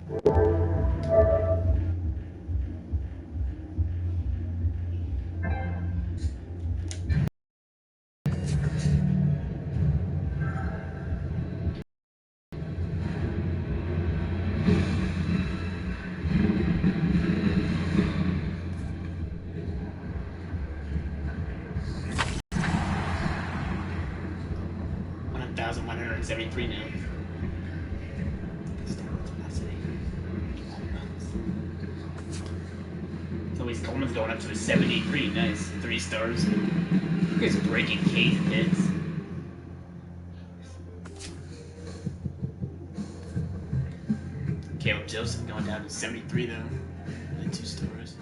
1,173 now. So his Coleman's going up to a 73. Nice. 3 stars. You guys are breaking K's and hits. Caleb Joseph going down to 73 though. Only 2 stars.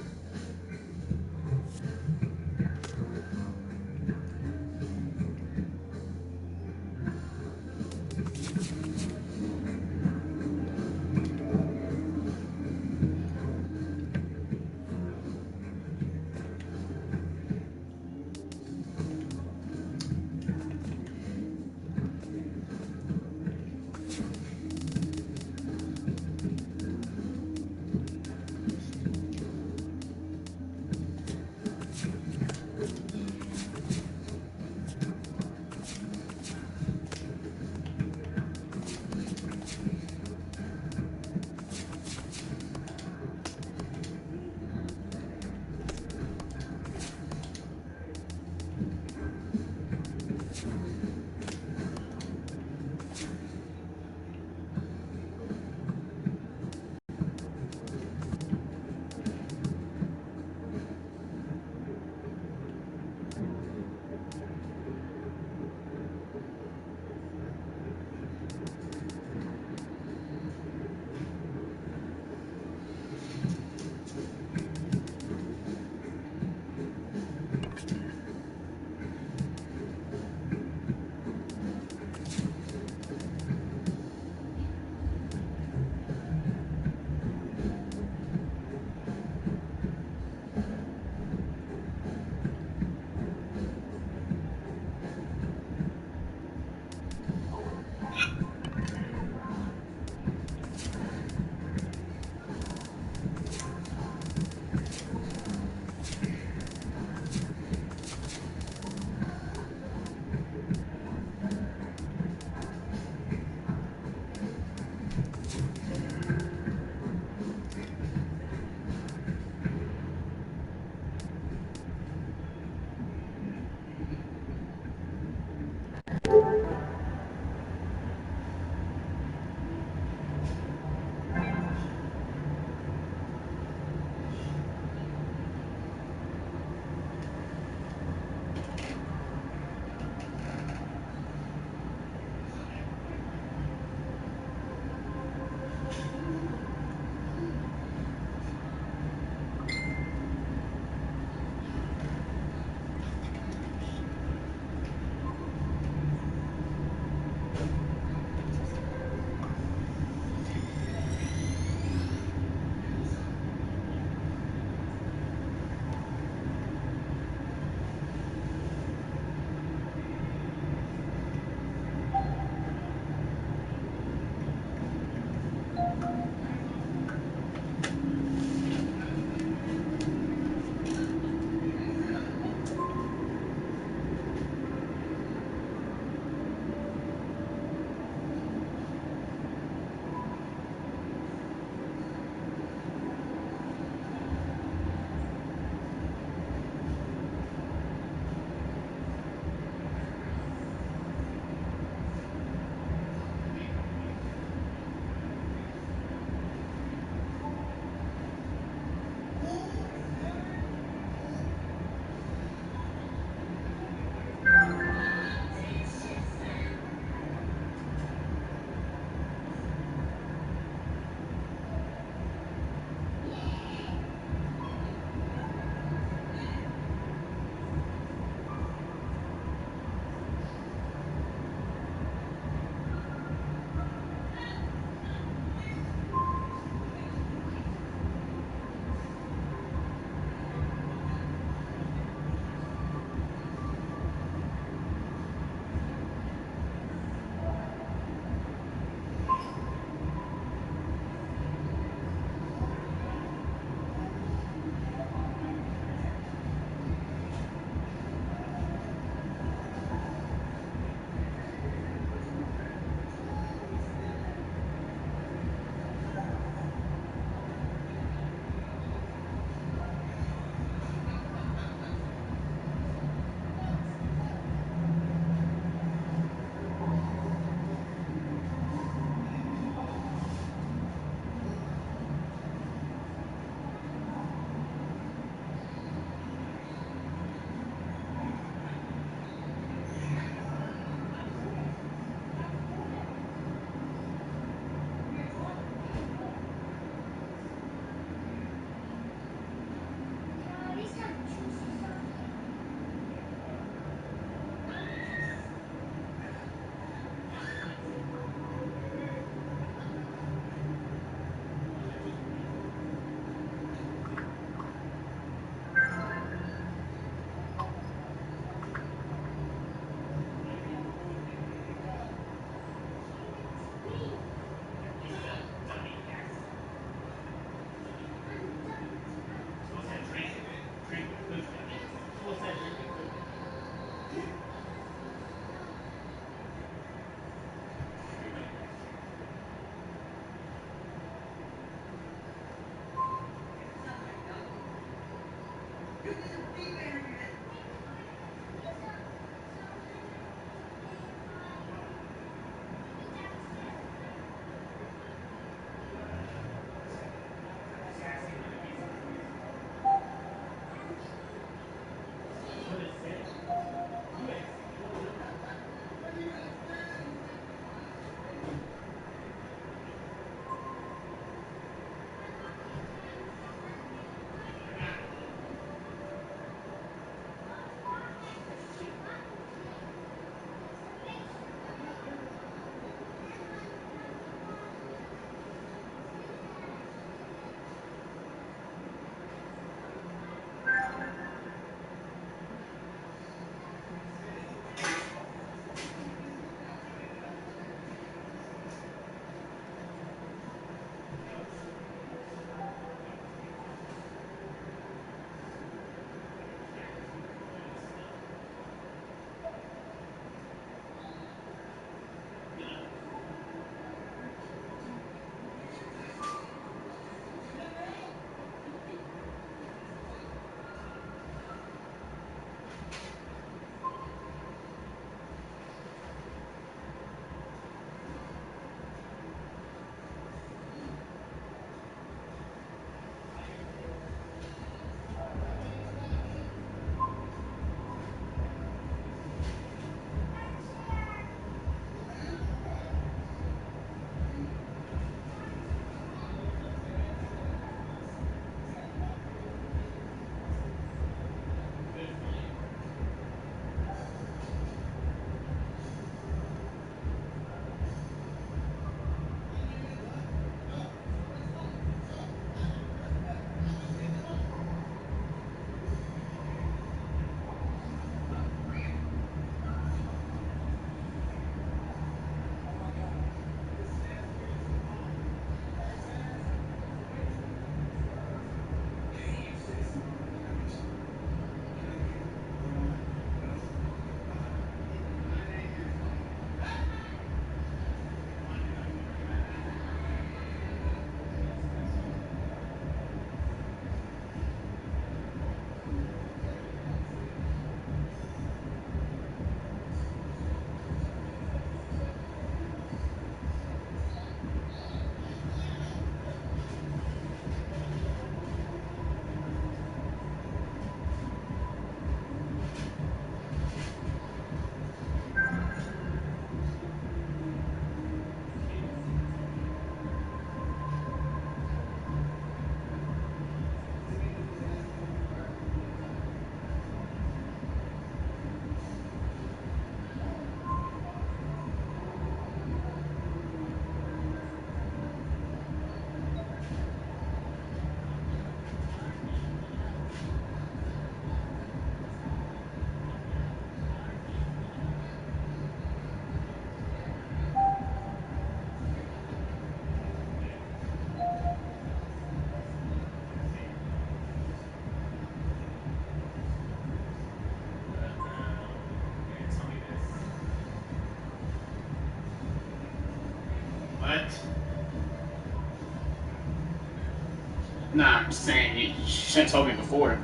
Nah, I'm just saying, you should have told me before.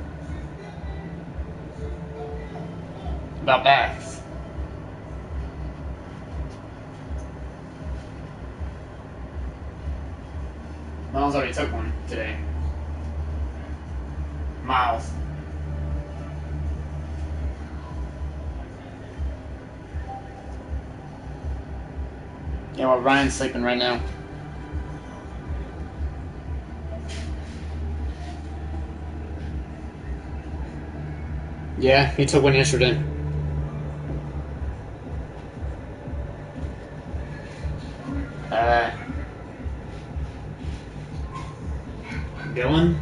About bags. Miles already took one today. Miles. Yeah, well, Ryan's sleeping right now. Yeah, he took one yesterday. Dylan?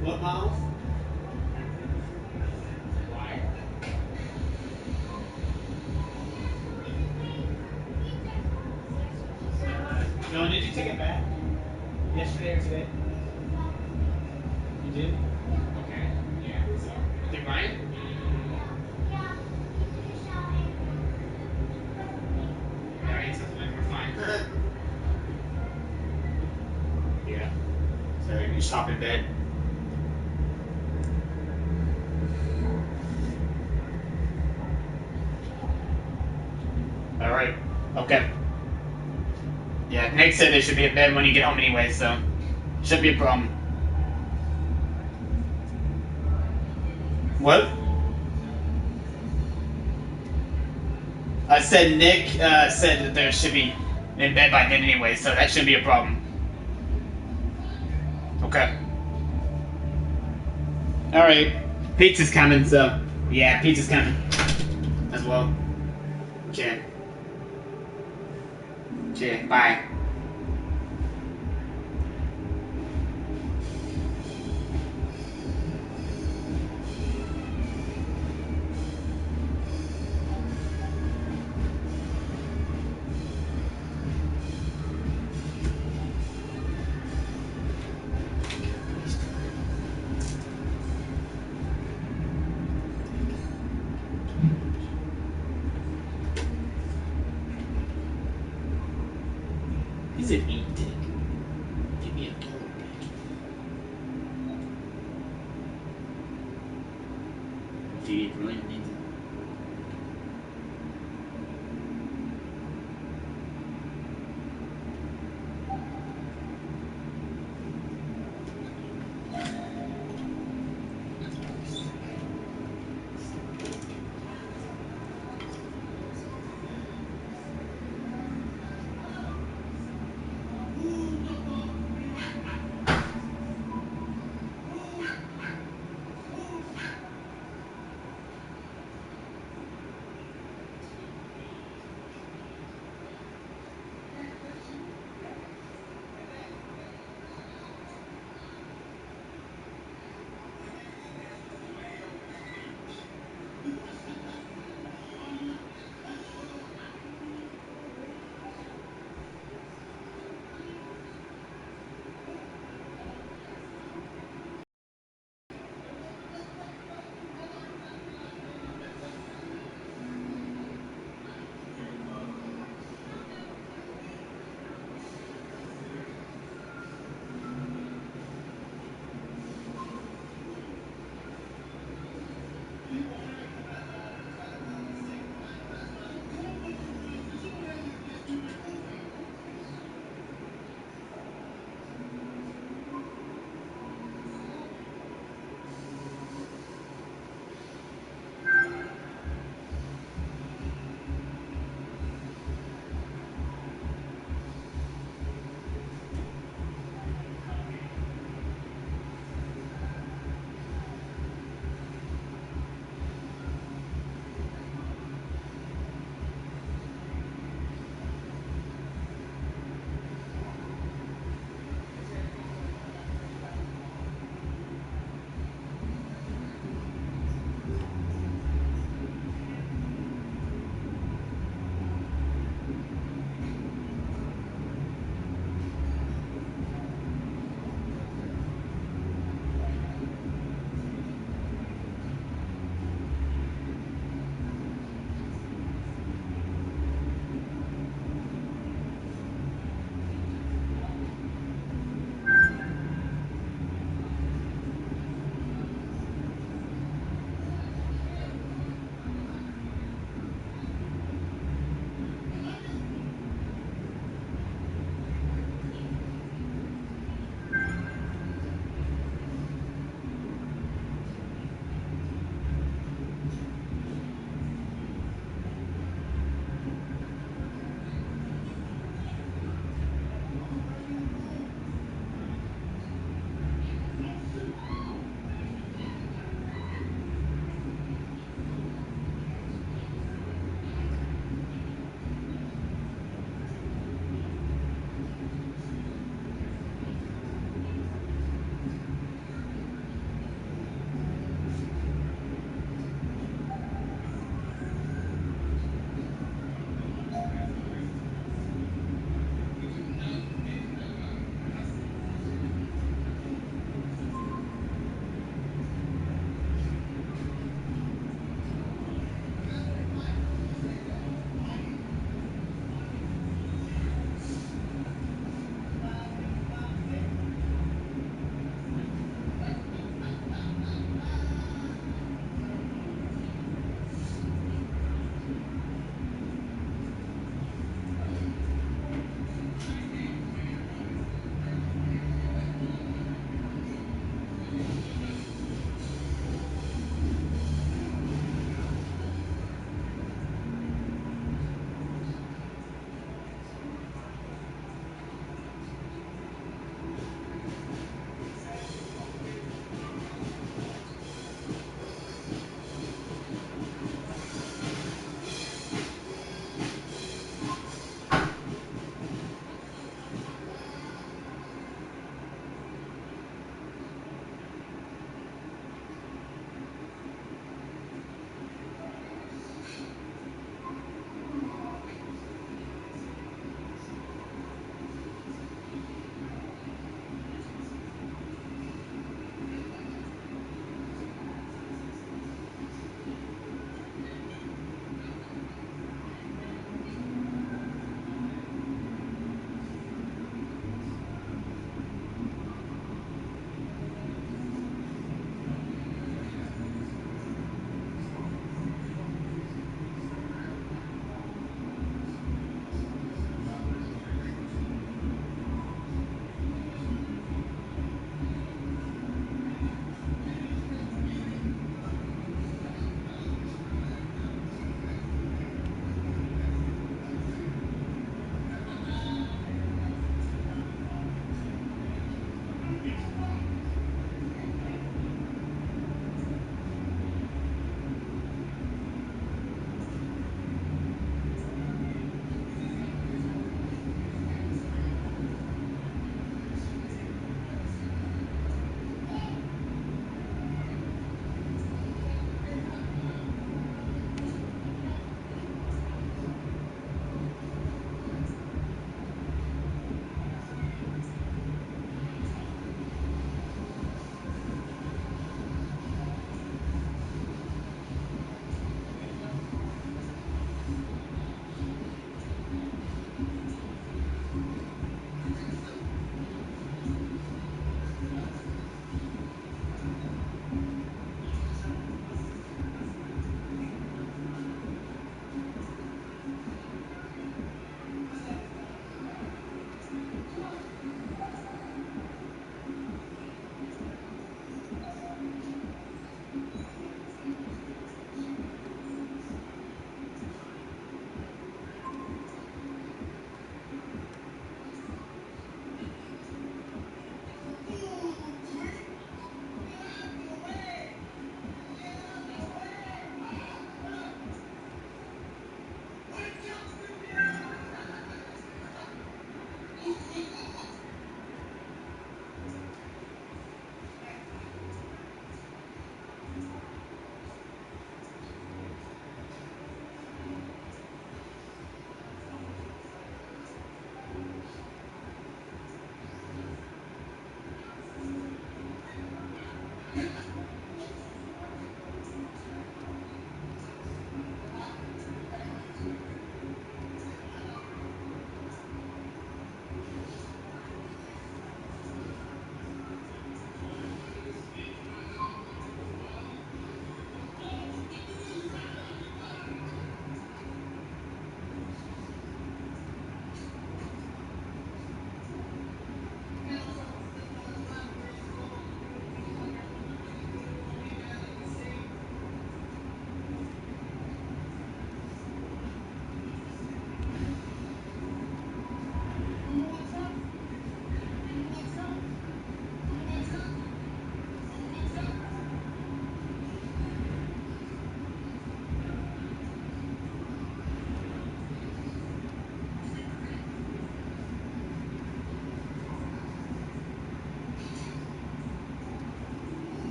What, Miles? Why? Dylan, did you take it back? Yesterday or today? You did? Okay, yeah. So, did Ryan? Alright, so then we're fine. just hop in bed. Alright. Okay. Yeah, Nick said they should be in bed when you get home anyway, so shouldn't be a problem. What? I said Nick said that they should be in bed by then anyway, so that shouldn't be a problem. Okay. Alright. Pizza's coming, so yeah, pizza's coming as well. Okay. Okay, bye. He's an eat dick. Give me a total dick. Do you really need to?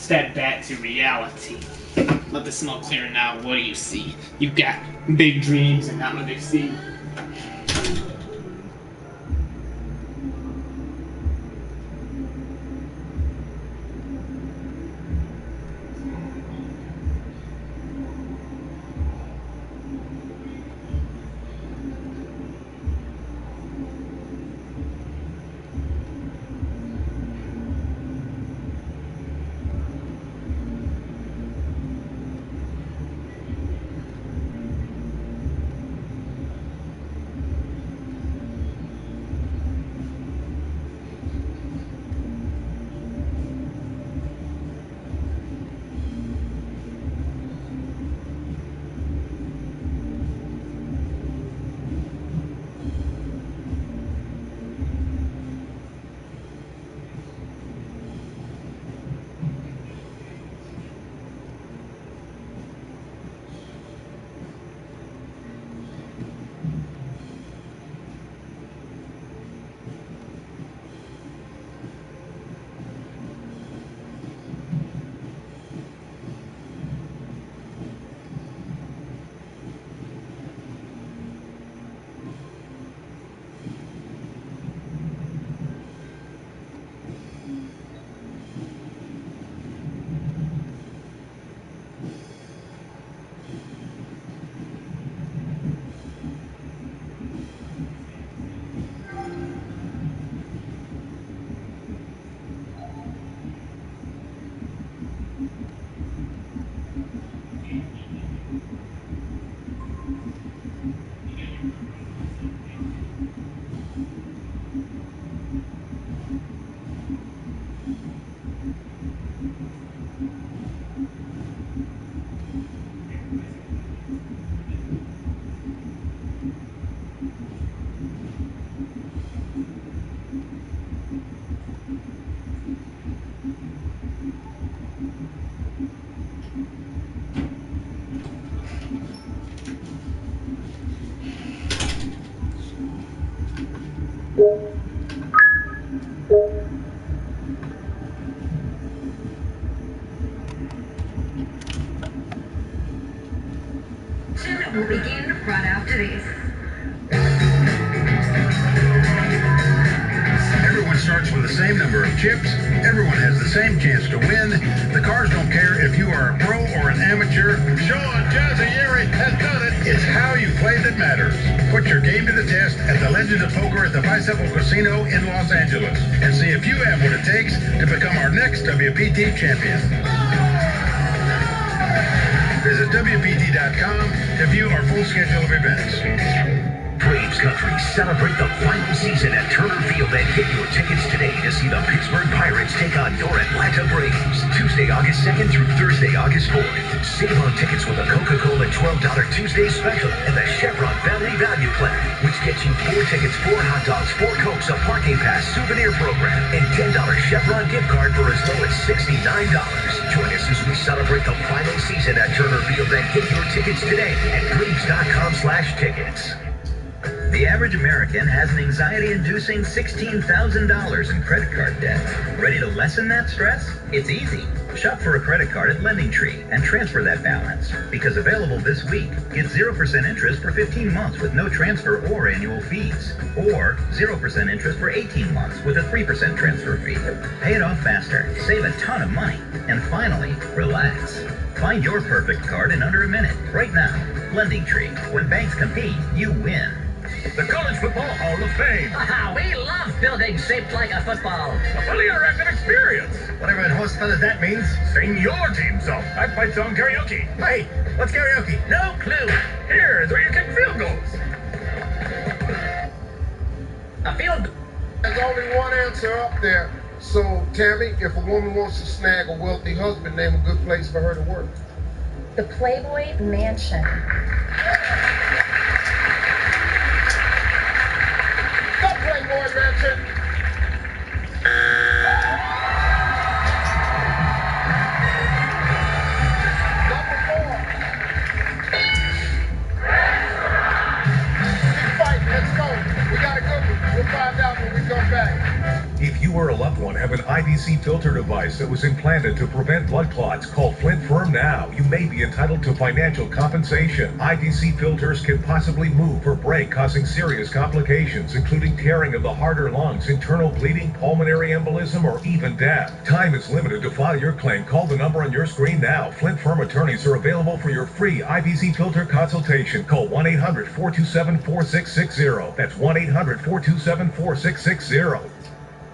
step back to reality. Let the smoke clear now. What do you see? You've got big dreams and not what they see. Will begin right after this. Everyone starts with the same number of chips. Everyone has the same chance to win. The cars don't care if you are a pro or an amateur. Sean Jazayeri has done it. It's how you play that matters. Put your game to the test at the Legends of Poker at the Bicycle Casino in Los Angeles and see if you have what it takes to become our next WPT champion. Visit WPT.com to view our full schedule of events. Braves country, celebrate the final season at Turner Field and get your tickets today to see the Pittsburgh Pirates take on your Atlanta Braves. Tuesday, August 2nd through Thursday, August 4th. Save on tickets with a Coca-Cola $12 Tuesday special and the Chevron Family Value Plan, which gets you 4 tickets, 4 hot dogs, 4 Cokes, a parking pass, souvenir program, and $10 Chevron gift card for as low as $69. Join us as we celebrate the final season at Turner Field and get your tickets today at Braves.com/tickets. The average American has an anxiety-inducing $16,000 in credit card debt. Ready to lessen that stress? It's easy. Shop for a credit card at LendingTree and transfer that balance. Because available this week, get 0% interest for 15 months with no transfer or annual fees. Or 0% interest for 18 months with a 3% transfer fee. Pay it off faster, save a ton of money, and finally, relax. Find your perfect card in under a minute, right now. LendingTree. When banks compete, you win. The College Football Hall of Fame. We love buildings shaped like a football. A fully interactive experience. Whatever in horse feathers that means. Sing your team song. Bagpipes on karaoke. Hey, what's karaoke? No clue. Here is where you kick field goals. A field. There's only one answer up there. So, Tammy, if a woman wants to snag a wealthy husband, name a good place for her to work. The Playboy Mansion. The Playboy Mansion. Number 4. Keep fighting. Let's go. We got a good one. We'll find out when we come back. If you or a loved one have an IDC IVC filter device that was implanted to prevent blood clots. Call Flint Firm now. You may be entitled to financial compensation. IVC filters can possibly move or break, causing serious complications, including tearing of the heart or lungs, internal bleeding, pulmonary embolism, or even death. Time is limited to file your claim. Call the number on your screen now. Flint Firm attorneys are available for your free IVC filter consultation. Call 1-800-427-4660. That's 1-800-427-4660.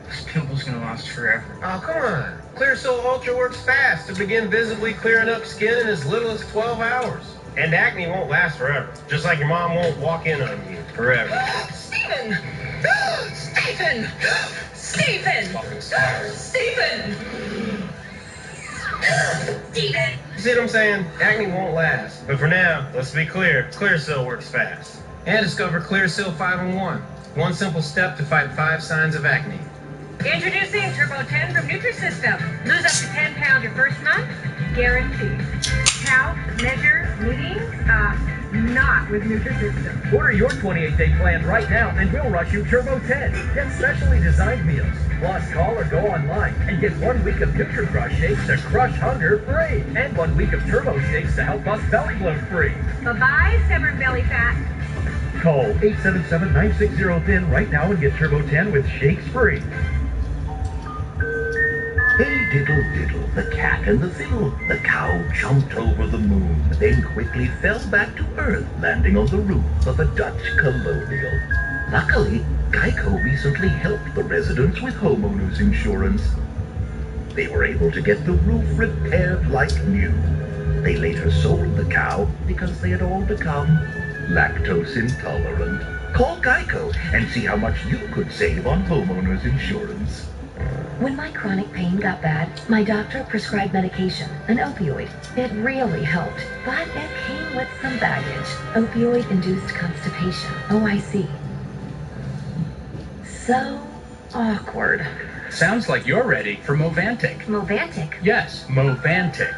This pimple's gonna last forever. Oh, come on. Clearasil Ultra works fast to begin visibly clearing up skin in as little as 12 hours. And acne won't last forever, just like your mom won't walk in on you forever. Stephen! Stephen! Stephen! Fucking sorry. Stephen! Stephen! See what I'm saying? Acne won't last. But for now, let's be clear, Clearasil works fast. And discover Clearasil 5-in-1. One simple step to fight 5 signs of acne. Introducing Turbo 10 from Nutrisystem. Lose up to 10 pounds your first month, guaranteed. How? Measure? Meetings? Not with Nutrisystem. Order your 28-day plan right now and we'll rush you Turbo 10. Get specially designed meals. Plus, call or go online and get 1 week of NutriCrush shakes to crush hunger free. And 1 week of Turbo shakes to help bust belly bloat free. Bye-bye, stubborn belly fat. Call 877-960-THIN right now and get Turbo 10 with shakes free. Hey diddle diddle, the cat and the fiddle. The cow jumped over the moon, then quickly fell back to earth, landing on the roof of a Dutch colonial. Luckily, Geico recently helped the residents with homeowners insurance. They were able to get the roof repaired like new. They later sold the cow because they had all become lactose intolerant. Call Geico and see how much you could save on homeowners insurance. When my chronic pain got bad, my doctor prescribed medication, an opioid. It really helped, but it came with some baggage. Opioid-induced constipation, OIC. So awkward. Sounds like you're ready for Movantic. Movantic? Yes, Movantic.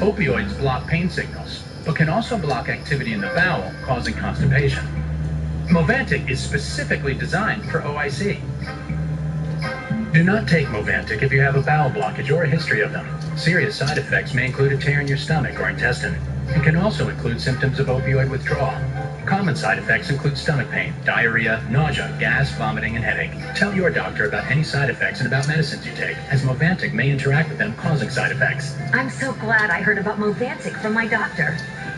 Opioids block pain signals, but can also block activity in the bowel, causing constipation. Movantic is specifically designed for OIC. Do not take Movantic if you have a bowel blockage or a history of them. Serious side effects may include a tear in your stomach or intestine, and can also include symptoms of opioid withdrawal. Common side effects include stomach pain, diarrhea, nausea, gas, vomiting, and headache. Tell your doctor about any side effects and about medicines you take, as Movantic may interact with them, causing side effects. I'm so glad I heard about Movantic from my doctor.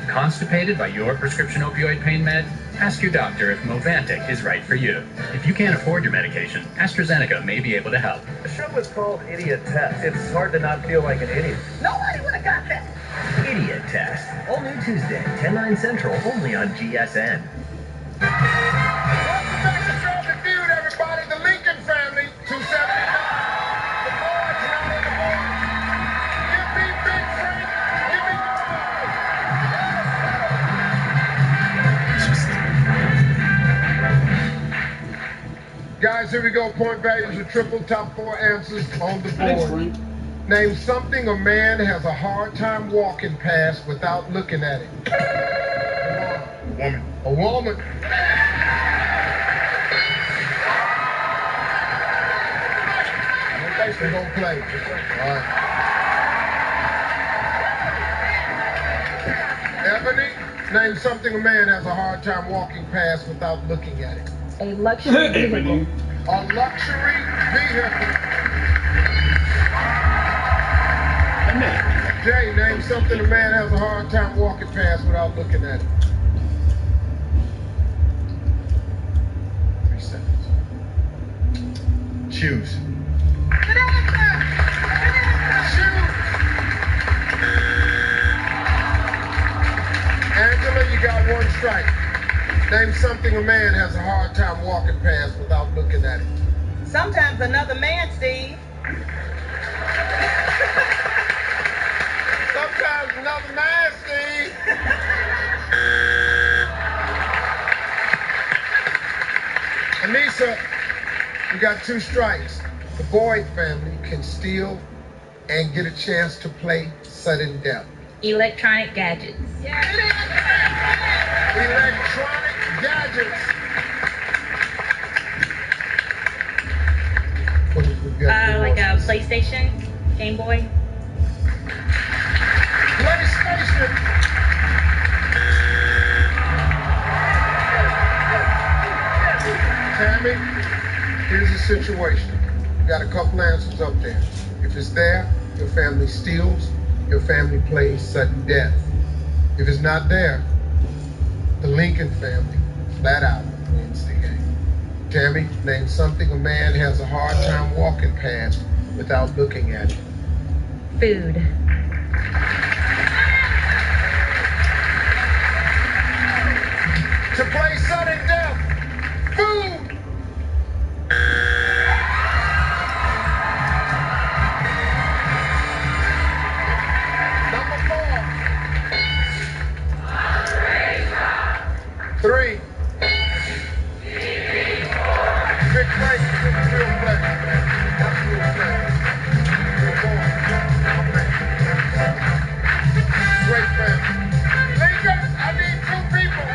Constipated by your prescription opioid pain med? Ask your doctor if Movantic is right for you. If you can't afford your medication, AstraZeneca may be able to help. The show is called Idiot Test. It's hard to not feel like an idiot. Nobody would have got that. Idiot Test. All new Tuesday, 10/9 Central, only on GSN. Welcome back to Family Feud, everybody. The Lincoln family, 279. The boys not on the board. Give me Big Frank. Give me the Guys, here we go. Point values are triple. Top 4 answers on the board. Name something a man has a hard time walking past without looking at it. A woman. A woman. We're gonna play. All right. Ebony, name something a man has a hard time walking past without looking at it. A luxury vehicle. A luxury vehicle. Jay, name something a man has a hard time walking past without looking at it. 3 seconds. Shoes. Get out there! Shoes! Angela, you got 1 strike. Name something a man has a hard time walking past without looking at it. Sometimes another man, Steve. Sometimes another man, Steve. Anissa, you got 2 strikes. The Boyd family can steal and get a chance to play sudden death. Electronic gadgets. Electronic gadgets. What have we got? Like a PlayStation, Game Boy. PlayStation. Tammy, here's the situation. You got a couple answers up there. If it's there, your family steals, your family plays sudden death. If it's not there, the Lincoln family flat out wins the game. Tammy, name something a man has a hard time walking past without looking at it. Food. To play sudden death, food. Number 4. 3. Big play, real play. That's real play. Great man. Lincoln, I need 2 people.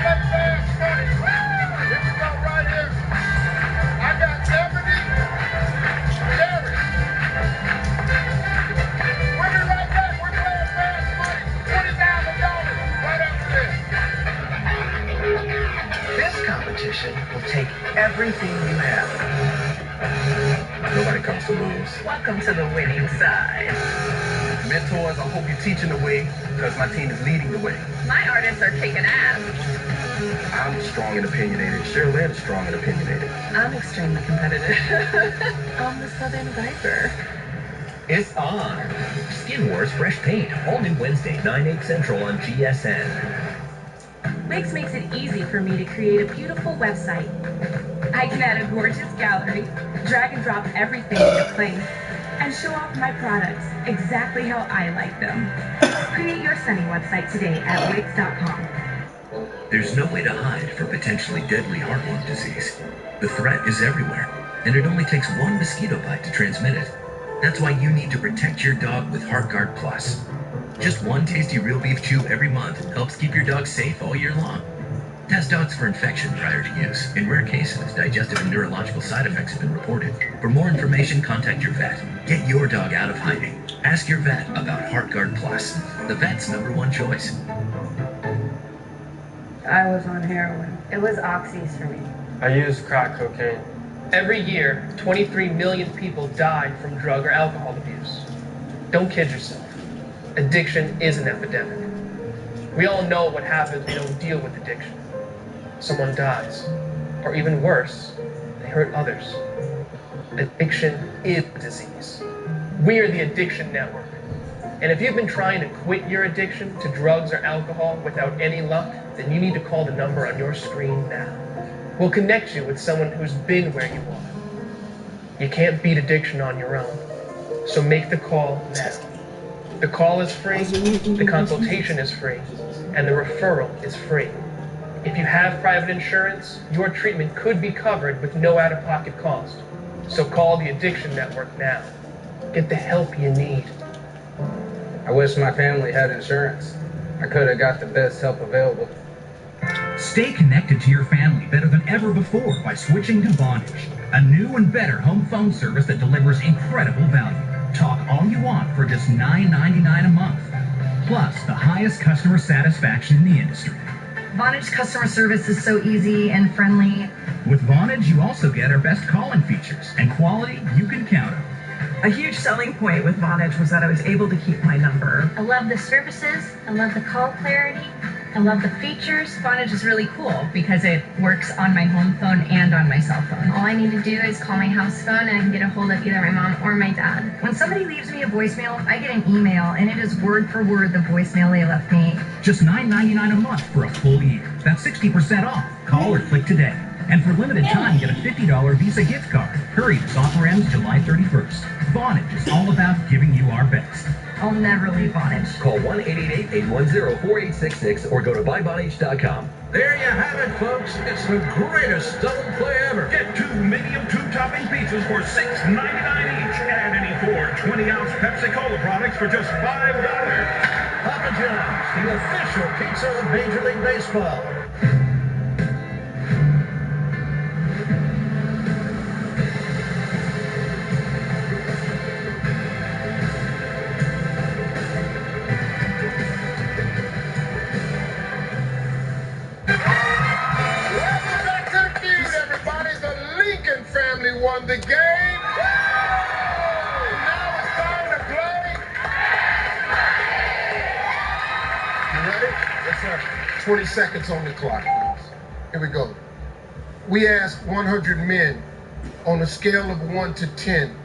Let's fast money. Here we go right here. I got Ebony, Jerry. We'll be right back. We're playing fast money. $20,000 right after this. This competition will take everything you have. Nobody comes to lose. Welcome to the winning side. Mentors, I hope you're teaching the way, because my team is leading the way. My artists are kicking ass. I'm strong and opinionated. Shirley is strong and opinionated. I'm extremely competitive. I'm the Southern Viper. It's on. Skin Wars Fresh Paint, all new Wednesday, 9/8 Central on GSN. Wix makes it easy for me to create a beautiful website. I can add a gorgeous gallery, drag and drop everything into place, and show off my products exactly how I like them. Create your stunning website today at Wix.com. There's no way to hide from potentially deadly heartworm disease. The threat is everywhere, and it only takes one mosquito bite to transmit it. That's why you need to protect your dog with HeartGuard Plus. Just one tasty real beef chew every month helps keep your dog safe all year long. Test dogs for infection prior to use. In rare cases, digestive and neurological side effects have been reported. For more information, contact your vet. Get your dog out of hiding. Ask your vet about HeartGuard Plus, the vet's #1 choice. I was on heroin. It was oxys for me. I used crack cocaine. Every year, 23 million people die from drug or alcohol abuse. Don't kid yourself. Addiction is an epidemic. We all know what happens when we don't deal with addiction. Someone dies. Or even worse, they hurt others. Addiction is a disease. We are the Addiction Network. And if you've been trying to quit your addiction to drugs or alcohol without any luck, then you need to call the number on your screen now. We'll connect you with someone who's been where you are. You can't beat addiction on your own. So make the call now. The call is free, the consultation is free, and the referral is free. If you have private insurance, your treatment could be covered with no out-of-pocket cost. So call the Addiction Network now. Get the help you need. I wish my family had insurance. I could have got the best help available. Stay connected to your family better than ever before by switching to Vonage, a new and better home phone service that delivers incredible value. Talk all you want for just $9.99 a month, plus the highest customer satisfaction in the industry. Vonage customer service is so easy and friendly. With Vonage, you also get our best calling features and quality you can count on. A huge selling point with Vonage was that I was able to keep my number. I love the services. I love the call clarity. I love the features. Vonage is really cool because it works on my home phone and on my cell phone. All I need to do is call my house phone and I can get a hold of either my mom or my dad. When somebody leaves me a voicemail, I get an email and it is word for word the voicemail they left me. Just $9.99 a month for a full year. That's 60% off. Call or click today. And for limited time, get a $50 Visa gift card. Hurry, this offer ends July 31st. Vonage is all about giving you our best. I'll never leave Vonage. Call 1-888-810-4866 or go to buybonage.com. There you have it, folks. It's the greatest double play ever. Get 2 medium 2-topping pizzas for $6.99 each. And any 4 20-ounce Pepsi-Cola products for just $5. Papa John's, the official pizza of Major League Baseball. the game. Now it's time to play. You ready? Yes, sir. 20 seconds on the clock, please. Here we go. We asked 100 men on a scale of 1 to 10,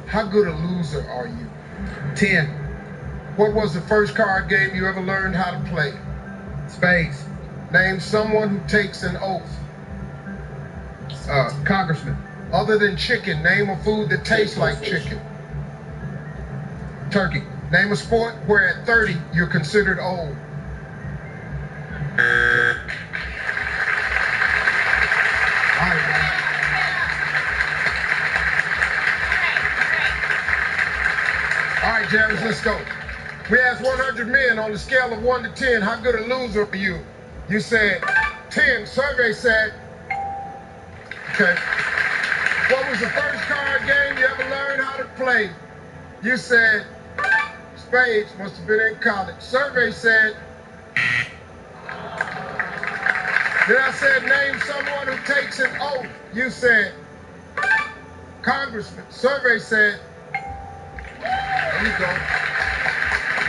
how good a loser are you? 10. What was the first card game you ever learned how to play? Spades. Name someone who takes an oath. Congressman. Other than chicken, name a food that tastes like chicken. Turkey. Name a sport where at 30 you're considered old. All right, James, let's go. We asked 100 men on the scale of 1 to 10, how good a loser are you? You said 10. Survey said, okay. What was the first card game you ever learned how to play? You said spades, must have been in college. Survey said, then I said, name someone who takes an oath. You said congressman. Survey said, there you go.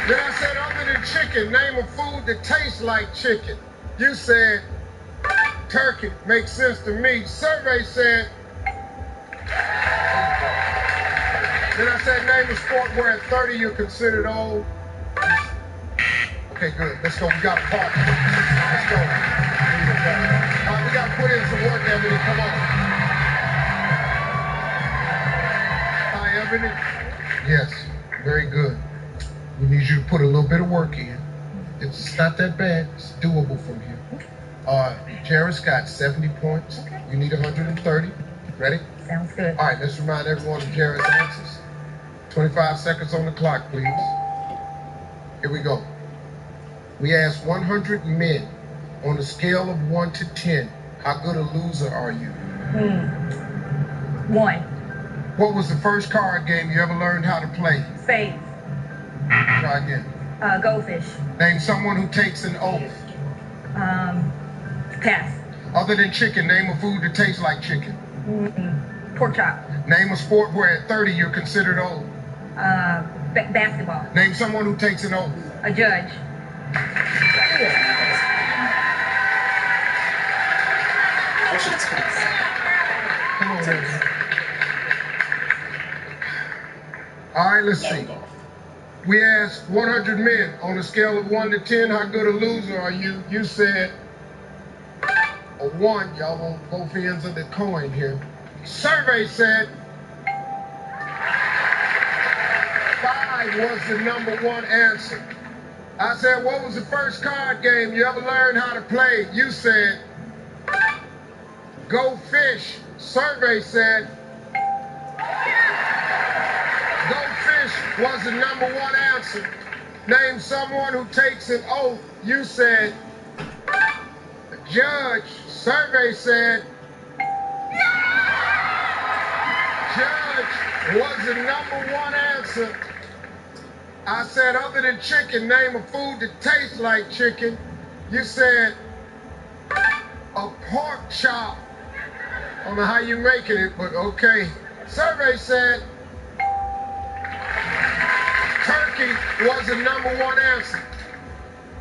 Then I said, other than chicken, name a food that tastes like chicken. You said turkey. Makes sense to me. Survey said, then I said, name a sport where at 30 you're considered old. Okay, good. Let's go. We got a partner. Let's go. We got to put in some work, Ebony. Come on. Hi, Ebony. Yes, very good. We need you to put a little bit of work in. It's not that bad. It's doable from here. Jared's got 70 points. Okay. You need 130. Ready? Sounds good. All right, let's remind everyone of Jared's answers. 25 seconds on the clock, please. Here we go. We asked 100 men on a scale of 1 to 10, how good a loser are you? 1. What was the first card game you ever learned how to play? Spades. Try again. Goldfish. Name someone who takes an oath. Pass. Other than chicken, name a food that tastes like chicken. Pork chop. Name a sport where at 30 you're considered old. Basketball. Name someone who takes an oath. A judge. Come on, man. All right, let's see. We asked 100 men on a scale of 1 to 10, how good a loser are you? You said a 1. Y'all on both ends of the coin here. Survey said 5 was the #1 answer. I said, what was the first card game you ever learned how to play? You said go fish. Survey said go fish was the #1 answer. Name someone who takes an oath. You said a judge. Survey said judge was the #1 answer. I said, other than chicken, name a food that tastes like chicken. You said a pork chop. I don't know how you're making it, but okay. Survey said turkey was the #1 answer.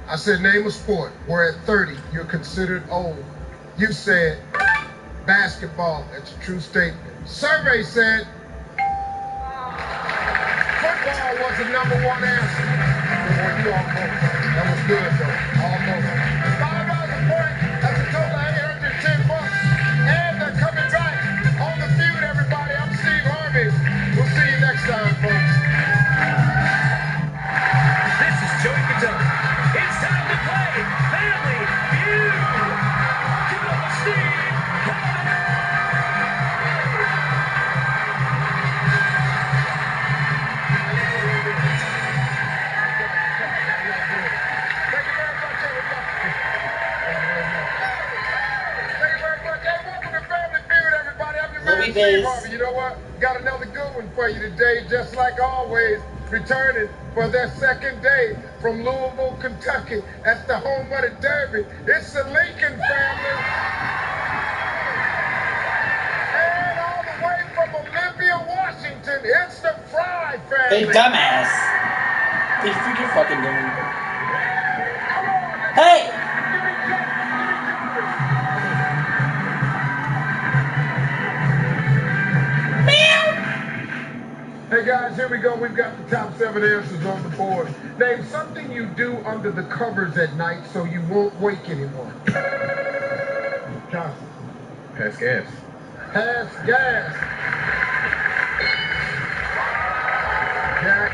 I said, name a sport where at 30 you're considered old. You said basketball. That's a true statement. Survey said football was the #1 answer. Boy, you almost. That was good, though. Almost. $5 a point. That's a total of $810. And they're coming back on the feud, everybody. I'm Steve Harvey. We'll see you next time, folks. This is Joey Kentucky. It's time to play Family Feud. Give it up for Steve Harvey. You know what? Got another good one for you today, just like always, returning for their second day from Louisville, Kentucky. That's the home of the Derby. It's the Lincoln family. And all the way from It's the Fry family. Hey, dumbass. They freaking fucking doing. Hey! Hey guys, here we go. We've got the top 7 answers on the board. Name something you do under the covers at night so you won't wake anyone. Johnson. Pass gas. Pass gas. Jack.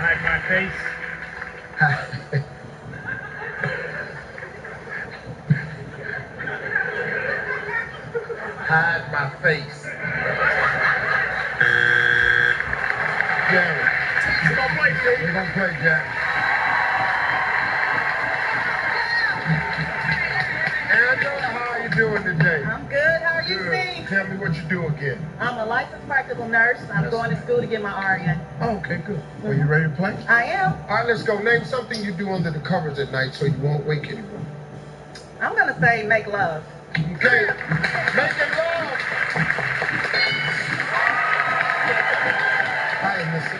Hide my face. Hide my face. Jared. We're gonna play, Steve. We're gonna play, Jack. Angela, how are you doing today? I'm good. How are you, Good. Steve? Tell me what you do again. I'm a licensed practical nurse. I'm going to school to get my RN. Oh, okay, good. Are you ready to play? I am. All right, let's go. Name something you do under the covers at night so you won't wake anyone. I'm going to say make love. Okay. Making love. Hi, Missy.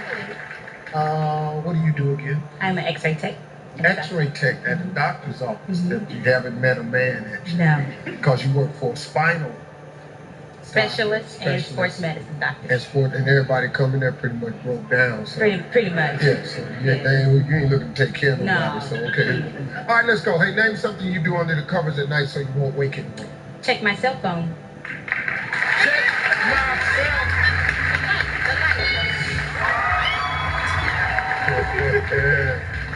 What do you do again? I'm an X-ray tech. X-ray tech at the doctor's office. That you haven't met a man at. No. Because you work for a spinal Specialist and sports medicine doctor. and everybody coming there pretty much broke down. So. Pretty much. Yeah, so you ain't looking to take care of nobody. No. So okay. All right, let's go. Hey, name something you do under the covers at night so you won't wake anyone. Check my cell phone. Check my cell.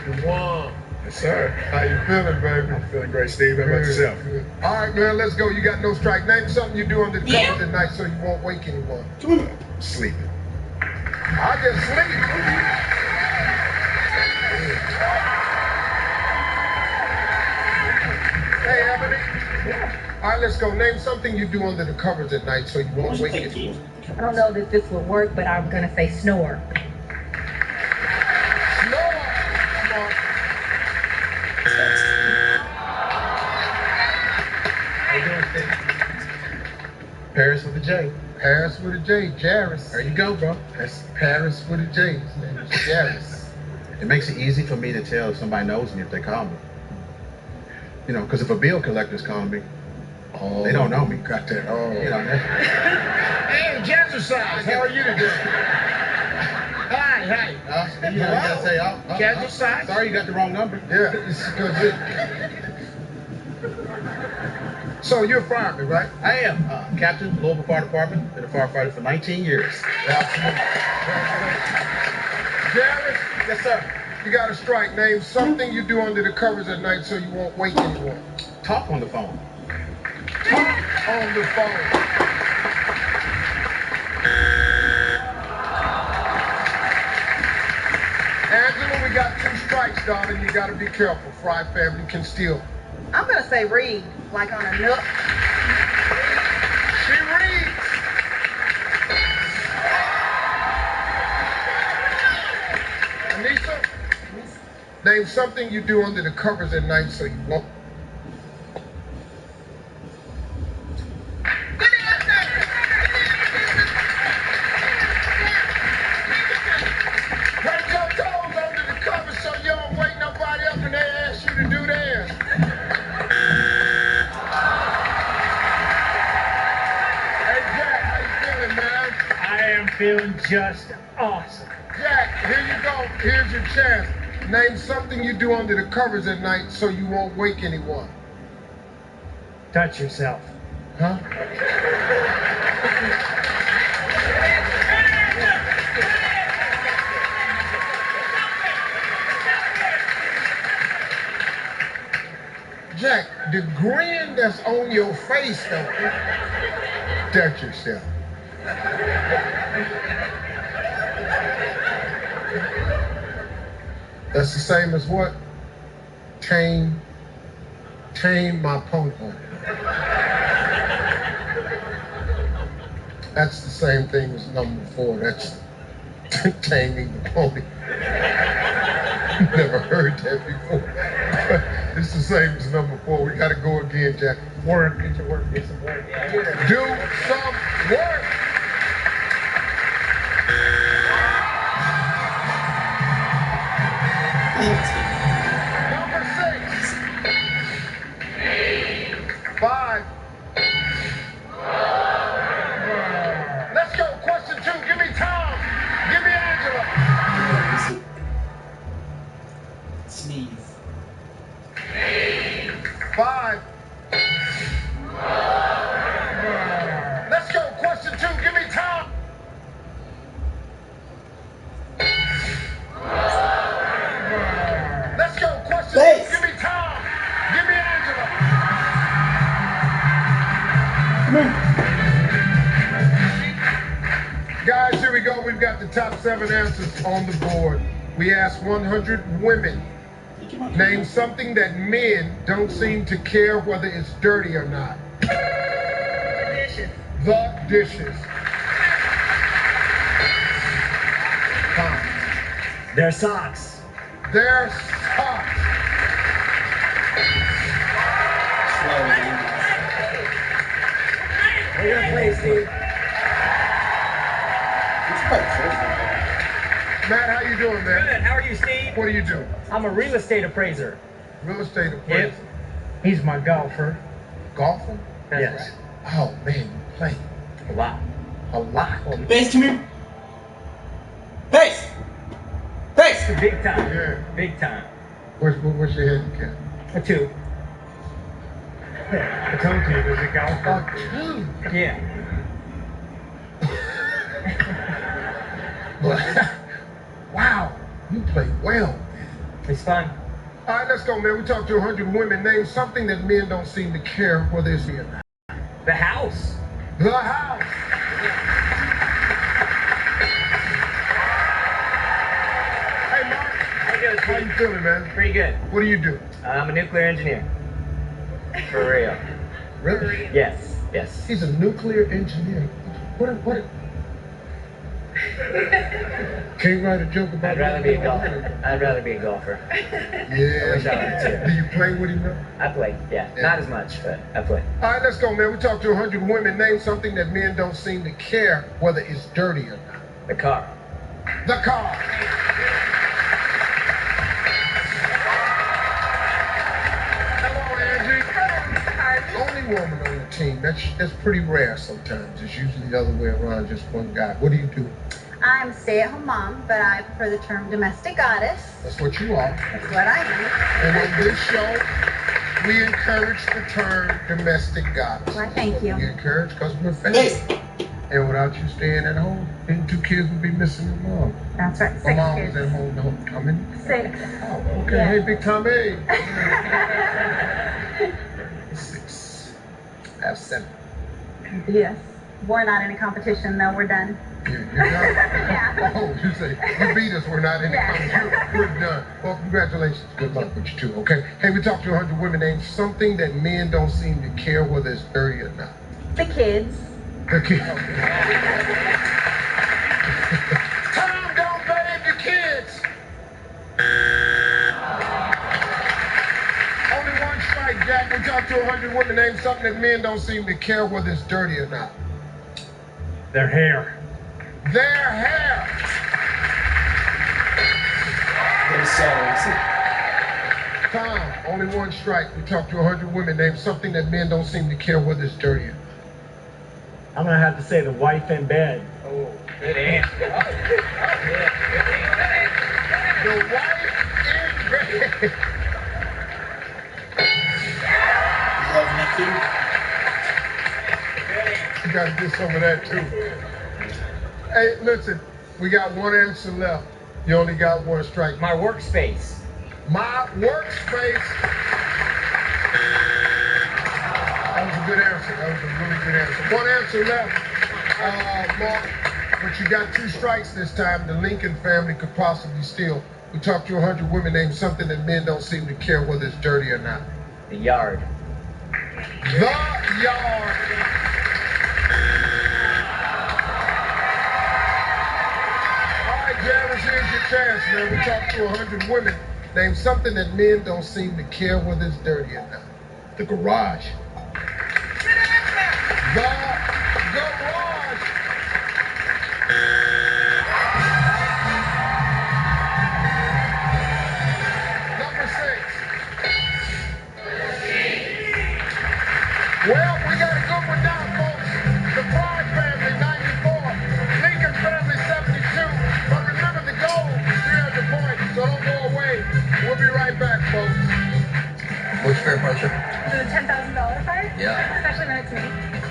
You won. Yes, sir. How you feeling, baby? I'm feeling great, Steve. How about yourself? Good. All right, man, let's go. You got no strike. Name something you do under the covers at night so you won't wake anyone. Sleeping. I just sleep. Hey, Ebony. All right, let's go. Name something you do under the covers at night so you won't wake anyone. I don't know that this will work, but I'm gonna say snore. Paris with a J. Paris with a J. Jarris. There you go, bro. That's Paris with a J. His name is Jarris. It makes it easy for me to tell if somebody knows me if they call me. You know, because if a bill collector's calling me, they don't know me. Got that. Oh. You know, Hey, Jazzercise, how are you today? Hi. you gotta say, Jazzercise? sorry, you got the wrong number. Yeah, it's good. So you're a fireman, right? I am captain, Louisville Fire Department. Been a firefighter for 19 years. Absolutely. Jarvis? Yes, sir. You got a strike. Name something you do under the covers at night so you won't wake anyone. Talk on the phone. Talk on the phone. Angela, we got 2 strikes, darling. You got to be careful. Fry family can steal. I'm going to say read, like on a nook. She reads. Anissa, name something you do under the covers at night so you won't. Break your toes under the covers so you don't wake nobody up and they ask you to do theirs. Hey Jack, how you feeling, man? I am feeling just awesome. Jack, here you go. Here's your chance. Name something you do under the covers at night so you won't wake anyone. Touch yourself. Huh? Jack, the grin that's on your face, though, touch yourself. That's the same as what? Tame my pony. That's the same thing as number 4. That's taming the pony. Never heard that before. It's the same as number 4. We gotta go again, Jack. Work, get to work, get some work. Do some work. 5. Let's go. Question 2. Give me Tom. Let's go. Question 2. Give me Tom. Give me Angela. Guys, here we go. We've got the top 7 answers on the board. We asked 100 women. Name something that men don't seem to care whether it's dirty or not. The dishes. The dishes. Fine. Their socks. Their socks. Where you gonna play, Steve? Matt, how you doing, man? Good. How are you, Steve? What do you do? I'm a real estate appraiser. Real estate appraiser. Yep. He's my golfer. Golfer? Yes. Oh, man, you play A lot. a lot. Face to me. Face. Face. Big time. Yeah. Big time. What's your handicap? A 2. I told you it was a golfer. A 2. Yeah. Wow, you play well. It's fun. All right, let's go, man. We talked to 100 women. Name something that men don't seem to care whether it's here or not. The house. The house. Hey, Mark. How you doing, How you feeling, man? Pretty good. What do you do? I'm a nuclear engineer. For real. Really? Yes. Yes. He's a nuclear engineer. What? Can you write a joke about I'd rather be a golfer. I'd rather be a golfer. Yeah. I wish I was too. Do you play with him now? I play. Yeah. Not as much, but I play. All right, let's go, man. We talked to 100 women. Name something that men don't seem to care whether it's dirty or not. The car. The car. Hello, Angie. Only woman on the team. That's pretty rare sometimes. It's usually the other way around, just one guy. What do you do? I'm a stay-at-home mom, but I prefer the term domestic goddess. That's what you are. That's what I am. And on this show, we encourage the term domestic goddess. Why, thank you. We encourage because we're family. And without you staying at home, then 2 kids would be missing their mom. That's right. My 6 mom kids. was at home the whole time. How many? 6. Oh, okay. Yeah. Hey, Big Tommy. 6. I have 7. Yes. We're not in a competition, though. We're done. You're done? Yeah. Oh, you say, you beat us, we're not in the Yeah. competition. We're done. Well, congratulations. Good luck with you, too, okay? Hey, we talked to 100 women. Name something that men don't seem to care whether it's dirty or not. The kids. The kids. Tom, don't bathe the kids. Only one strike, Jack. We talked to 100 women. Name something that men don't seem to care whether it's dirty or not. Their hair. Their hair. Tom, only one strike. We talked to 100 women. Name something that men don't seem to care whether it's dirty or not. I'm gonna have to say the wife in bed. Oh, good answer. The wife in bed. You gotta get some of that too. Hey, listen, we got one answer left. You only got one strike. My workspace. My workspace. That was a good answer. That was a really good answer. One answer left, Mark, but you got 2 strikes this time. The Lincoln family could possibly steal. We talked to 100 women. Name something that men don't seem to care whether it's dirty or not. The yard. The yard. All right, Janice, here's your chance, man. We talked to 100 women. Name something that men don't seem to care whether it's dirty or not. The garage. The garage. Number 6. Well, we got a good one now, folks. The Pride family, 94. Lincoln family, 72. But remember the goal, 300 points, so don't go away. We'll be right back, folks. What's fair, brother? pressure. The $10,000 fight? Yeah. Especially when it's me.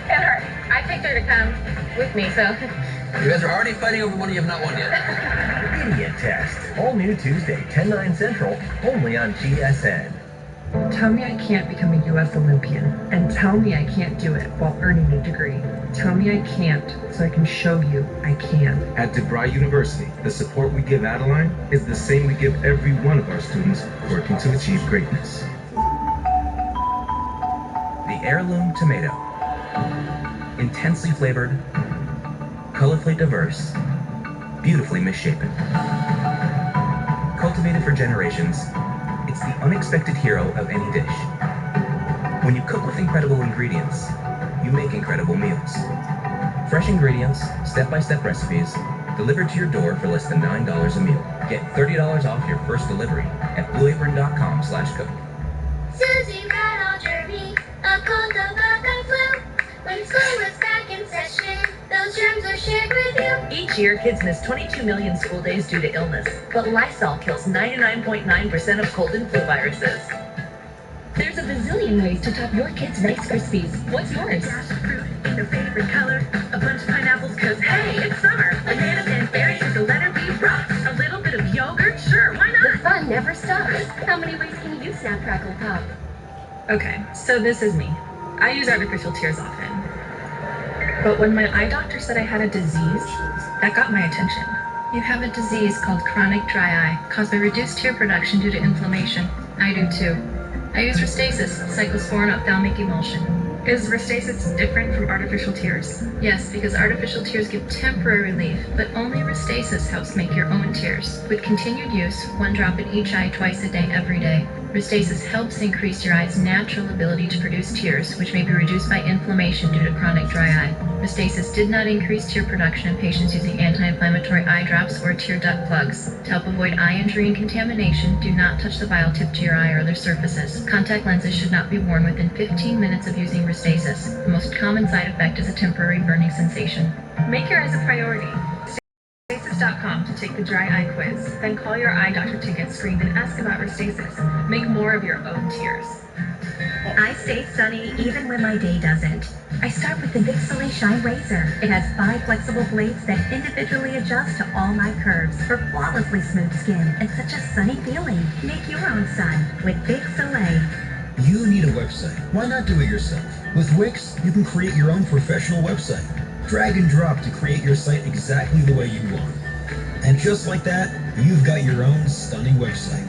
And her. I picked her to come with me, so. You guys are already fighting over money you have not won yet. Idiot Test. All new Tuesday, 10/9 Central, only on GSN. Tell me I can't become a U.S. Olympian, and tell me I can't do it while earning a degree. Tell me I can't, so I can show you I can. At DeVry University, the support we give Adeline is the same we give every one of our students working to achieve greatness. The heirloom tomato. Intensely flavored, colorfully diverse, beautifully misshapen. Cultivated for generations, it's the unexpected hero of any dish. When you cook with incredible ingredients, you make incredible meals. Fresh ingredients, step-by-step recipes, delivered to your door for less than $9 a meal. Get $30 off your first delivery at blueapron.com/cook. Susie ran all derby, a cold, a bug, a flu. When school was back in session, those germs were shared with you. Each year, kids miss 22 million school days due to illness, but Lysol kills 99.9% of cold and flu viruses. There's a bazillion ways to top your kids' Rice Krispies. What's yours? A dash of fruit in a favorite color. A bunch of pineapples, cause hey, it's summer. Bananas and berries with the letter B rocks. A little bit of yogurt, sure, why not? The fun never stops. How many ways can you use Snap Crackle Pop? Okay, so this is me. I use artificial tears often. But when my eye doctor said I had a disease, that got my attention. You have a disease called chronic dry eye, caused by reduced tear production due to inflammation. I do too. I use Restasis, cyclosporin ophthalmic emulsion. Is Restasis different from artificial tears? Yes, because artificial tears give temporary relief, but only Restasis helps make your own tears. With continued use, 1 drop in each eye twice a day every day. Restasis helps increase your eye's natural ability to produce tears, which may be reduced by inflammation due to chronic dry eye. Restasis did not increase tear production in patients using anti-inflammatory eye drops or tear duct plugs. To help avoid eye injury and contamination, do not touch the vial tip to your eye or other surfaces. Contact lenses should not be worn within 15 minutes of using Restasis. The most common side effect is a temporary burning sensation. Make your eyes a priority. Restasis.com to take the dry eye quiz. Then call your eye doctor to get screened and ask about Restasis. Make more of your own tears. I stay sunny even when my day doesn't. I start with the Big Soleil Shine Razor. It has 5 flexible blades that individually adjust to all my curves for flawlessly smooth skin and such a sunny feeling. Make your own sun with Big Soleil. You need a website. Why not do it yourself? With Wix, you can create your own professional website. Drag and drop to create your site exactly the way you want. And just like that, you've got your own stunning website.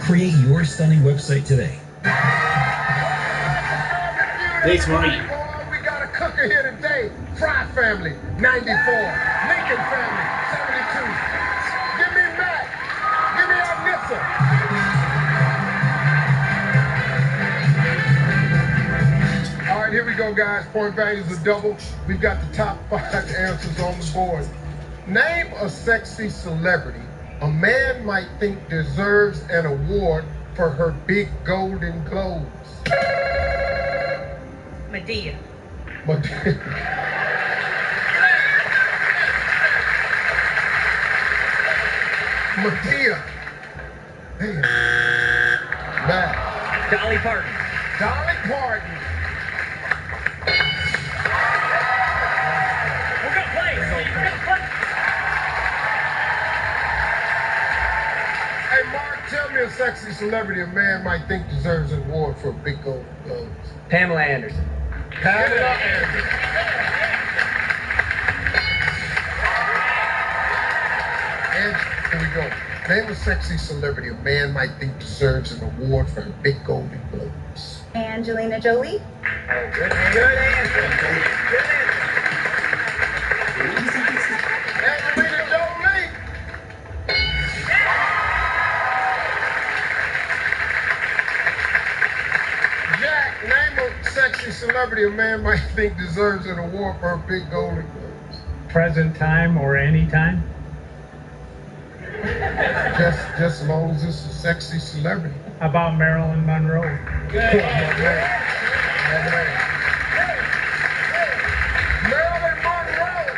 Create your stunning website today. Thanks, Mike. We got a cooker here today. Fry family, 94. Lincoln family, 72. Give me Matt. Give me Anissa. All right, here we go, guys. Point values are double. We've got the top 5 answers on the board. Name a sexy celebrity a man might think deserves an award for her big golden globes. Medea. Medea. Man. Matt. Dolly Parton. Dolly Parton. We're gonna play. Hey, Mark, tell me a sexy celebrity a man might think deserves an award for a big gold globes. Pamela Anderson. Pamela Anderson. And here we go. Name a sexy celebrity a man might think deserves an award for her big golden globes. Angelina Jolie. Oh, good answer. Angelina Jolie. Jack, name a sexy celebrity a man might think deserves an award for her big golden globes. Present time or any time? Just as long as it's a sexy celebrity. How about Marilyn Monroe? Good. Marilyn Monroe.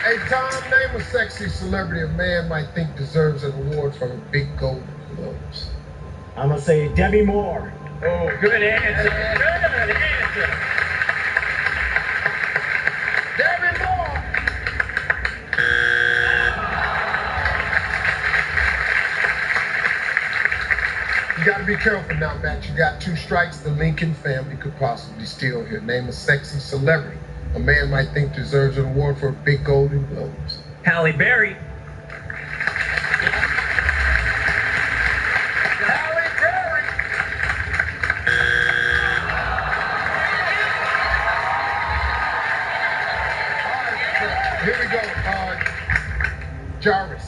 Hey, Tom, name a sexy sexy celebrity a man might think deserves an award from a big golden globes? I'm gonna say Debbie Moore. Oh, good answer. Good answer. Debbie Moore! You gotta be careful now, Matt. You got 2 strikes. The Lincoln family could possibly steal here. Name a sexy celebrity a man might think deserves an award for a big golden globes. Halle Berry. Halle Berry! All right, here we go. Jarvis.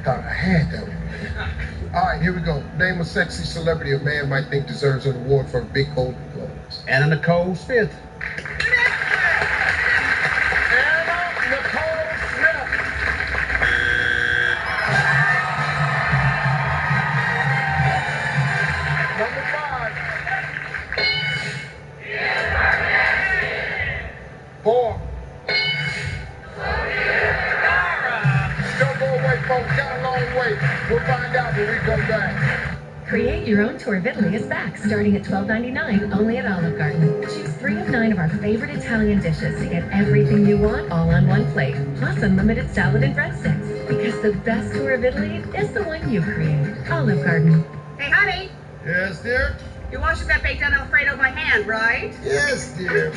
Thought I had that one. All right, here we go. Name a sexy celebrity a man might think deserves an award for a big golden globes. Anna Nicole Smith. Anna Nicole Smith. Number 5. 4. Don't go away, folks. Got a long way. We'll find out when we come back. Create your own tour of Italy is back, starting at $12.99 only at Olive Garden. Choose 3 of 9 of our favorite Italian dishes to get everything you want all on one plate, plus unlimited salad and breadsticks. Because the best tour of Italy is the one you create. Olive Garden. Hey, honey, Yes, dear? you're washing that baked Alfredo by hand, right? Yes, dear.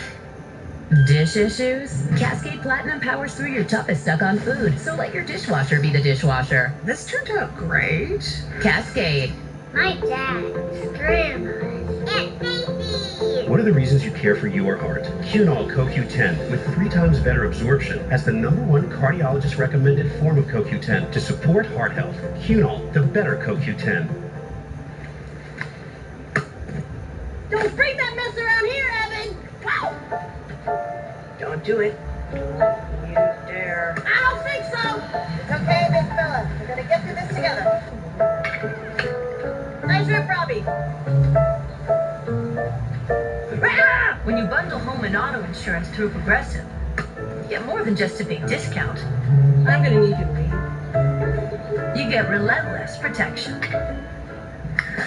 Dish issues? Cascade Platinum powers through your toughest stuck on food, so let your dishwasher be the dishwasher. This turned out great. Cascade. My dad's, grandma's, Aunt Stacy. What are the reasons you care for your heart? Cunol CoQ10, with 3 times better absorption, as the #1 cardiologist-recommended form of CoQ10 to support heart health. Cunol, the better CoQ10. Don't bring that mess around here, Evan. Wow. Don't do it. You dare. I don't think so. It's okay, big fella. We're gonna get through this together. Nice rip, Robbie. When you bundle home and auto insurance through Progressive, you get more than just a big discount. I'm gonna need you to leave. You get relentless protection.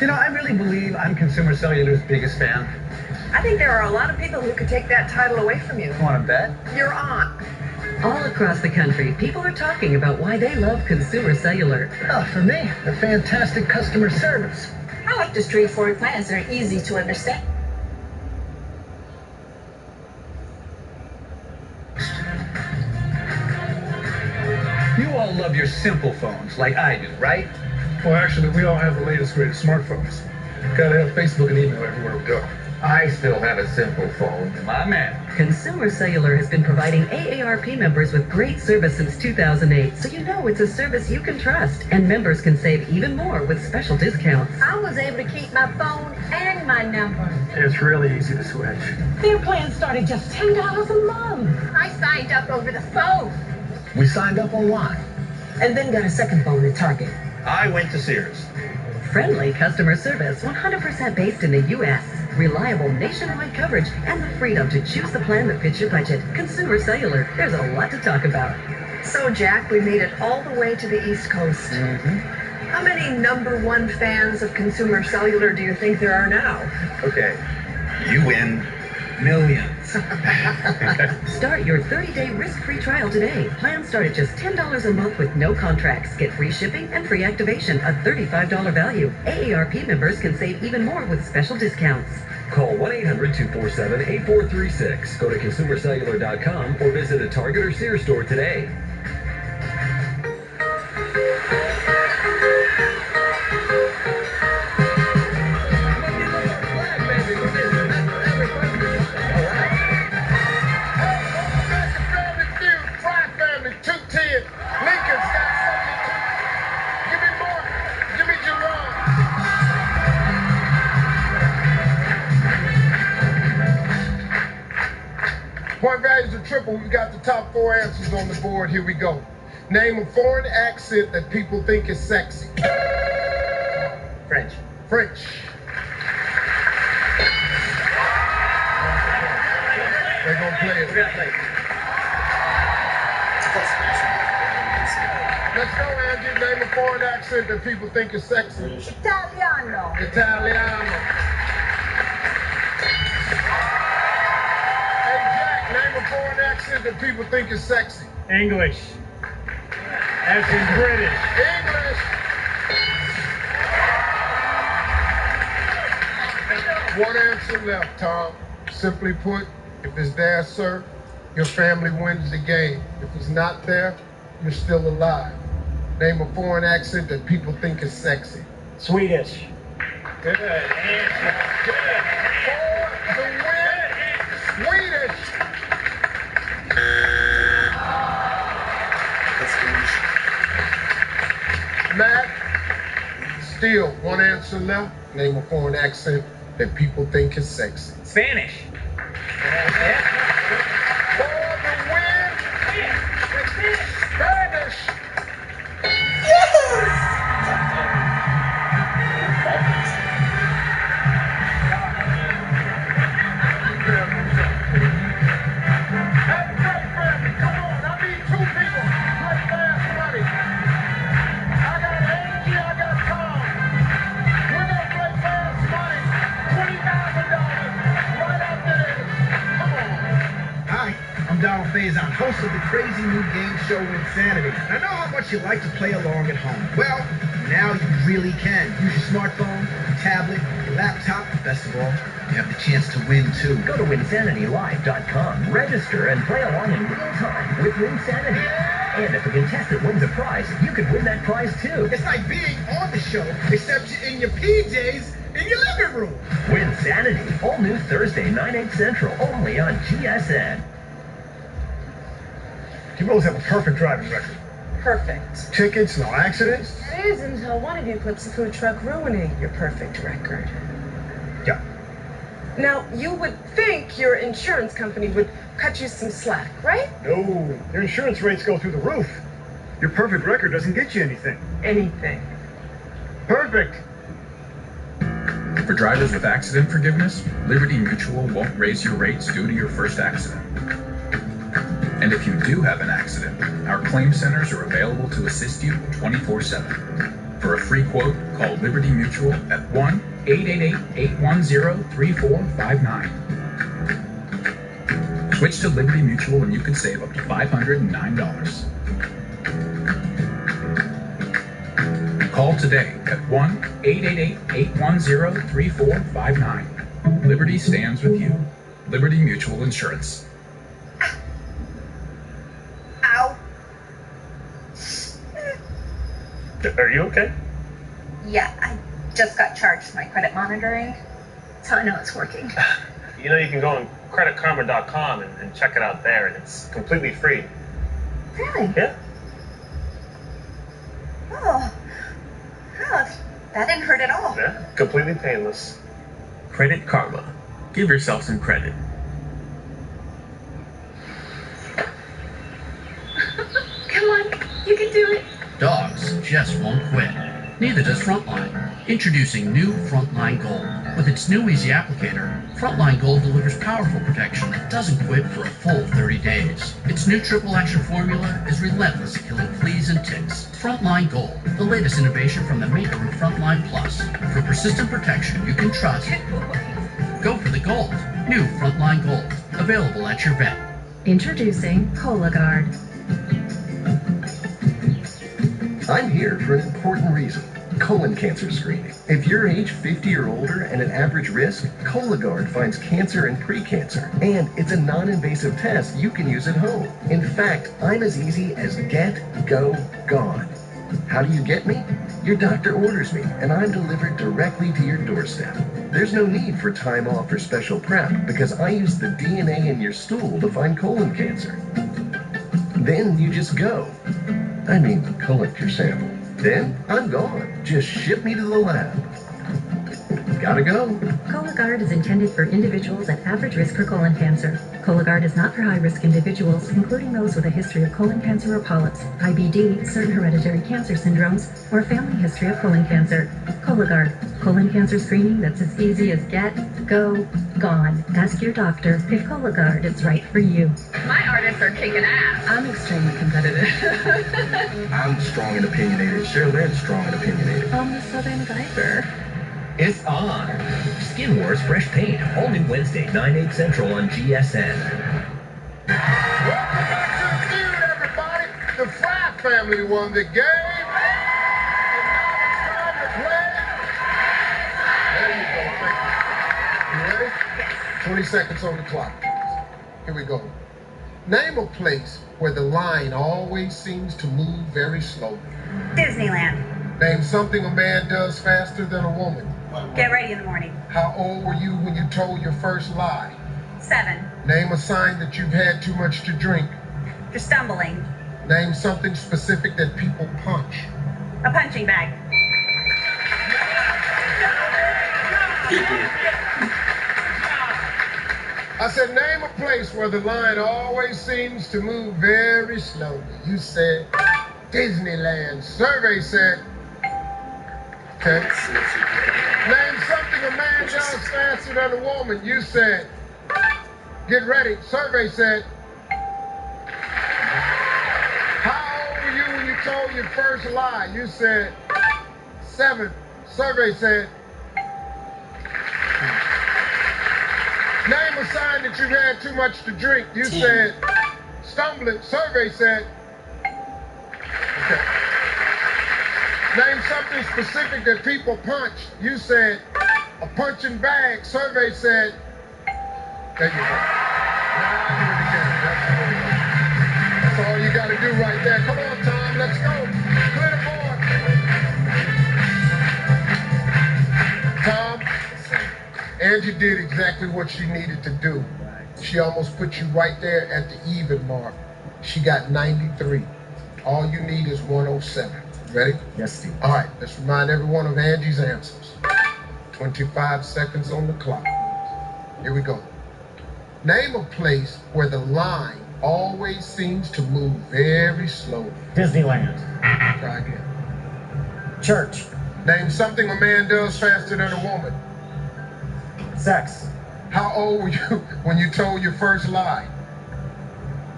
You know, I really believe I'm Consumer Cellular's biggest fan. I think there are a lot of people who could take that title away from you. Want to bet? Your aunt. All across the country, people are talking about why they love Consumer Cellular. Oh, for me, the fantastic customer service. I like the straightforward plans. They're easy to understand. You all love your simple phones like I do, right? Well, actually, we all have the latest, greatest smartphones. Gotta have Facebook and email everywhere we go. I still have a simple phone. My man. Consumer Cellular has been providing AARP members with great service since 2008, so you know it's a service you can trust. And members can save even more with special discounts. I was able to keep my phone and my number. It's really easy to switch. Their plan started just $10 a month. I signed up over the phone. We signed up online. And then got a second phone at Target. I went to Sears. Friendly customer service, 100% based in the U.S. Reliable nationwide coverage and the freedom to choose the plan that fits your budget. Consumer Cellular, there's a lot to talk about. So, Jack, we made it all the way to the East Coast. How many #1 fans of Consumer Cellular do you think there are now? Okay, you win millions. Start your 30-day risk-free trial today. Plans start at just $10 a month with no contracts. Get free shipping and free activation, a $35 value. AARP members can save even more with special discounts. Call 1-800-247-8436. Go to consumercellular.com or visit a Target or Sears store today. Point values are triple. We've got the top 4 answers on the board. Here we go. Name a foreign accent that people think is sexy. French. French. They're gonna play it. We're gonna play it. Let's go, Angie. Name a foreign accent that people think is sexy. Italiano. Italiano. Hey, Jack, name a foreign accent that people think is sexy. English. As in British. English. One answer left, Tom. Simply put, if it's there, sir, your family wins the game. If it's not there, you're still alive. Name a foreign accent that people think is sexy. Swedish. Good answer. Good. For the win, Swedish. Matt, still one answer left. Name a foreign accent that people think is sexy. Spanish. For the win, Spanish. Donald Faison, host of the crazy new game show Insanity. And I know how much you like to play along at home. Well, now you really can. Use your smartphone, your tablet, your laptop, and best of all, you have the chance to win too. Go to InsanityLive.com, register, and play along in real time with Insanity. And if a contestant wins a prize, you could win that prize too. It's like being on the show, except you're in your PJs in your living room. Winsanity, all new Thursday, 9/8 Central, only on GSN. You both have a perfect driving record. Perfect. Tickets, no accidents? It is until one of you clips a food truck ruining your perfect record. Yeah. Now, you would think your insurance company would cut you some slack, right? No, your insurance rates go through the roof. Your perfect record doesn't get you anything. Anything. Perfect. For drivers with accident forgiveness, Liberty Mutual won't raise your rates due to your first accident. And if you do have an accident, our claim centers are available to assist you 24/7. For a free quote, call Liberty Mutual at 1-888-810-3459. Switch to Liberty Mutual and you can save up to $509. Call today at 1-888-810-3459. Liberty stands with you. Liberty Mutual Insurance. Ow. Are you okay? Yeah, I just got charged for my credit monitoring, so I know it's working. You know, you can go on creditkarma.com and check it out there, and it's completely free. Really? Yeah. Oh, that didn't hurt at all. Yeah, completely painless. Credit Karma. Give yourself some credit. Come on, you can do it. Dogs just won't quit. Neither does Frontline. Introducing new Frontline Gold. With its new easy applicator, Frontline Gold delivers powerful protection that doesn't quit for a full 30 days. Its new triple action formula is relentless at killing fleas and ticks. Frontline Gold, the latest innovation from the maker of Frontline Plus. For persistent protection you can trust. Go for the gold. New Frontline Gold. Available at your vet. Introducing Cologuard. I'm here for an important reason. Colon cancer screening. If you're age 50 or older and at average risk, Cologuard finds cancer and pre-cancer. And it's a non-invasive test you can use at home. In fact, I'm as easy as get, go, gone. How do you get me? Your doctor orders me, and I'm delivered directly to your doorstep. There's no need for time off or special prep because I use the DNA in your stool to find colon cancer. Then you just go. I mean, collect your sample. Then I'm gone. Just ship me to the lab. Gotta go. Cologuard is intended for individuals at average risk for colon cancer. Cologuard is not for high-risk individuals, including those with a history of colon cancer or polyps, IBD, certain hereditary cancer syndromes, or a family history of colon cancer. Cologuard, colon cancer screening that's as easy as get, go, gone. Ask your doctor if Cologuard is right for you. My artist start kicking ass. I'm extremely competitive. I'm strong and opinionated. Sherilyn's strong and opinionated. I'm the Southern Viper. It's on. Skin Wars Fresh Paint, all new Wednesday, 9/8 Central on GSN. Welcome back to the feud, everybody. The Fry family won the game. And now it's time to play. There you go. Thank you. You ready? Yes. 20 seconds on the clock. Here we go. Name a place where the line always seems to move very slowly. Disneyland. Name something a man does faster than a woman. Get ready in the morning. How old were you when you told your first lie? 7. Name a sign that you've had too much to drink. You're stumbling. Name something specific that people punch. A punching bag. I said, name a place where the line always seems to move very slowly. You said Disneyland. Survey said, okay. Name something a man does faster than a woman. You said, get ready. Survey said, how old were you when you told your first lie? You said 7. Survey said, name a sign that you've had too much to drink. You said stumbling. Survey said, okay. Name something specific that people punch. You said a punching bag. Survey said, there you go. Now I do it again. That's all you got to do right there. Come on, Tom, let's go. Clear the board. Tom, Angie did exactly what she needed to do. She almost put you right there at the even mark. She got 93. All you need is 107. Ready? Yes, Steve. All right, let's remind everyone of Angie's answers. 25 seconds on the clock. Here we go. Name a place where the line always seems to move very slowly. Disneyland. Try again. Church. Name something a man does faster than a woman. Sex. How old were you when you told your first lie?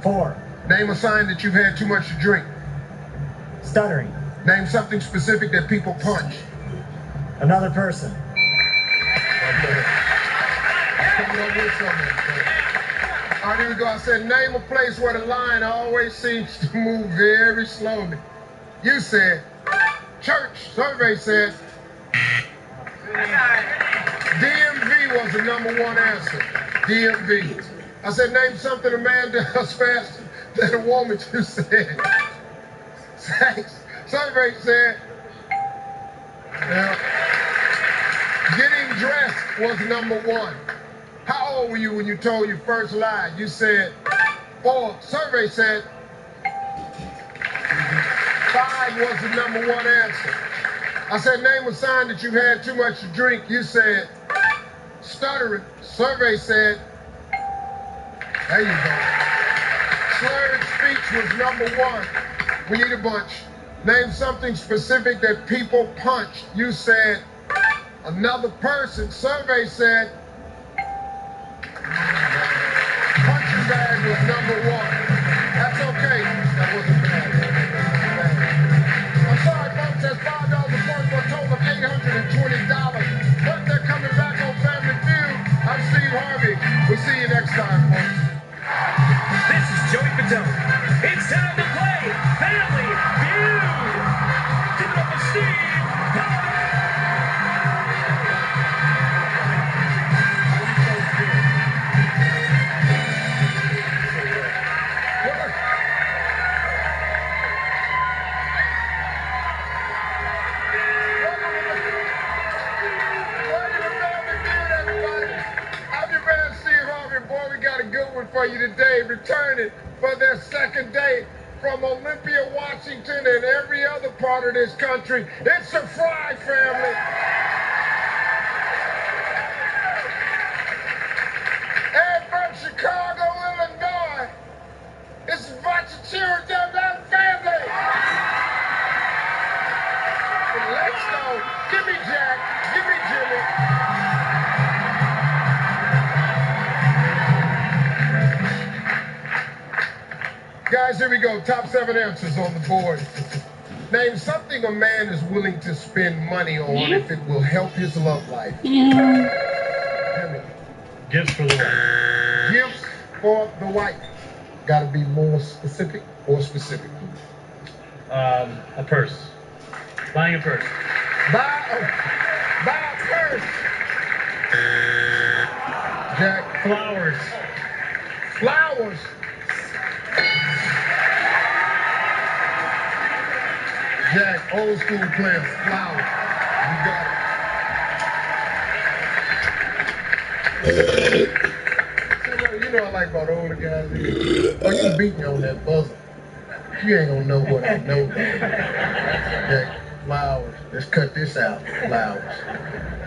4. Name a sign that you've had too much to drink. Stuttering. Name something specific that people punch. Another person. All right, here we go. I said, name a place where the line always seems to move very slowly. You said, church. Survey said, DMV was the #1 answer. DMV. I said, name something a man does faster than a woman. You said, sex. Survey said, getting dressed was #1. How old were you when you told your first lie? You said 4. Survey said 5 was the #1 answer. I said, name a sign that you've had too much to drink. You said stuttering. Survey said, there you go. Slurred speech was #1. We need a bunch. Name something specific that people punch. You said another person. Survey said punching bag was #1. That's okay. That wasn't bad. I'm sorry, folks. That's $5 a point for a total of $820. But they're coming back on Family Feud. I'm Steve Harvey. We'll see you next time, folks. This is Joey Fatone. It's time to play Family Feud. Give it up for Steve Harvey. For you today, returning for their second day from Olympia, Washington, and every other part of this country. It's the Fry family. And from Chicago, Illinois, it's a bunch of cheers of that family. Let's go. Give me Jack. Give me Jimmy. Guys, here we go. Top 7 answers on the board. Name something a man is willing to spend money on if it will help his love life. Gifts for the wife. Gifts for the wife. Gotta be more specific or specific. A purse. Buying a purse. Buy a purse. Jack. Flowers. Flowers. Jack, old school plans, flowers. You got it. You know what I like about older guys? Oh, you beat me on that buzzer. You ain't gonna know what I know. Jack, flowers. Let's cut this out. Flowers.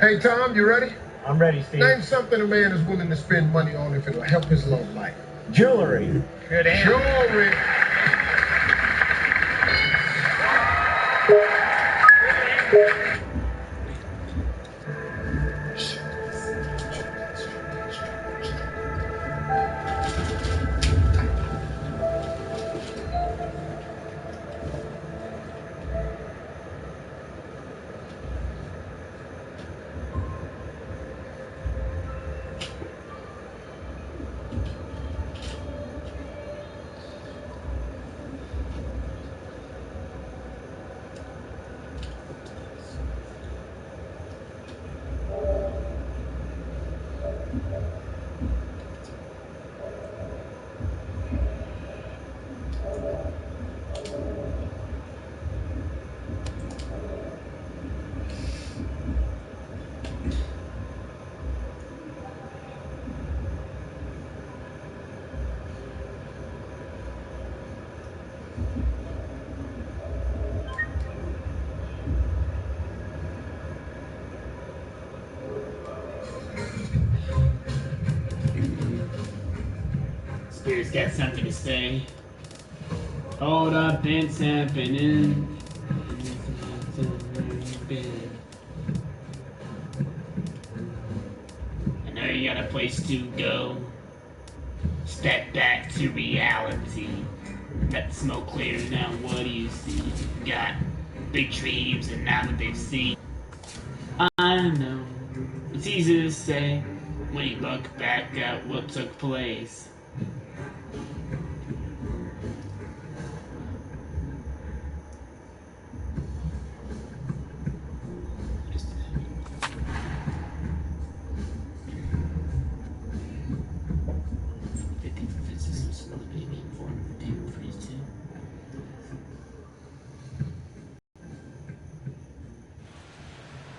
Hey, Tom, you ready? I'm ready, Steve. Name something a man is willing to spend money on if it'll help his love life. Jewelry. Good answer. Jewelry. Spears got something to say. Hold up, it's happening. I know you got a place to go. Step back to reality. Let the smoke clear now. What do you see? Got big dreams and now that they've seen. I know it's easy to say when you look back at what took place.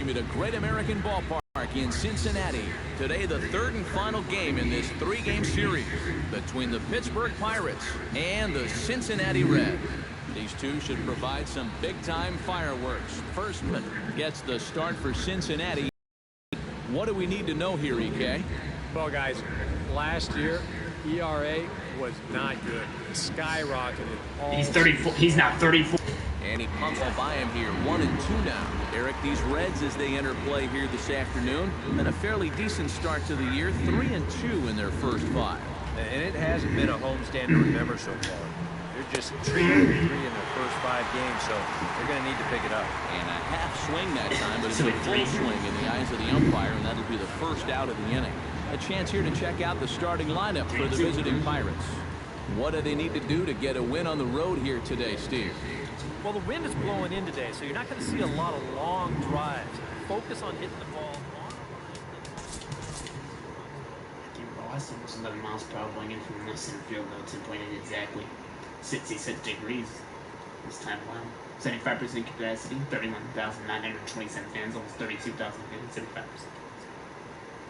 At a Great American Ballpark in Cincinnati. Today, the third and final game in this 3-game series between the Pittsburgh Pirates and the Cincinnati Reds. These two should provide some big-time fireworks. First gets the start for Cincinnati. What do we need to know here, EK? Well, guys, last year, ERA was not good. It skyrocketed. He's 34. He's now 34. And he pumps all by him here, 1-2 now. Eric, these Reds, as they enter play here this afternoon, and a fairly decent start to the year, 3-2 in their first 5. And it hasn't been a homestand to remember so far. They're just 3-3 in their first 5 games, so they're going to need to pick it up. And a half swing that time, but it's a full swing in the eyes of the umpire, and that'll be the first out of the inning. A chance here to check out the starting lineup for the visiting Pirates. What do they need to do to get a win on the road here today, Steve? Well, the wind is blowing in today, so you're not going to see a lot of long drives. Focus on hitting the ball. Ross almost 11 miles per hour going in from the center field, though, 10.8 exactly. 66 degrees this time around. 75% capacity, 39,927 fans, almost 32,000 fans, 75%.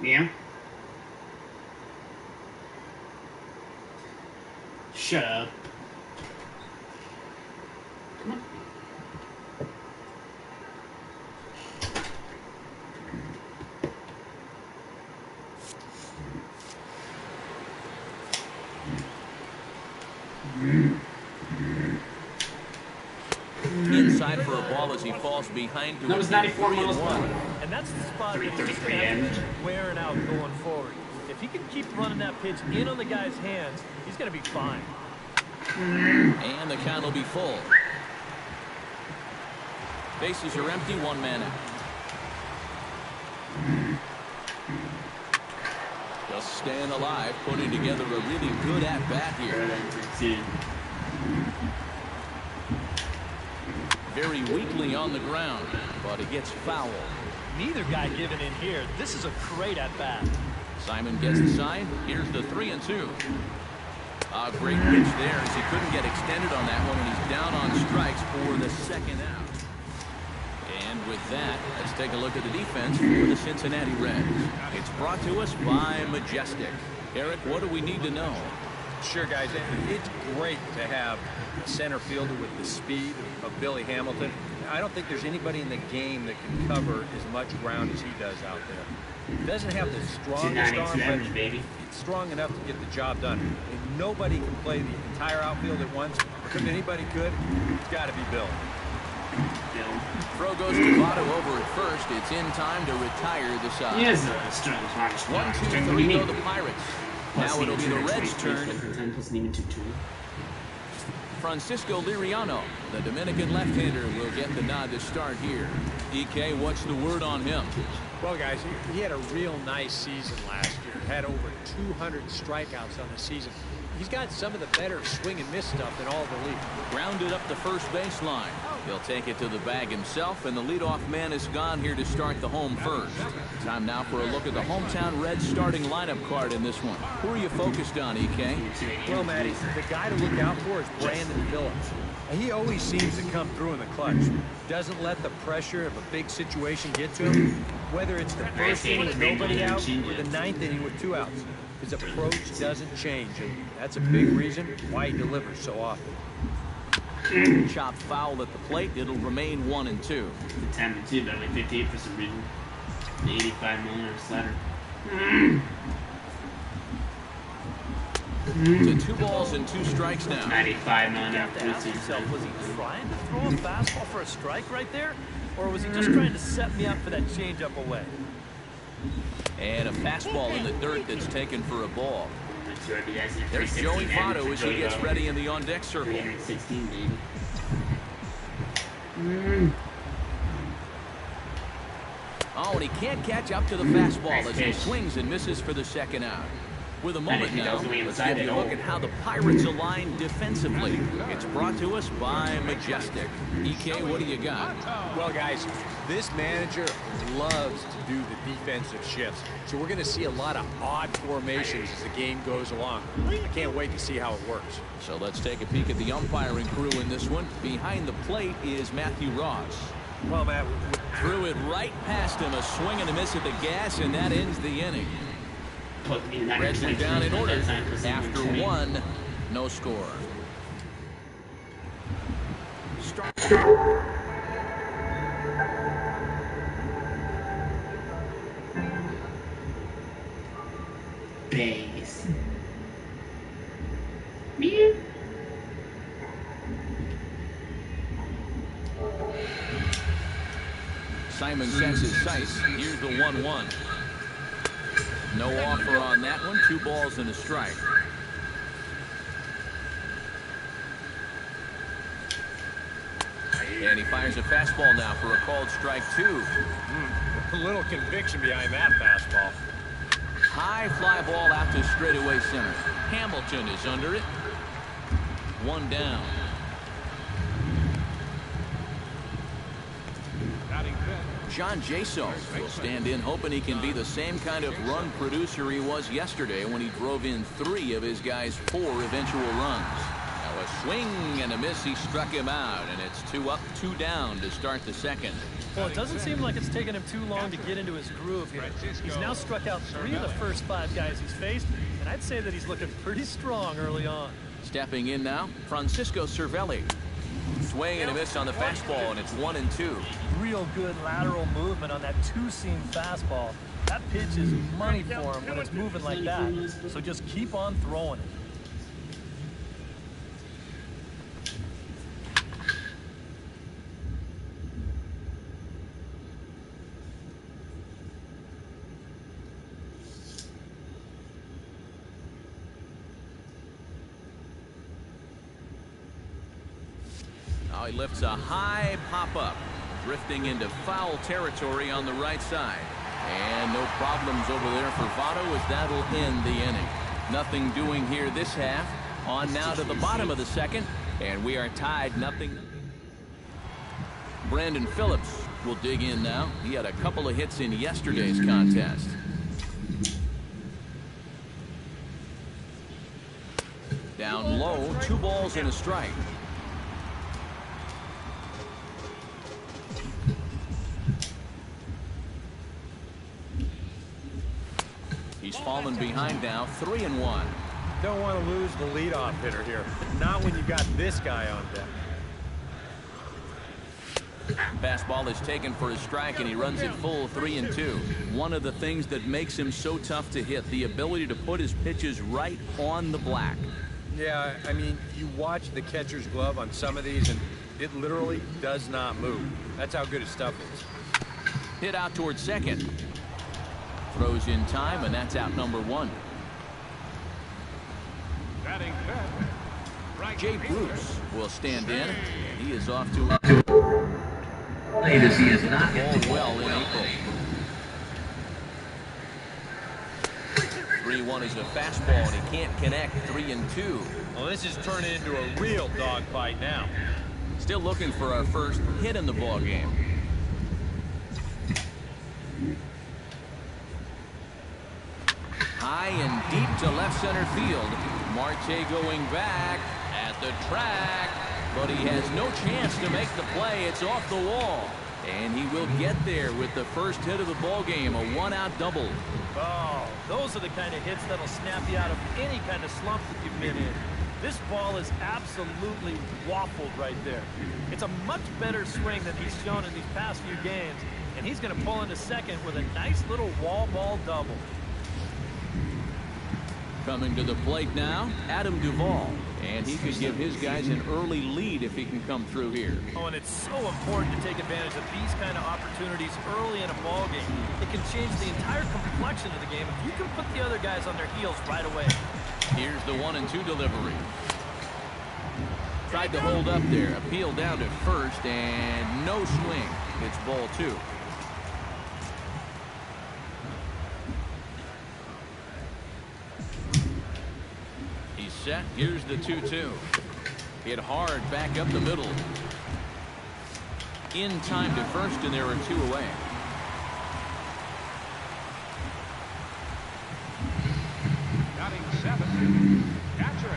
Yeah? Shut up. Come on. Inside for a ball as he falls behind. That was 94 miles per hour. And that's the spot that he's 333 going to end. have to keep wearing out going forward. If he can keep running that pitch in on the guy's hands, he's going to be fine. And the count will be full. Bases are empty, one man out. Just staying alive, putting together a really good at-bat here. Very weakly on the ground, but it gets foul. Neither guy giving in here. This is a great at-bat. Simon gets the sign. Here's the 3-2. A great pitch there as he couldn't get extended on that one, and he's down on strikes for the second out. And with that, let's take a look at the defense for the Cincinnati Reds. It's brought to us by Majestic. Eric, what do we need to know? Sure, guys. It's great to have a center fielder with the speed of Billy Hamilton. I don't think there's anybody in the game that can cover as much ground as he does out there. He doesn't have the strongest arm, but it's strong enough to get the job done. And nobody can play the entire outfield at once. If anybody could, it's got to be Bill. Throw goes to Votto over at first. It's in time to retire the side. He has a strong 1, 2, 3 go the Pirates. Now it'll be the Reds' turn. Francisco Liriano, the Dominican left-hander, will get the nod to start here. DK, what's the word on him? Well, guys, he had a real nice season last year. Had over 200 strikeouts on the season. He's got some of the better swing and miss stuff in all of the league. Grounded up the first baseline. He'll take it to the bag himself, and the leadoff man is gone here to start the home first. Time now for a look at the hometown Reds starting lineup card in this one. Who are you focused on, EK? Well, Matty, the guy to look out for is Brandon Phillips. He always seems to come through in the clutch. Doesn't let the pressure of a big situation get to him. Whether it's the first inning with nobody out or the ninth inning with 2 outs. His approach doesn't change, and that's a big reason why he delivers so often. Chopped foul at the plate. It'll remain 1-2. The 10-2, but only 58 for some reason. The 85mm slider. To 2 balls and 2 strikes now. 95mm. Was he trying to throw a fastball for a strike right there? Or was he just trying to set me up for that changeup away? And a fastball in the dirt that's taken for a ball. There's Joey Votto as he gets ready in the on-deck circle. 316, baby. Oh, and he can't catch up to the fastball as he swings and misses for the second out. With a moment now, let's give you a look at how the Pirates align defensively. It's brought to us by Majestic. EK, what do you got? Well, guys, this manager loves to do the defensive shifts. So we're going to see a lot of odd formations as the game goes along. I can't wait to see how it works. So let's take a peek at the umpiring crew in this one. Behind the plate is Matthew Ross. Well, Matt, threw it right past him, a swing and a miss at the gas, and that ends the inning. Reds are down in order. After 1, no score. Base. Simon sets his sights. Here's the 1-1. No offer on that one. 2 balls and a strike. And he fires a fastball now for a called strike 2. A little conviction behind that fastball. High fly ball out to straightaway center. Hamilton is under it. 1 down. John Jaso will stand in hoping he can be the same kind of run producer he was yesterday when he drove in 3 of his guys' 4 eventual runs. Now a swing and a miss, he struck him out, and it's 2 up, 2 down to start the second. Well, it doesn't seem like it's taken him too long to get into his groove here. He's now struck out 3 of the first 5 guys he's faced, and I'd say that he's looking pretty strong early on. Stepping in now, Francisco Cervelli. Swing and a miss on the fastball, and it's 1-2. Real good lateral movement on that 2-seam fastball. That pitch is money for him when it's moving like that. So just keep on throwing it. he lifts a high pop-up, drifting into foul territory on the right side. And no problems over there for Votto as that'll end the inning. Nothing doing here this half. On now to the bottom of the second, and we are tied 0-0. Brandon Phillips will dig in now. He had a couple of hits in yesterday's contest. Down low, 2 balls and a strike. He's fallen behind now, 3-1. Don't want to lose the leadoff hitter here. Not when you got this guy on deck. Fastball is taken for a strike, and he runs it full 3-2. One of the things that makes him so tough to hit, the ability to put his pitches right on the black. Yeah, I mean, you watch the catcher's glove on some of these, and it literally does not move. That's how good his stuff is. Hit out towards second. Throws in time, and that's out number 1. Jay Bruce will stand in, and he is off to Played as he is not ball well in April. 3-1 is a fastball, and he can't connect. 3-2. Well, this is turning into a real dogfight now. Still looking for our first hit in the ball game. High and deep to left center field. Marte going back at the track, but he has no chance to make the play. It's off the wall, and he will get there with the first hit of the ball game, a 1-out double. Oh, those are the kind of hits that'll snap you out of any kind of slump that you've been in. This ball is absolutely waffled right there. It's a much better swing than he's shown in these past few games, and he's going to pull into second with a nice little wall ball double. Coming to the plate now, Adam Duvall. And he could give his guys an early lead if he can come through here. Oh, and it's so important to take advantage of these kind of opportunities early in a ball game. It can change the entire complexion of the game if you can put the other guys on their heels right away. Here's the 1-2 delivery. Tried to hold up there. Appeal down to first, and no swing. It's ball 2. Set. Here's the 2-2. Hit hard back up the middle. In time to first, and there are 2 away. Batting 7, catcher.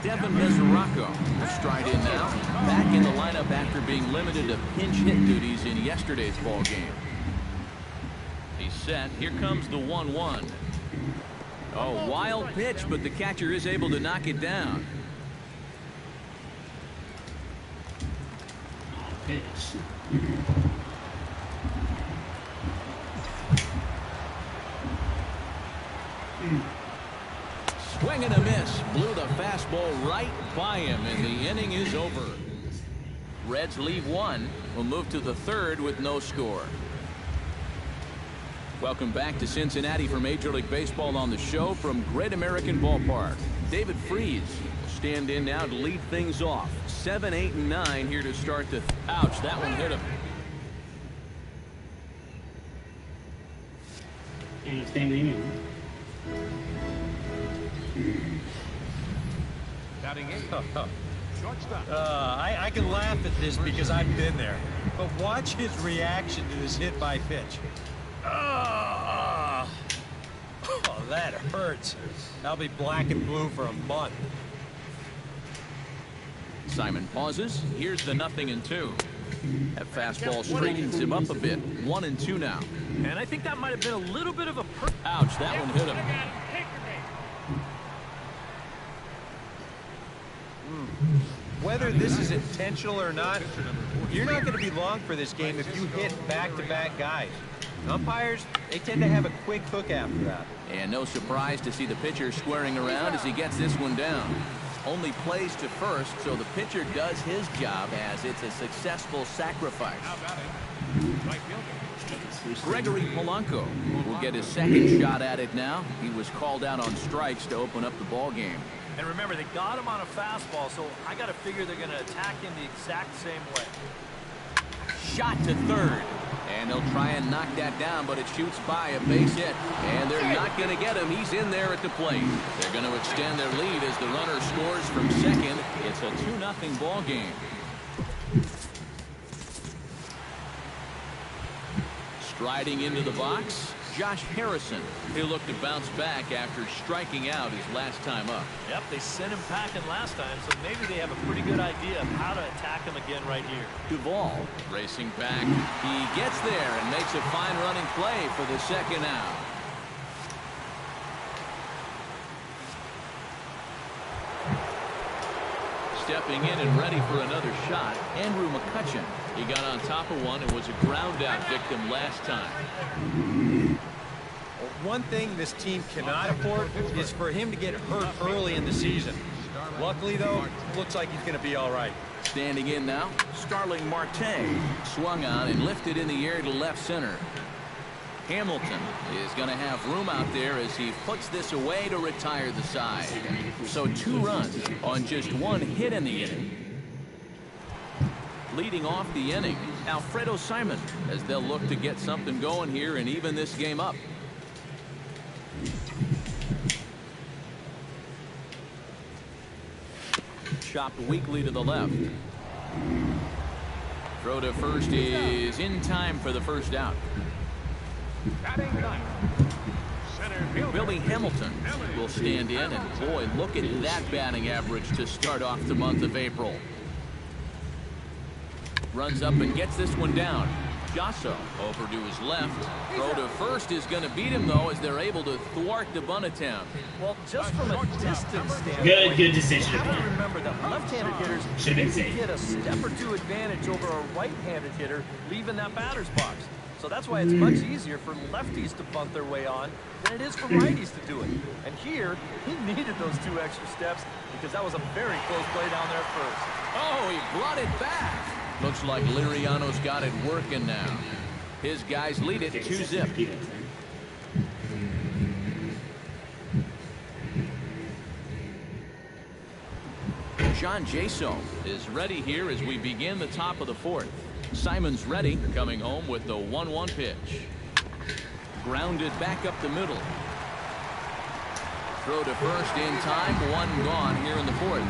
Devin Mesoraco will stride in now. Back in the lineup after being limited to pinch hit duties in yesterday's ball game. He's set. Here comes the 1-1. Oh, wild pitch, but the catcher is able to knock it down. Pitch. Swing and a miss. Blew the fastball right by him, and the inning is over. Reds leave 1. We'll move to the 3rd with no score. Welcome back to Cincinnati for Major League Baseball on the show from Great American Ballpark. David Freese will stand in now to lead things off. 7, 8, and 9 here to start the... Ouch, that one hit him. And standing in. Batting 8. Shortstop. I can laugh at this because I've been there. But watch his reaction to this hit by pitch. Oh, that hurts. I'll be black and blue for a month. Simon pauses. Here's the 0-2. That fastball straightens him up a bit. 1-2 now. And I think that might have been a little bit of a... Ouch, that one hit him. Whether this is intentional or not, you're not going to be long for this game if you hit back-to-back guys. Umpires, they tend to have a quick hook after that. And no surprise to see the pitcher squaring around as he gets this one down. Only plays to first, so the pitcher does his job as it's a successful sacrifice. Gregory Polanco will get his second shot at it now. He was called out on strikes to open up the ball game. And remember, they got him on a fastball, so I got to figure they're going to attack him the exact same way. Shot to third. And they'll try and knock that down, but it shoots by a base hit. And they're not going to get him. He's in there at the plate. They're going to extend their lead as the runner scores from second. It's a 2-0 ball game. Striding into the box, Josh Harrison. He'll look to bounce back after striking out his last time up. Yep, they sent him packing last time, so maybe they have a pretty good idea of how to attack him again right here. Duvall racing back. He gets there and makes a fine running play for the second out. Stepping in and ready for another shot, Andrew McCutcheon. He got on top of one and was a ground out victim last time. One thing this team cannot afford is for him to get hurt early in the season. Luckily, though, looks like he's going to be all right. Standing in now, Starling Marte. Swung on and lifted in the air to left center. Hamilton is going to have room out there as he puts this away to retire the side. So 2 runs on just 1 hit in the inning. Leading off the inning, Alfredo Simon, as they'll look to get something going here and even this game up. Chopped weakly to the left. Throw to first is in time for the first out. Billy Hamilton will stand in, and boy, look at that batting average to start off the month of April. Runs up and gets this one down. Jasso over to his left. Throw to first is going to beat him, though, as they're able to thwart the bunt attempt. Well, just from a distance standpoint, good decision. You have to remember that left-handed hitters usually get a step or 2 advantage over a right-handed hitter leaving that batter's box. So that's why it's much easier for lefties to bunt their way on than it is for righties to do it. And here, he needed those 2 extra steps because that was a very close play down there at first. Oh, he brought it back. Looks like Liriano's got it working now. His guys lead it 2-0. John Jaso is ready here as we begin the top of the 4th. Simon's ready, coming home with the 1-1 pitch. Grounded back up the middle. Throw to first in time, 1 gone here in the 4th.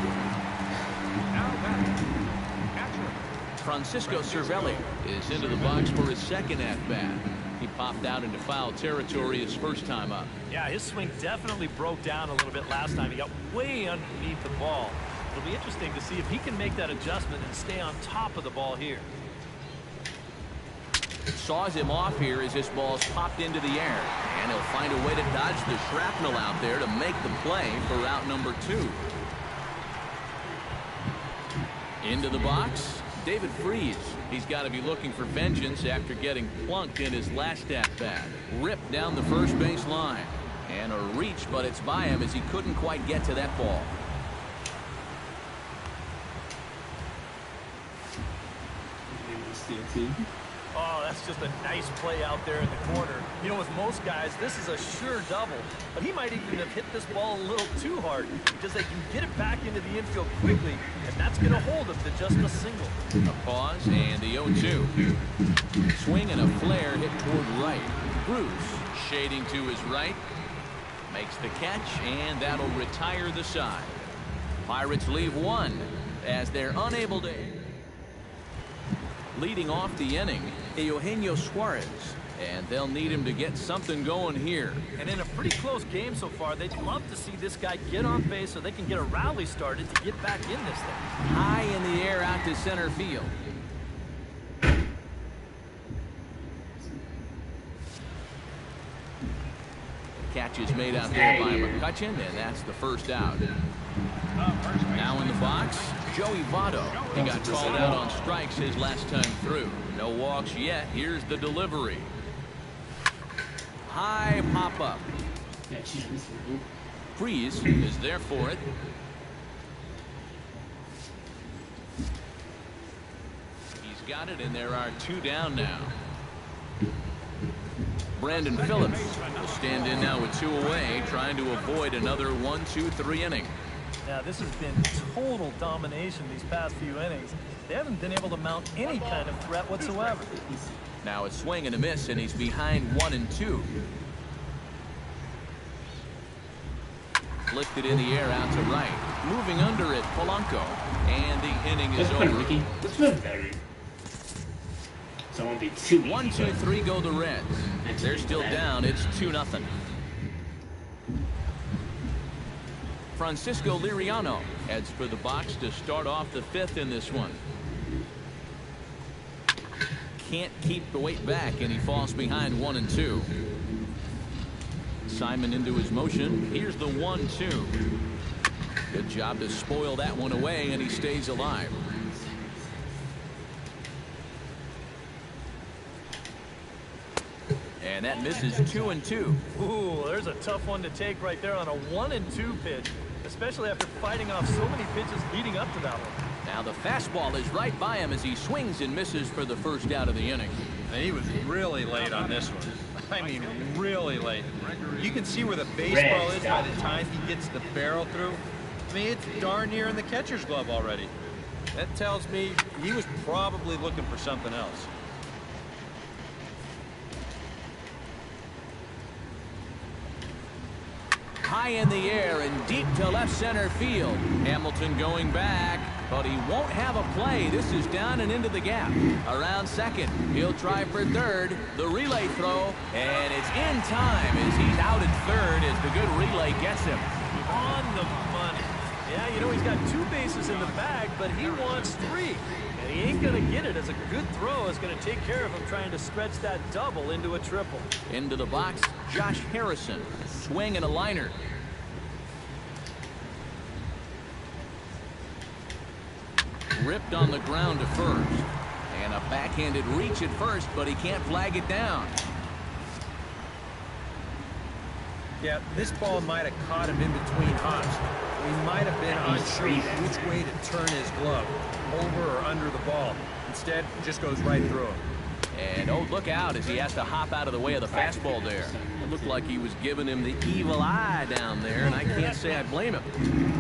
Francisco Cervelli is into the box for his second at-bat. He popped out into foul territory his first time up. Yeah, his swing definitely broke down a little bit last time. He got way underneath the ball. It'll be interesting to see if he can make that adjustment and stay on top of the ball here. Saws him off here as this ball's popped into the air. And he'll find a way to dodge the shrapnel out there to make the play for out number 2. Into the box, David Freese. He's got to be looking for vengeance after getting plunked in his last at-bat. Ripped down the first base line. And a reach, but it's by him as he couldn't quite get to that ball. Oh, that's just a nice play out there in the corner. You know, with most guys, this is a sure double. But he might even have hit this ball a little too hard because they can get it back into the infield quickly, and that's going to hold them to just a single. A pause and the 0-2. Swing and a flare hit toward right. Bruce shading to his right. Makes the catch, and that'll retire the side. Pirates leave 1 as they're unable to... Leading off the inning, Eugenio Suarez, and they'll need him to get something going here. And in a pretty close game so far, they'd love to see this guy get on base so they can get a rally started to get back in this thing. High in the air out to center field. Catch is made out there by McCutcheon, and that's the first out. Now in the box, Joey Votto. He got called out on strikes his last time through. No walks yet. Here's the delivery. High pop-up. Freeze is there for it. He's got it, and there are 2 down now. Brandon Phillips will stand in now with 2 away, trying to avoid another 1-2-3 inning. Yeah, this has been total domination these past few innings. They haven't been able to mount any kind of threat whatsoever. Now a swing and a miss, and he's behind 1-2. Lifted in the air out to right. Moving under it, Polanco. And the inning is over. Ricky. Let's move better. So it won't be too easy. 1, 2, 3 go the Reds. They're still down. It's 2-0. Francisco Liriano heads for the box to start off the 5th in this one. Can't keep the weight back, and he falls behind 1-2. Simon into his motion. Here's the 1-2. Good job to spoil that one away, and he stays alive. And that misses 2-2. Ooh, there's a tough one to take right there on a 1-2 pitch, especially after fighting off so many pitches leading up to that one. Now the fastball is right by him as he swings and misses for the first out of the inning. And he was really late on this one. I mean, really late. You can see where the baseball is by the time he gets the barrel through. I mean, it's darn near in the catcher's glove already. That tells me he was probably looking for something else. High in the air and deep to left center field. Hamilton going back, but he won't have a play. This is down and into the gap. Around second, he'll try for third. The relay throw, and it's in time as he's out at third as the good relay gets him. On the money. Yeah, you know, he's got 2 bases in the bag, but he wants 3. And he ain't going to get it, as a good throw is going to take care of him trying to stretch that double into a triple. Into the box, Josh Harrison. Swing and a liner. Ripped on the ground to first. And a backhanded reach at first, but he can't flag it down. Yeah, this ball might have caught him in between hops. He might have been unsure which way to turn his glove, over or under the ball. Instead, it just goes right through him. And oh, look out as he has to hop out of the way of the fastball there. It looked like he was giving him the evil eye down there, and I can't say I blame him.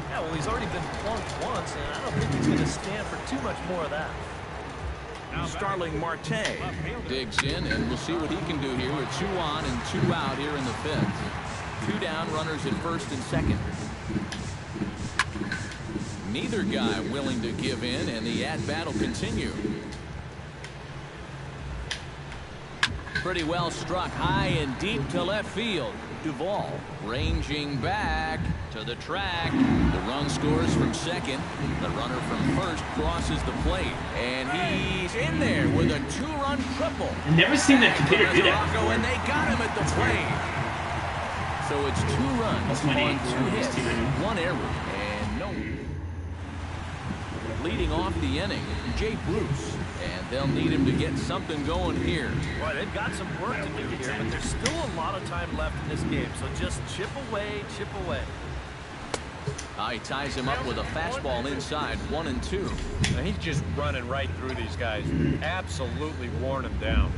Yeah, well, he's already been plunked once, and I don't think he's going to stand for too much more of that. Starling Marte digs in, and we'll see what he can do here with 2 on and 2 out here in the 5th. 2 down, runners at first and second. Neither guy willing to give in, and the at-bat will continue. Pretty well struck high and deep to left field. Duvall ranging back to the track. The run scores from second. The runner from first crosses the plate. And he's in there with a 2-run triple. I've never seen that computer do that before. And they got him at the plate. So it's 2 runs on 2 hits, 1 error, and no. Leading off the inning, Jay Bruce. And they'll need him to get something going here. Boy, they've got some work to do here, but there's still a lot of time left in this game, so just chip away, chip away. He ties him up with a fastball inside, 1-2. Now he's just running right through these guys. Absolutely worn them down.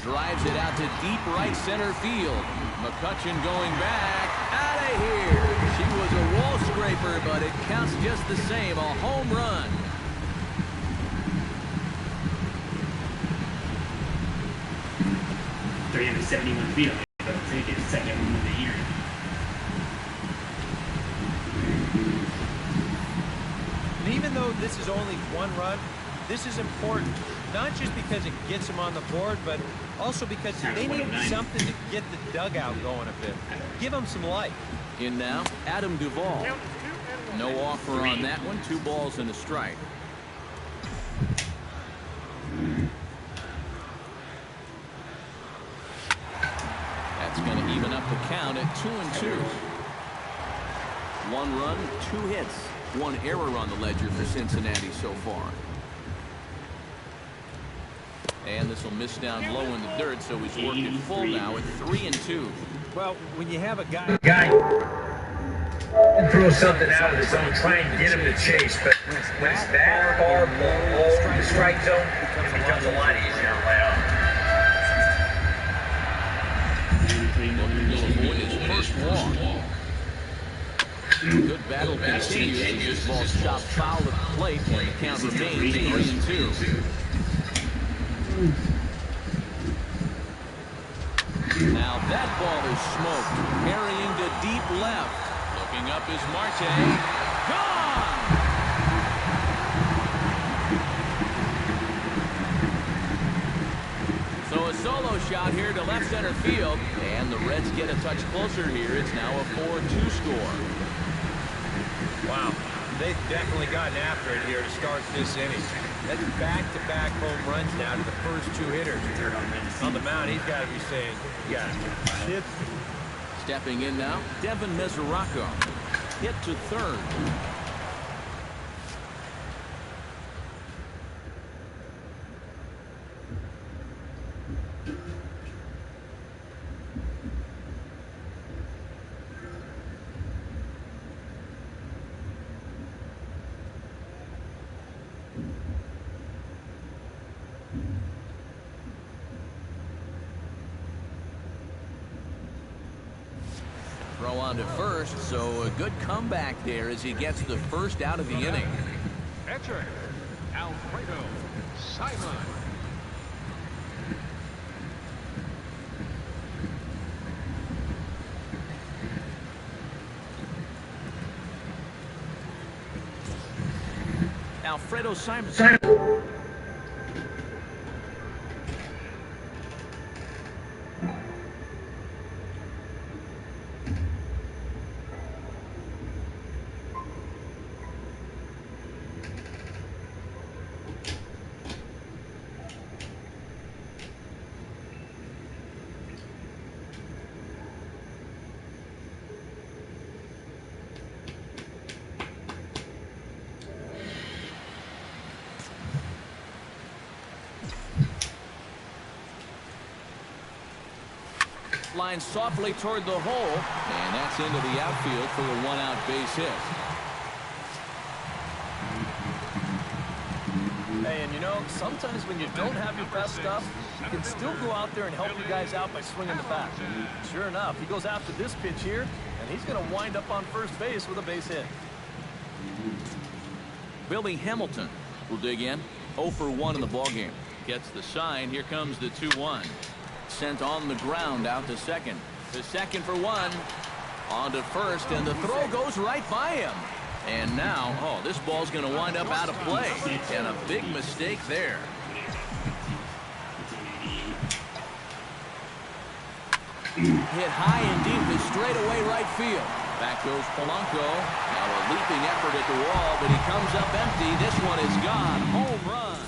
Drives it out to deep right center field. McCutcheon going back. Out of here. She was a wall scraper, but it counts just the same. A home run. .371 feet. But I'll take it. 2nd one of the year. And even though this is only 1 run, this is important. Not just because it gets them on the board, but also because they need something to get the dugout going a bit. Give them some life. In now, Adam Duvall. No offer on that one. 2 balls and a strike. That's going to even up the count at 2-2. 1 run, 2 hits, 1 error on the ledger for Cincinnati so far. And this will miss down low in the dirt, so he's working full now at 3-2. Well, when you have a guy throw something out of the zone, try and get him to chase, but when it's that far below the strike zone, it becomes a lot easier to lay off. He'll avoid his first walk. Good battle continues as this ball's chopped foul at the plate, and the count remains 3-2. Now that ball is smoked, carrying to deep left. Looking up is Marte. Gone! So a solo shot here to left center field, and the Reds get a touch closer here. It's now a 4-2 score. Wow, they've definitely gotten after it here to start this inning. That's back-to-back home runs now to the first two hitters. On the mound, he's got to be saying, you got it. Stepping in now, Devin Mesoraco. Hit to third. Throw on to first, so a good comeback there as he gets the first out of the inning. Catcher, Alfredo Simon. Alfredo Simon. Line softly toward the hole, and that's into the outfield for a one-out base hit. Hey, and you know, sometimes when you don't have your best stuff, you can still go out there and help you guys out by swinging the bat. Sure enough, he goes after this pitch here, and he's going to wind up on first base with a base hit. Billy Hamilton will dig in. 0 for 1 in the ballgame. Gets the sign. Here comes the 2-1. Sent on the ground out to second. The second for 1. On to first, and the throw goes right by him. And now, oh, this ball's going to wind up out of play. And a big mistake there. Hit high and deep to straightaway right field. Back goes Polanco. Now a leaping effort at the wall, but he comes up empty. This one is gone. Home run.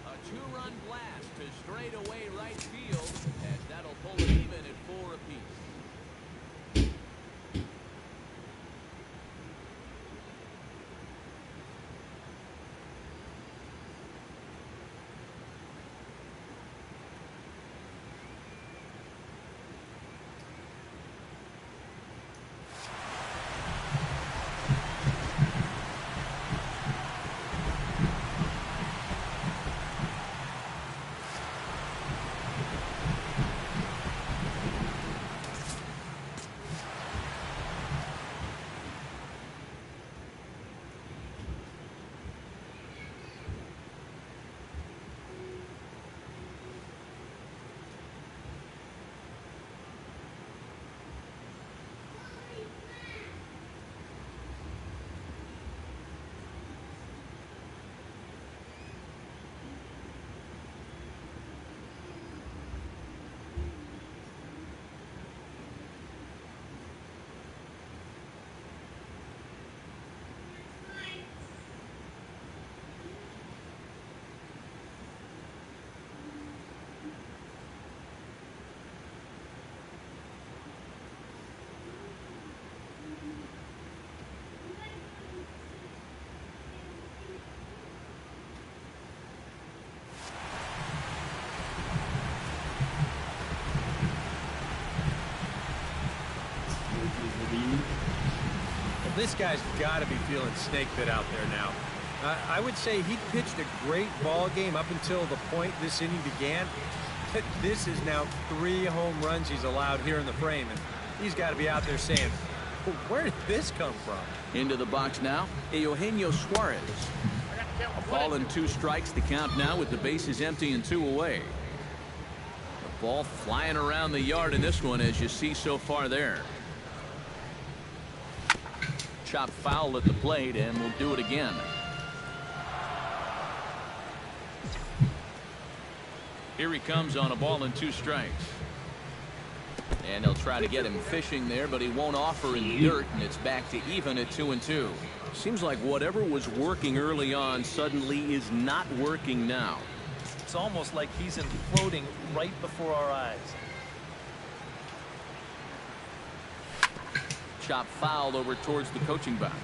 A two-run blast to straightaway right field, as that'll pull it even at 4 apiece. This guy's got to be feeling snake bit out there now. I would say he pitched a great ball game up until the point this inning began. This is now 3 home runs he's allowed here in the frame, and he's got to be out there saying, where did this come from? Into the box now, Eugenio Suarez. A ball and 2 strikes to count now with the bases empty and 2 away. The ball flying around the yard in this one, as you see so far there. Chop foul at the plate, and we'll do it again. Here he comes on a ball and 2 strikes. And they'll try to get him fishing there, but he won't offer in dirt, and it's back to even at 2-2. Seems like whatever was working early on suddenly is not working now. It's almost like he's imploding right before our eyes. Chop foul over towards the coaching box.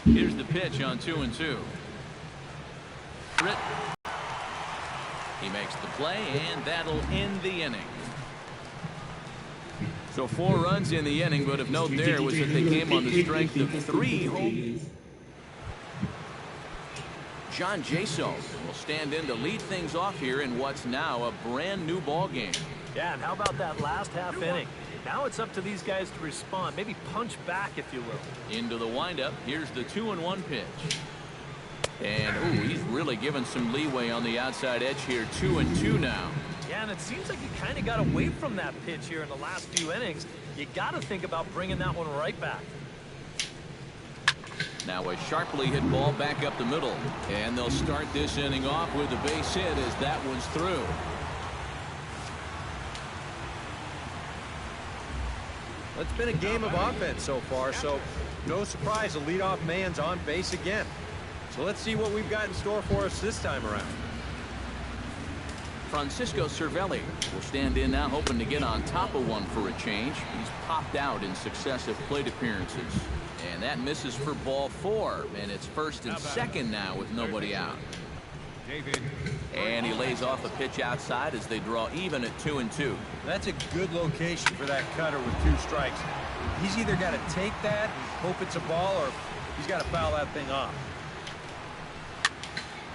Here's the pitch on 2-2. He makes the play, and that'll end the inning. So 4 runs in the inning, but of note there was that they came on the strength of 3 home. John Jaso will stand in to lead things off here in what's now a brand new ball game. Yeah, and how about that last half inning? Now it's up to these guys to respond, maybe punch back, if you will. Into the windup. Here's the 2-1 pitch. And, ooh, he's really given some leeway on the outside edge here. 2-2 now. Yeah, and it seems like he kind of got away from that pitch here in the last few innings. You got to think about bringing that one right back. Now a sharply hit ball back up the middle. And they'll start this inning off with a base hit as that one's through. It's been a game of offense so far, so no surprise the leadoff man's on base again. So let's see what we've got in store for us this time around. Francisco Cervelli will stand in now, hoping to get on top of one for a change. He's popped out in successive plate appearances. And that misses for ball 4. And it's first and second now with nobody out. And he lays off a pitch outside as they draw even at 2-2. That's a good location for that cutter with 2 strikes. He's either got to take that and hope it's a ball, or he's got to foul that thing off.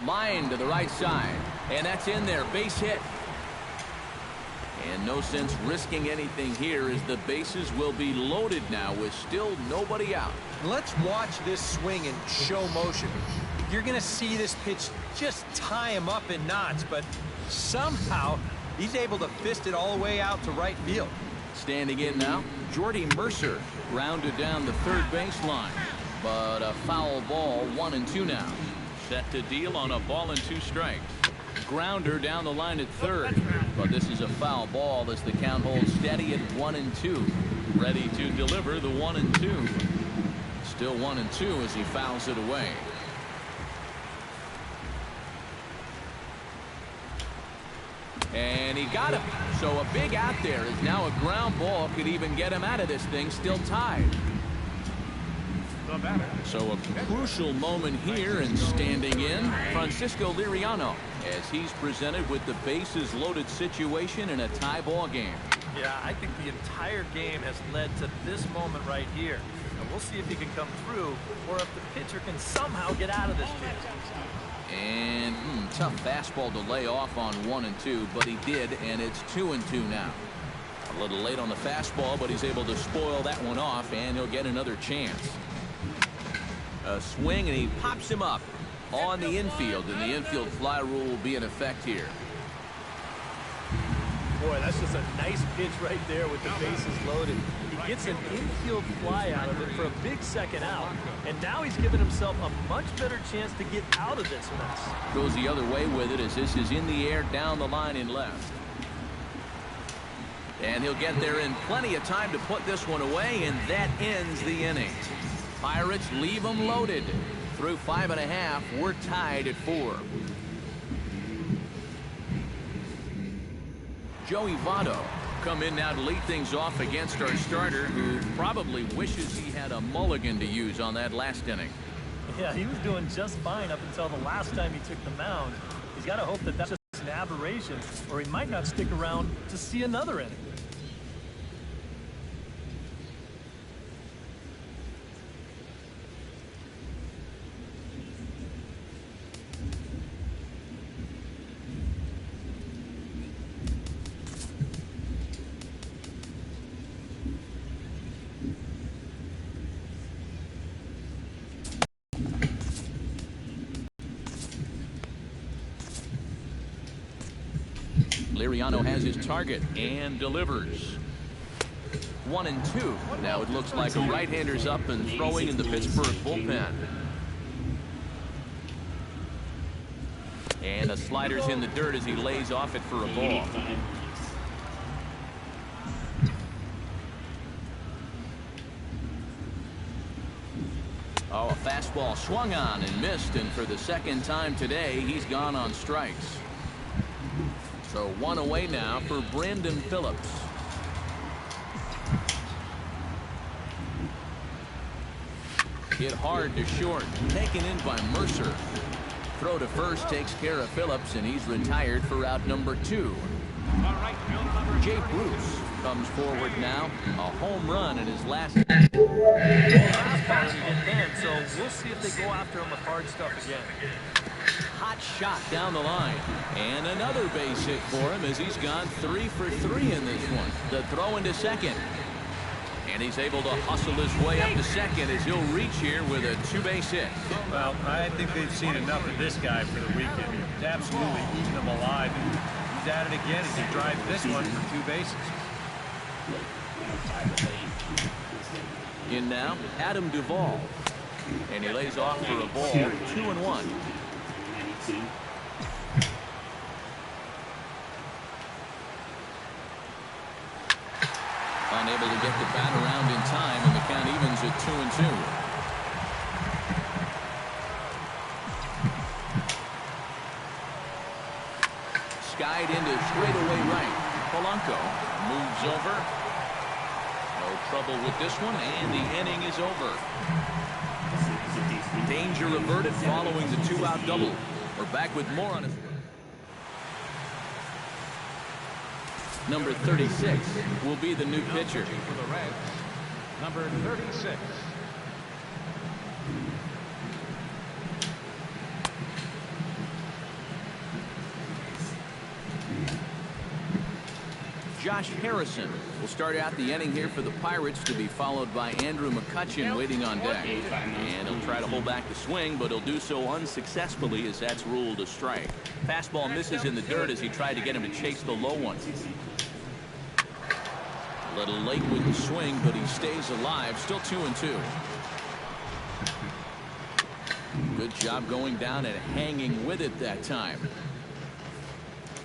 Line to the right side, and that's in there. Base hit. And no sense risking anything here, as the bases will be loaded now with still nobody out. Let's watch this swing in show motion. You're going to see this pitch just tie him up in knots, but somehow he's able to fist it all the way out to right field. Standing in now, Jordy Mercer grounded down the third baseline, but a foul ball. 1-2 now. Set to deal on a ball and 2 strikes. Grounder down the line at third, but this is a foul ball as the count holds steady at 1-2. Ready to deliver the 1-2. Still 1-2 as he fouls it away. And he got him. So a big out there is now a ground ball. Could even get him out of this thing. Still tied. So a crucial moment here, and standing in, Francisco Liriano, as he's presented with the bases loaded situation in a tie ball game. Yeah, I think the entire game has led to this moment right here. And we'll see if he can come through, or if the pitcher can somehow get out of this game. And tough fastball to lay off on 1-2, but he did, and it's 2-2 now. A little late on the fastball, but he's able to spoil that one off, and he'll get another chance. A swing, and he pops him up on the infield, and the infield fly rule will be in effect here. Boy, that's just a nice pitch right there with the bases loaded. He gets an infield fly out of it for a big second out, and now he's given himself a much better chance to get out of this mess. Goes the other way with it, as this is in the air down the line in left. And he'll get there in plenty of time to put this one away, and that ends the inning. Pirates leave them loaded. Through 5.5, we're tied at 4. Joey Votto come in now to lead things off against our starter, who probably wishes he had a mulligan to use on that last inning. Yeah, he was doing just fine up until the last time he took the mound. He's got to hope that that's just an aberration, or he might not stick around to see another inning. Liriano has his target and delivers. 1-2. Now it looks like a right-hander's up and throwing in the Pittsburgh bullpen. And a slider's in the dirt as he lays off it for a ball. Oh, a fastball swung on and missed, and for the second time today, he's gone on strikes. So one away now for Brandon Phillips. Hit hard to short, taken in by Mercer. Throw to first takes care of Phillips, and he's retired for out number 2. Jay Bruce comes forward now. A home run in his last. Then, so we'll see if they go after him with hard stuff again. Hot shot down the line. And another base hit for him as he's gone 3 for 3 in this one. The throw into second. And he's able to hustle his way up to second as he'll reach here with a 2-base hit. Well, I think they've seen enough of this guy for the weekend. He's absolutely eating them alive. And he's at it again as he drives this one for 2 bases. In now, Adam Duvall. And he lays off for a ball, 2-1. Unable to get the bat around in time, and the count evens at 2-2. Skied into straightaway right. Polanco moves over. No trouble with this one, and the inning is over. Danger averted following the 2-out double. We're back with more on it. Number 36 will be the new pitcher. For the Reds, number 36. Josh Harrison will start out the inning here for the Pirates, to be followed by Andrew McCutchen waiting on deck. And he'll try to hold back the swing, but he'll do so unsuccessfully as that's ruled a strike. Fastball misses in the dirt as he tried to get him to chase the low one. A little late with the swing, but he stays alive. Still 2-2. Good job going down and hanging with it that time.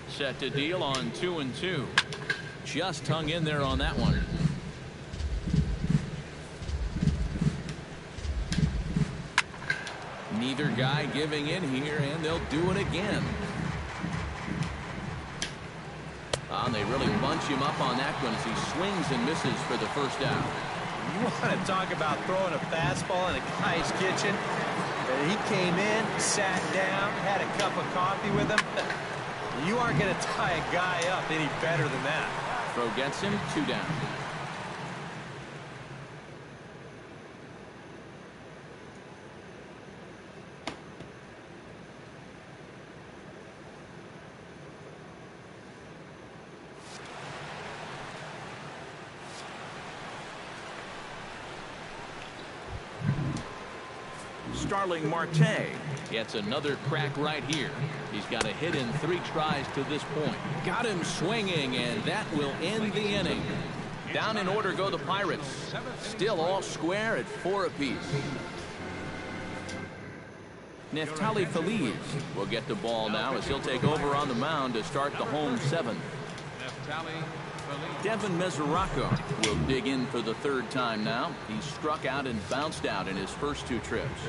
Set to deal on 2-2. Just hung in there on that one. Neither guy giving in here, and they'll do it again. And they really bunch him up on that one as he swings and misses for the first out. You want to talk about throwing a fastball in a guy's kitchen? He came in, sat down, had a cup of coffee with him. You aren't going to tie a guy up any better than that. Throw gets him, 2 down. Starling Marte gets another crack right here. He's got a hit in 3 tries to this point. Got him swinging, and that will end the inning. Down in order go the Pirates. Still all square at 4 apiece. Neftali Feliz will get the ball now as he'll take over on the mound to start the home 7th. Devin Mesoraco will dig in for the 3rd time now. He struck out and bounced out in his first 2 trips.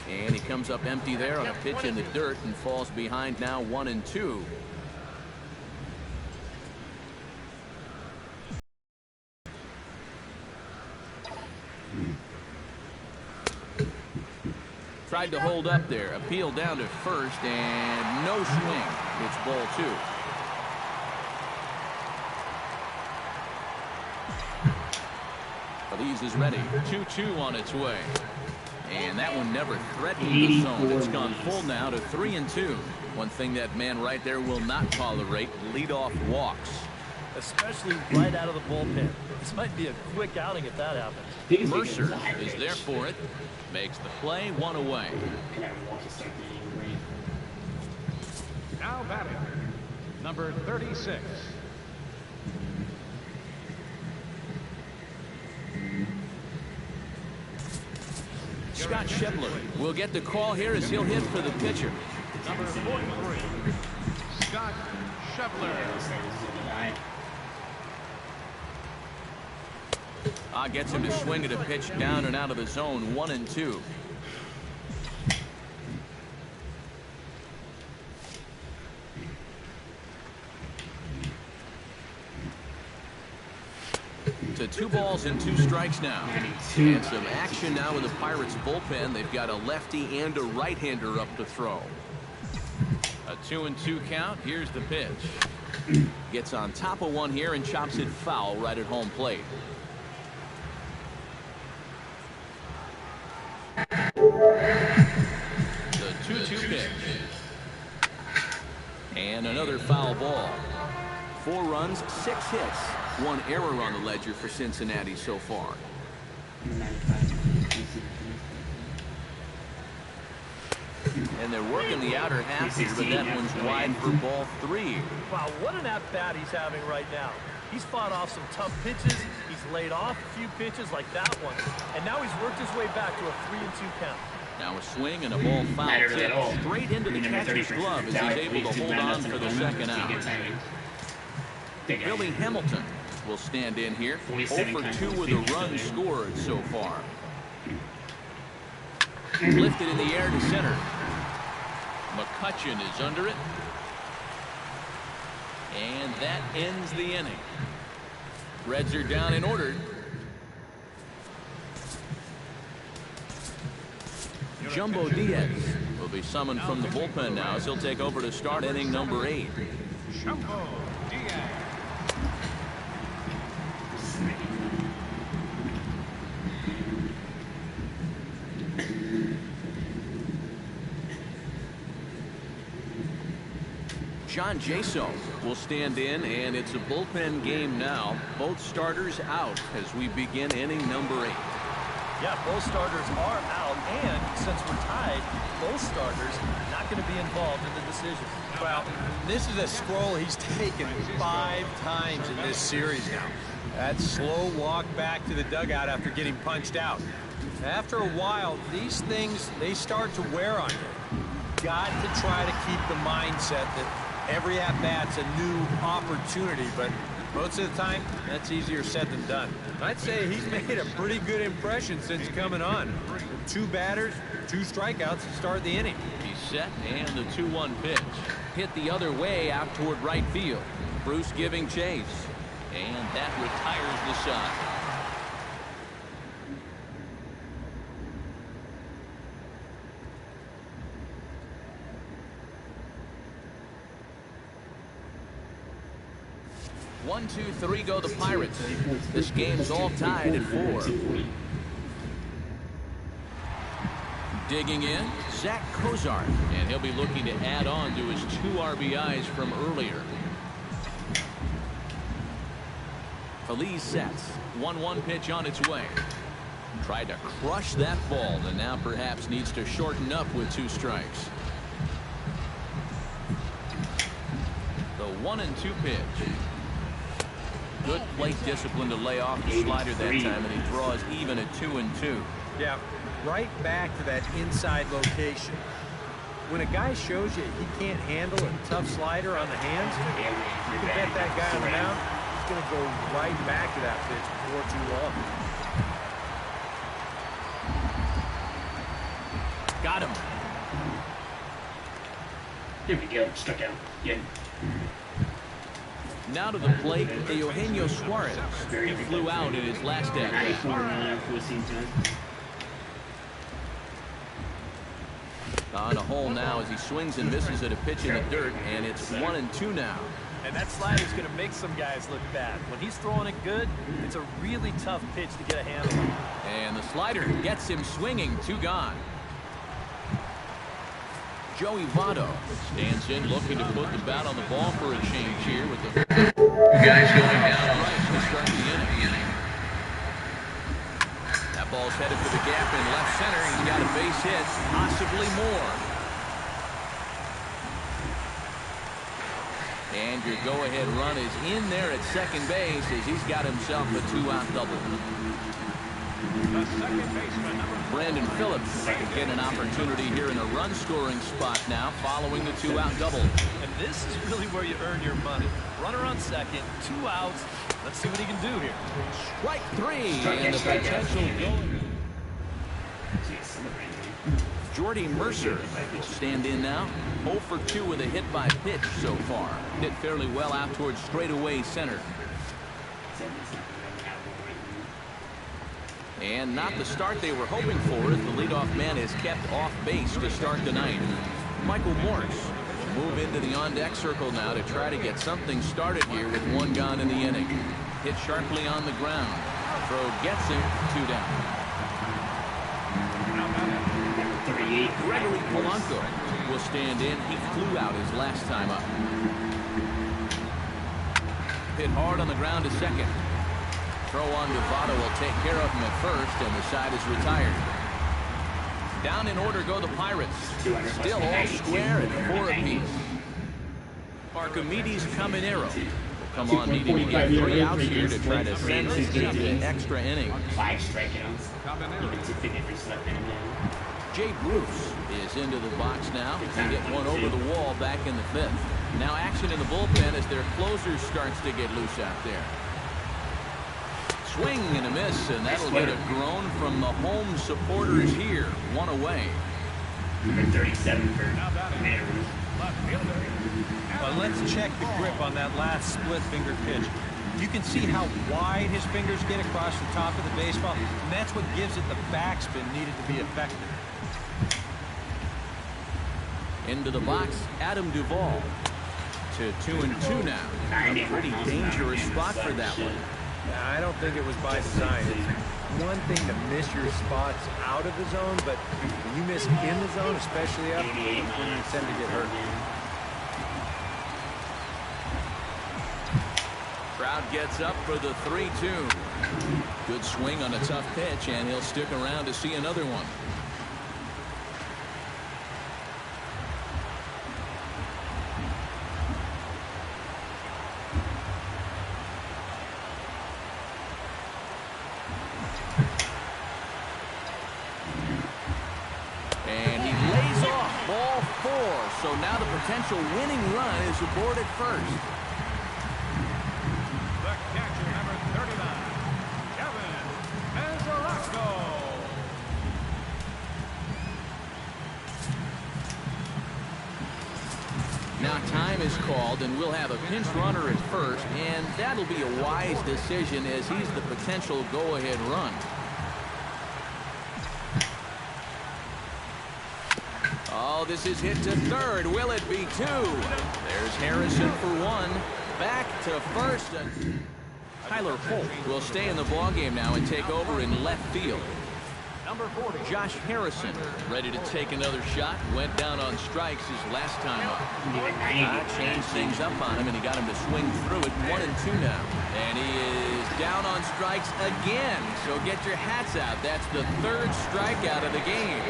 And he comes up empty there on a pitch in the dirt and falls behind now 1-2. Tried to hold up there. Appeal down to first, and no swing. It's ball 2. Feliz is ready. 2-2 on its way. And that one never threatened the zone. It's gone full now to 3-2. One thing that man right there will not tolerate, leadoff walks. Especially right out of the bullpen. This might be a quick outing if that happens. Mercer is there for it. Makes the play, 1 away. Now batting, Number 36. Scott Schebler will get the call here as he'll hit for the pitcher. Number 43. Scott Schebler. Gets him to swing at a pitch down and out of the zone, 1-2. To 2 balls and 2 strikes now. And some action now in the Pirates bullpen. They've got a lefty and a right-hander up to throw. A 2-2 count. Here's the pitch. Gets on top of one here and chops it foul right at home plate. The 2-2 pitch. And another foul ball. 4 runs, 6 hits. 1 error on the ledger for Cincinnati so far. And they're working the outer half here, but that one's wide for ball 3. Wow, what an at-bat he's having right now. He's fought off some tough pitches. He's laid off a few pitches like that one. And now he's worked his way back to a 3-2 count. Now a swing and a ball foul tip straight into the catcher's glove as he's able to hold on for the second out. Billy Hamilton will stand in here. 0 for 2 with a run scored so far. Lifted in the air to center. McCutcheon is under it. And that ends the inning. Reds are down and ordered. Jumbo Diaz will be summoned from the bullpen now as he'll take over to start inning number 8. Jumbo Diaz. John Jaso will stand in, and it's a bullpen game now. Both starters out as we begin inning number 8. Yeah, both starters are out, and since we're tied, both starters are not going to be involved in the decision. Well, this is a scroll he's taken 5 times in this series now. That slow walk back to the dugout after getting punched out. After a while, these things, they start to wear on you. Got to try to keep the mindset that every at-bat's a new opportunity, but most of the time, that's easier said than done. I'd say he's made a pretty good impression since coming on. 2 batters, 2 strikeouts to start the inning. He's set, and the 2-1 pitch. Hit the other way out toward right field. Bruce giving chase, and that retires the shot. One, 2, 3 go the Pirates. This game's all tied at 4. Digging in, Zach Kozart, and he'll be looking to add on to his 2 RBIs from earlier. Feliz sets. 1-1 pitch on its way. Tried to crush that ball, and now perhaps needs to shorten up with 2 strikes. The 1-2 pitch. Good plate discipline to lay off the slider that time, and he draws even at 2-2. Yeah, right back to that inside location. When a guy shows you he can't handle a tough slider on the hands, you can bet that guy on the mound, he's going to go right back to that pitch before too long. Got him. There we go. Struck out. Yeah. Now to the plate, Eugenio Suarez. He flew out in his last at bat. On a hole now as he swings and misses at a pitch in the dirt, and it's 1-2 now. And that slider's going to make some guys look bad. When he's throwing it good, it's a really tough pitch to get a handle on. And the slider gets him swinging, 2 gone. Joey Votto stands in, looking to put the bat on the ball for a change here with the guys going down to start the inning. That ball's headed for the gap in left center. He's got a base hit, possibly more. And your go-ahead run is in there at second base as he's got himself a 2-out double. The second baseman, number Brandon Phillips get an opportunity here in a run-scoring spot now following the 2-out double. And this is really where you earn your money. Runner on second, 2 outs. Let's see what he can do here. Strike 3 and the potential going. Jordy Mercer will stand in now. 0 for 2 with a hit by pitch so far. Hit fairly well out towards straightaway center. And not the start they were hoping for as the leadoff man is kept off base to start the ninth. Michael Morris will move into the on-deck circle now to try to get something started here with 1 gone in the inning. Hit sharply on the ground. Throw gets him, 2 down. Gregory Polanco will stand in. He flew out his last time up. Hit hard on the ground to second. Throw on Devado will take care of him at first, and the side is retired. Down in order go the Pirates. Still all square at 4 apiece. Archimedes Caminero will come on needing to get 3 outs here to try to send this game to extra innings. 5 strikeouts. Even to finish in Jay Bruce is into the box now. He get one over the wall back in the 5th. Now action in the bullpen as their closer starts to get loose out there. Swing and a miss, and that'll get a groan from the home supporters here. 1 away. Number 37 for Mayor. Well, let's check the grip on that last split-finger pitch. You can see how wide his fingers get across the top of the baseball, and that's what gives it the backspin needed to be effective. Into the box, Adam Duvall. To 2-2 now. A pretty dangerous spot for that one. I don't think it was by design. It's one thing to miss your spots out of the zone, but when you miss in the zone, especially up, when you tend to get hurt. Crowd gets up for the 3-2. Good swing on a tough pitch, and he'll stick around to see another one. So now the potential winning run is aboard at first. the catcher, number 39, Kevin Mesoraco. Now time is called, and we'll have a pinch runner at first, and that'll be a wise decision as he's the potential go-ahead run. Oh, this is hit to third. Will it be 2? There's Harrison for 1. Back to first. Tyler Holt will stay in the ballgame now and take over in left field. Number 40, Josh Harrison ready to take another shot. Went down on strikes his last time up. Changed things up on him, and he got him to swing through it. 1-2 now. And he is down on strikes again. So get your hats out. That's the 3rd strikeout of the game.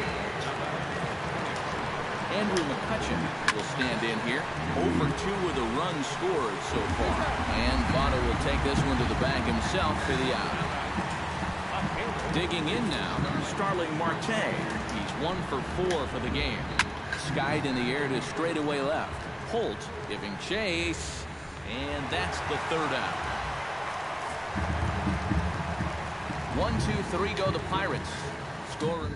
Andrew McCutcheon will stand in here. 0 for 2 with a run scored so far. And Votto will take this one to the bag himself for the out. Digging in now, Starling Marte. He's 1 for 4 for the game. Skied in the air to straightaway left. Holt giving chase. And that's the 3rd out. 1, 2, 3 go the Pirates. Scoring.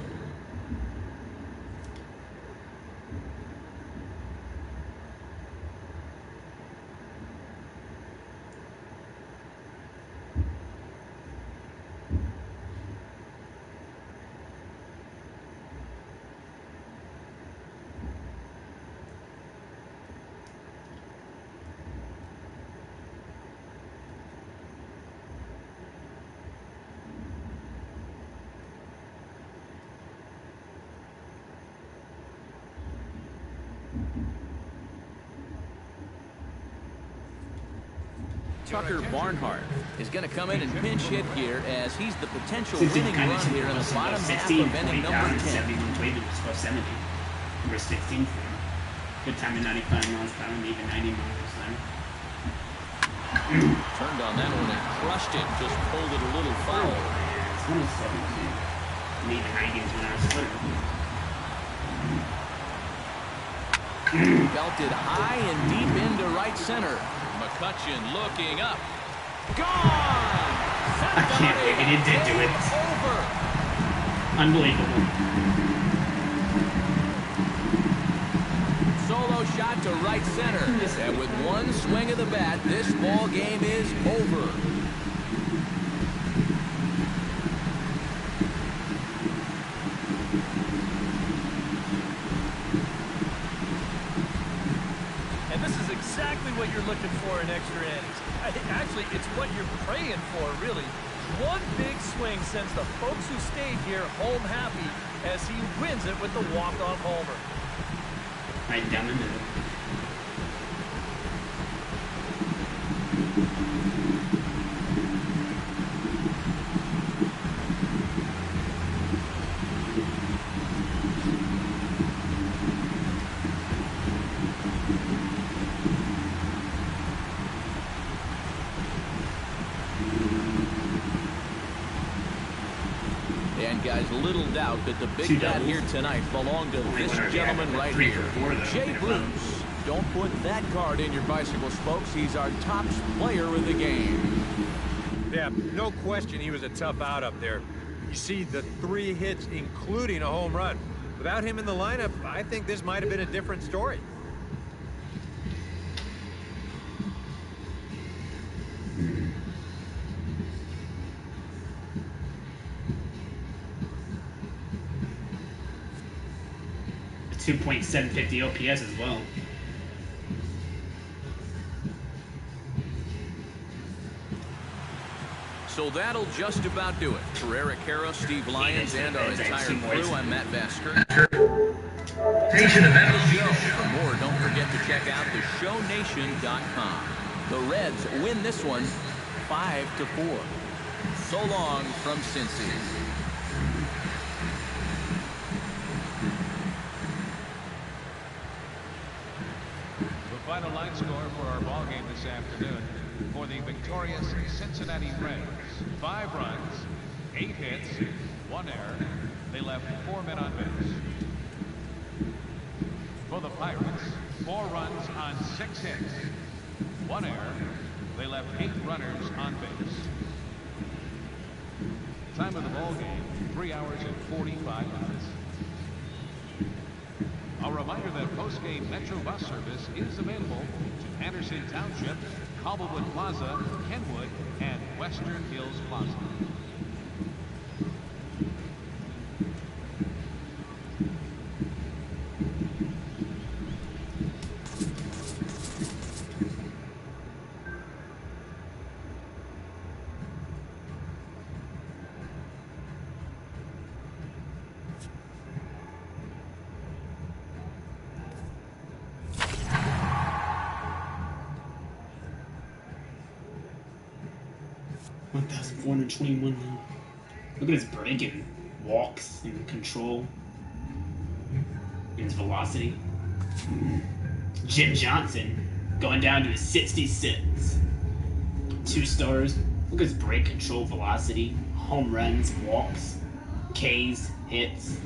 Tucker Barnhart is going to come in and pinch hit here as he's the potential winning run here in the bottom half of inning number 10. Number 16 for him. Good time in 95 miles per hour, even 90 miles per hour. Turned on that one and crushed it. Just pulled it a little foul. It's 117. Maybe 90 is when I was splitter. Belted high and deep into right center. McCutcheon looking up. Gone! I can't believe it. It did do it. Over. Unbelievable. Solo shot to right center. And with one swing of the bat, this ball game is over. And this is exactly what you're looking for in extra innings. Actually, it's what you're praying for, really. One big swing sends the folks who stayed here home happy as he wins it with the walk-off homer. Right down the middle. And guys, little doubt that the big bat here tonight belonged to this gentleman right here, Jay Bruce. Don't put that card in your bicycle spokes. He's our top player of the game. Yeah, no question he was a tough out up there. You see the 3 hits, including a home run. Without him in the lineup, I think this might have been a different story. A 2.750 OPS as well. So that'll just about do it. For Eric Harrow, Steve Lyons, and our entire crew, I'm Matt Basker. Station of Show. For more, don't forget to check out theshownation.com. The Reds win this one 5-4. So long from Cincy. The final line score for our ball game this afternoon. For the victorious Cincinnati Reds, 5 runs, 8 hits, 1 error. They left 4 men on base. For the Pirates, 4 runs on 6 hits, 1 error. They left 8 runners on base. Time of the ball game, 3 hours and 45 minutes. A reminder that post-game Metro bus service is available to Anderson Township, Cobblewood Plaza, Kenwood, and Western Hills Plaza. $1,421 now. Look at his break and walks and control. And his velocity. Jim Johnson going down to his 66. 2 stars. Look at his break, control, velocity, home runs, walks, Ks, hits.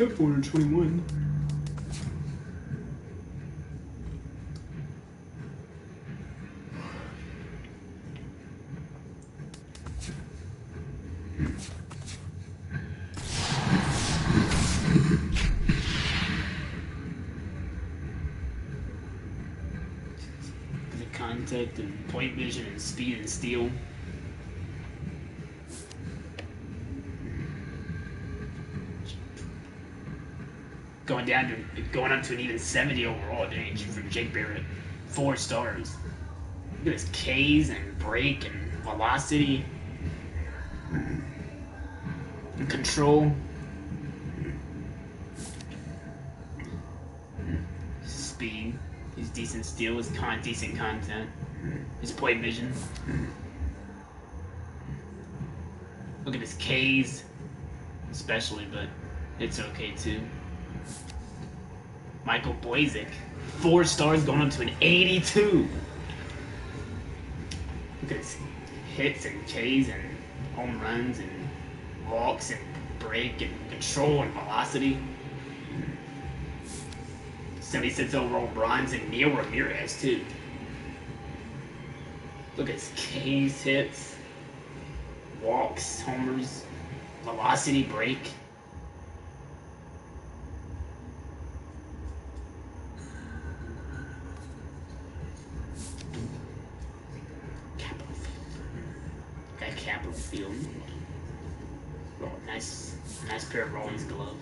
Except for 121. The contact and point vision and speed and steel. Going up to an even 70 overall advantage from Jake Barrett. 4 stars. Look at his K's and brake and velocity and control. Speed. His decent steel. His decent content. His point vision. Look at his K's, especially, but it's okay too. Michael Blazek, 4 stars going up to an 82. Look at his hits and Ks and home runs and walks and brake and control and velocity. 76 overall bronze and Neil Ramirez too. Look at his Ks, hits, walks, homers, velocity, brake. Capital Field. Nice pair of Rollins gloves.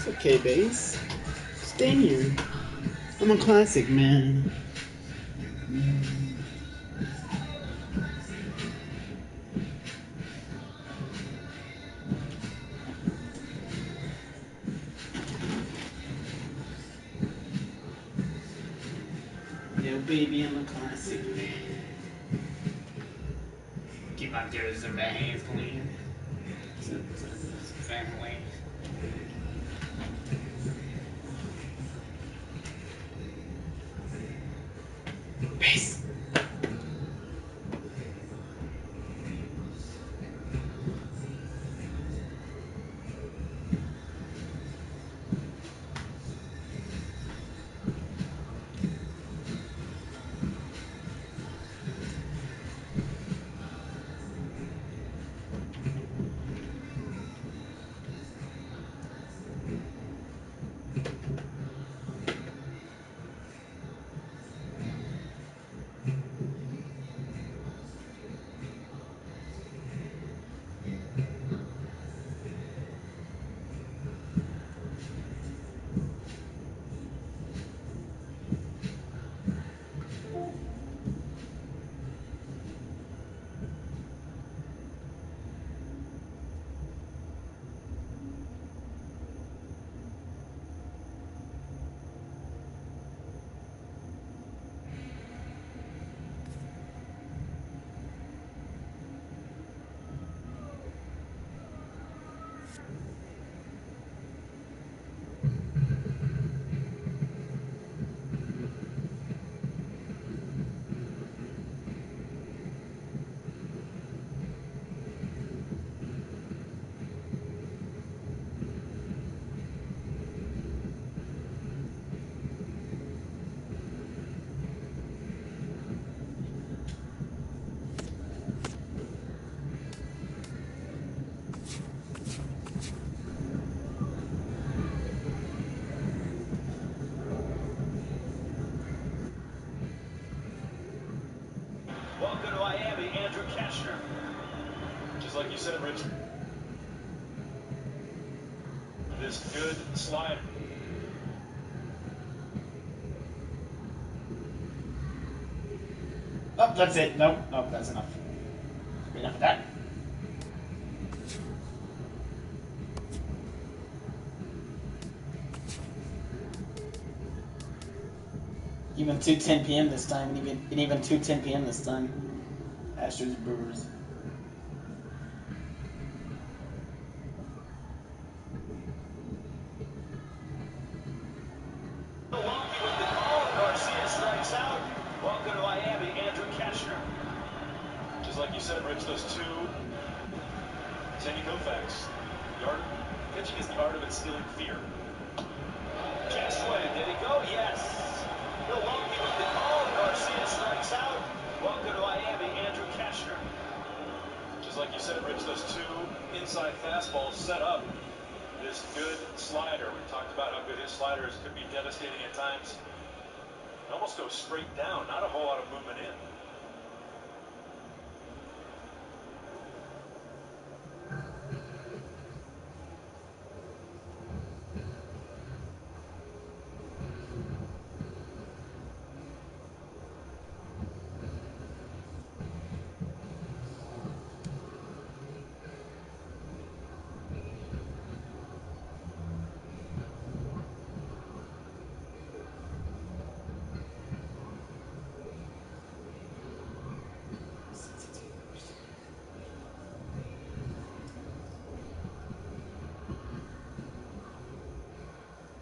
Okay, base. Stay here. I'm a classic, man. Yo, baby, I'm a classic, man. Keep my gears in my hands clean. Family. Peace. Welcome to Miami, Andrew Keshner. Just like you said, Rich. This good slide. Oh, that's it. Nope, that's enough. Enough of that. Even 2:10 p.m. this time, and even 2:10 p.m. this time. Astros Brewers. Milwaukee with the call. Garcia strikes out. Welcome to Miami, Andrew Keshner. Just like you said, Rich, those two. Sandy Koufax. Pitching is the art of instilling fear. Cashway, did he go? Yes. Milwaukee with the call. Garcia strikes out. Welcome to Miami, Andrew Keshner. Just like you said, Rich, those two inside fastballs set up this good slider. We talked about how good his sliders could be devastating at times. It almost goes straight down, not a whole lot of movement in.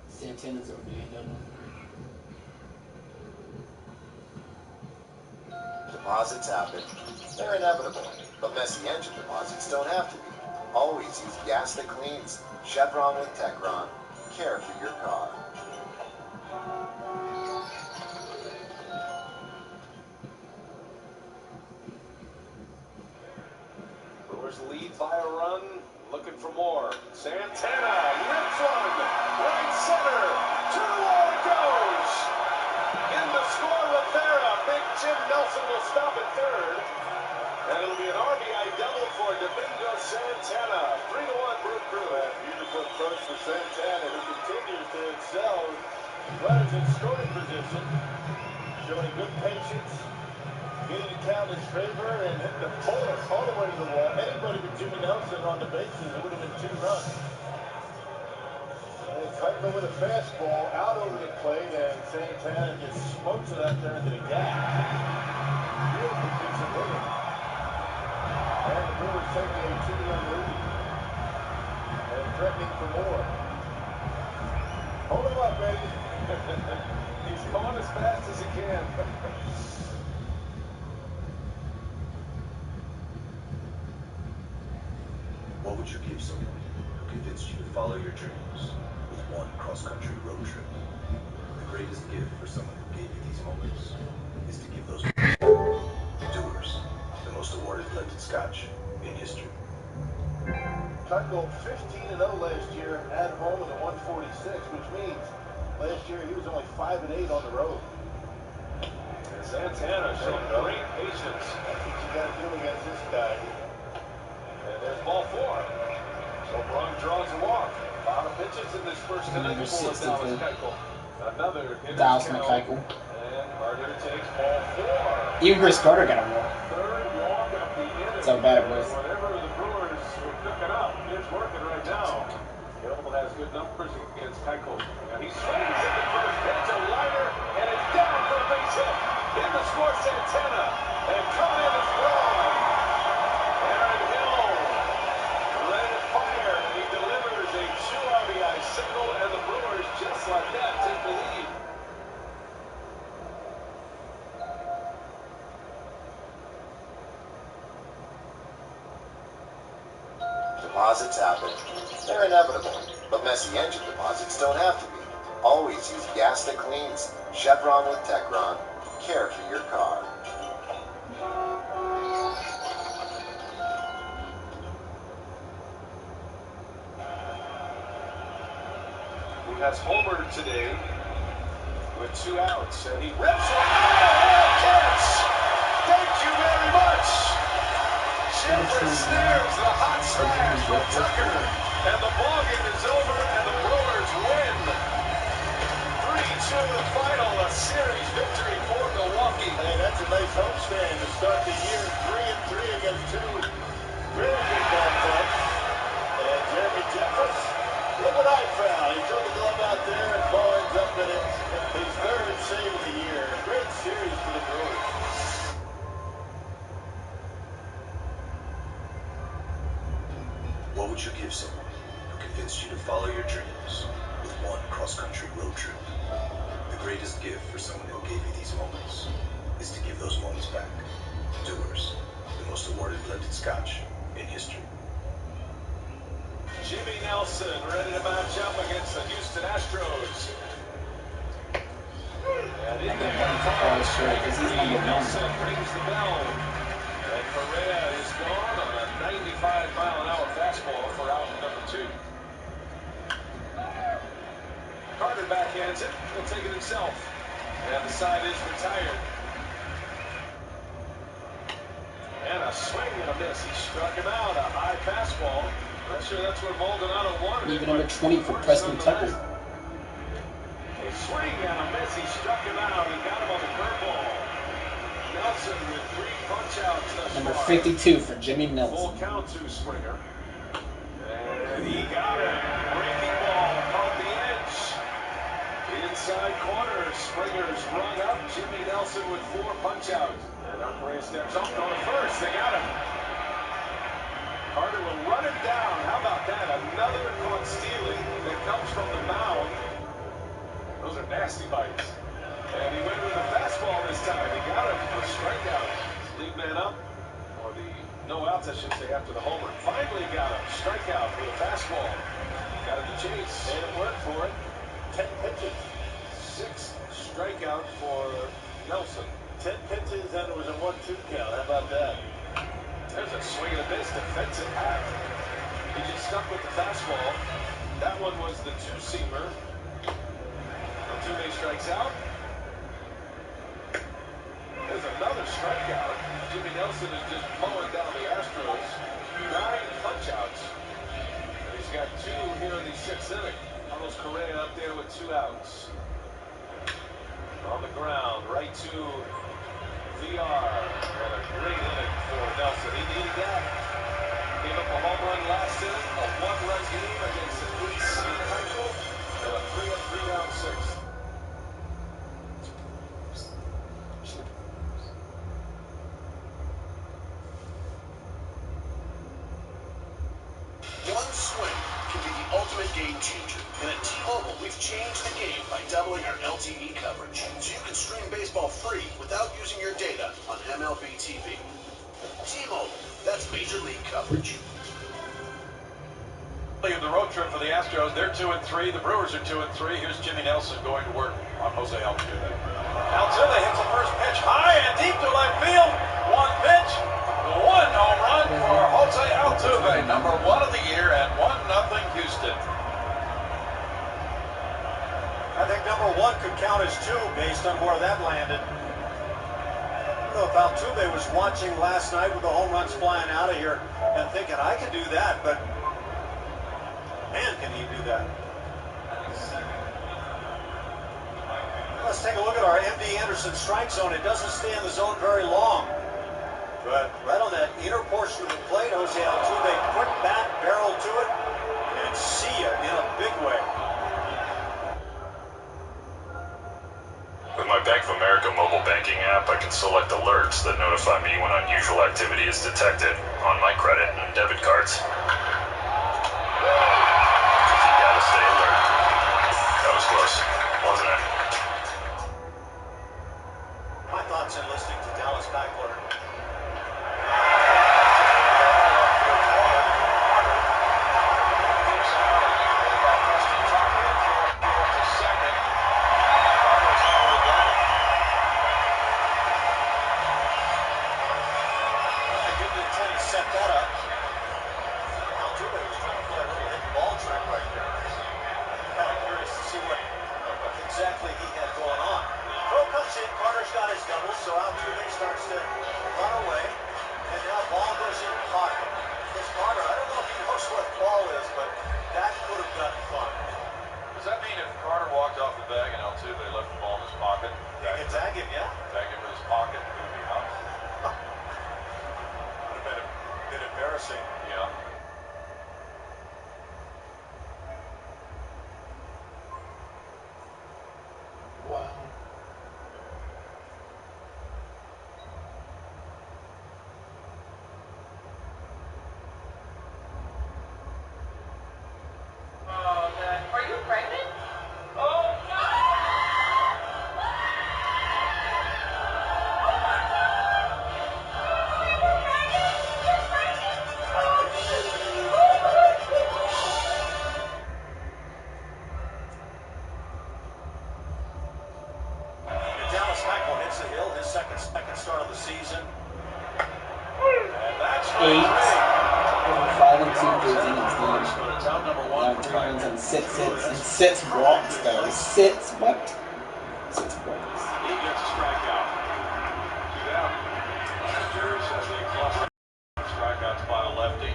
Santana's over the end of Deposits happen. They're inevitable, but messy engine deposits don't have to be. Always use gas that cleans. Chevron with Techron. Care for your car. Brewers lead by a run, looking for more. Santana rips one, right center, to the wall it goes. In the score, Rivera. Big Jim Nelson will stop at third. And it'll be an RBI double for Domingo Santana. 3-1 Brew Crew. A beautiful approach for Santana, who continues to excel. Runners in scoring position, showing good patience, getting the count in his favor, and hitting the pullers all the way to the wall. Anybody but Jimmy Nelson on the bases, it would have been 2 runs. And Keuchel with a fastball out over the plate, and Santana just smokes it out there into the gap. Beautiful piece of hitting. And the Brewers taking a 2-run lead. And threatening for more. Hold him up, baby. He's going as fast as he can. What would you give someone who convinced you to follow your dreams with one cross-country road trip? The greatest gift for someone who gave you these moments is to give those doers the most awarded blended scotch in history. Keuchel 15-0 last year at home in the 146, which means last year he was only 5-8 on the road. And Santana showing great patience. That's what you got to do against this guy. And there's ball 4. So Braun draws a walk. A lot of pitches in this first inning for Dallas Keuchel. Another hit Dallas Keuchel. And Carter takes ball 4. Even Chris Carter got a walk. Third walk of the inning. That's how bad it was. Whatever the Brewers were cooking up, it's working right now. Hill has good numbers against Keuchel. And he swings at the first pitch, a liner, and it's down for a base hit. In the score, Santana. And coming in is Braun. Aaron Hill ready to fire, and he delivers a 2 RBI single, and the Brewers, just like that, take the lead. Deposits happen. They're inevitable, but messy engine deposits don't have to be. Always use gas that cleans. Chevron with Techron. Care for your car. He has homered today with 2 outs, and he rips one. Oh, catch! They you very much. Shepard snares the hot smash with Tucker. And the ball game is over, and the Brewers win. 3-2 the final, a series victory for Milwaukee. Hey, that's a nice homestand to start the year. 3-3 against two really good ball clubs. And Jeremy Jeffress, look what I found. He took a glove out there and ball ends up in it. His third save of the year. Great series for the Brewers. What would you give someone who convinced you to follow your dreams with one cross-country road trip? The greatest gift for someone who gave you these moments is to give those moments back. Doers, the most awarded blended scotch in history. Jimmy Nelson ready to match up against the Houston Astros. And in there, Jimmy Nelson rings the bell. And Correa is gone on a 95-mile-an-hour fastball for out number 2. Carter backhands it. He'll take it himself. And the side is retired. And a swing and a miss. He struck him out. A high fastball. Not sure that's what Maldonado wanted. Even number 20 for Preston Tucker. A swing and a miss. He struck him out. He got him on the curveball. Nelson with 3 punch-outs thus Number far. 52 for Jimmy Nelson. Full count to Springer. And he got it. Breaking ball caught the edge. Inside corner. Springer's rung up. Jimmy Nelson with 4 punch-outs. And Correa steps up on the first. They got him. Carter will run it down. How about that? Another caught stealing that comes from the mound. Those are nasty bites. And he went with the fastball this time. He got him for a strikeout. Lead man up. Or the no outs, I should say, after the homer. Finally got him. Strikeout with a fastball. Got him to chase. Made him work for it. 10 pitches. 6 strikeout for Nelson. 10 pitches and it was a 1-2 count. How about that? There's a swing and a miss, defensive half. He just stuck with the fastball. That one was the 2-seamer. Altuve strikes out. There's another strikeout. Jimmy Nelson is just mowing down the Astros. 9 punch-outs. And he's got 2 here in the 6th inning. Carlos Correa up there with 2 outs. On the ground, right to VR. And a great inning for Nelson. He needed that. Gave up a home run last inning, a 1-run game against the Ace in Michael, and a 3-3 down 6th. One swing can be the ultimate game changer. And at T-Mobile, we've changed the game by doubling our LTE coverage, so you can stream baseball free without using your data on MLB TV. T-Mobile, that's Major League coverage. The road trip for the Astros, they're 2-3. The Brewers are 2-3. Here's Jimmy Nelson going to work on Jose Altuve. Altuve hits the first pitch high and deep to left field. 1 pitch, 1 home run for Jose Altuve, number 1 of the year, and 1-0 Houston. I think number 1 could count as 2 based on where that landed. I don't know if Altuve was watching last night with the home runs flying out of here and thinking, I could do that, but man, can he do that. Let's take a look at our MD Anderson strike zone. It doesn't stay in the zone very long. But right on that inner portion of the plate, Jose Altuve, quick bat, barrel to it, and see ya in a big way. With my Bank of America mobile banking app, I can select alerts that notify me when unusual activity is detected on my credit and debit cards. You gotta stay alert. That was close, wasn't it? My thoughts in listening to Dallas Keuchler. Set that up. Altuve was trying to play a really hit ball track right there. Kind of curious to see what exactly he had going on. Throw comes in, Carter's got his double, so Altuve starts to run embarrassing. Yeah. Wow. Oh, man. Are you pregnant? Oh, Dallas Keuchel hits the hill, his second start of the season. And that's 5 and 2 thirds innings game. Now 3 runs and 6 hits and 6 walks though. 6 what? 6 walks. He gets a strikeout. 2 down. Masters has a club strikeouts by a lefty.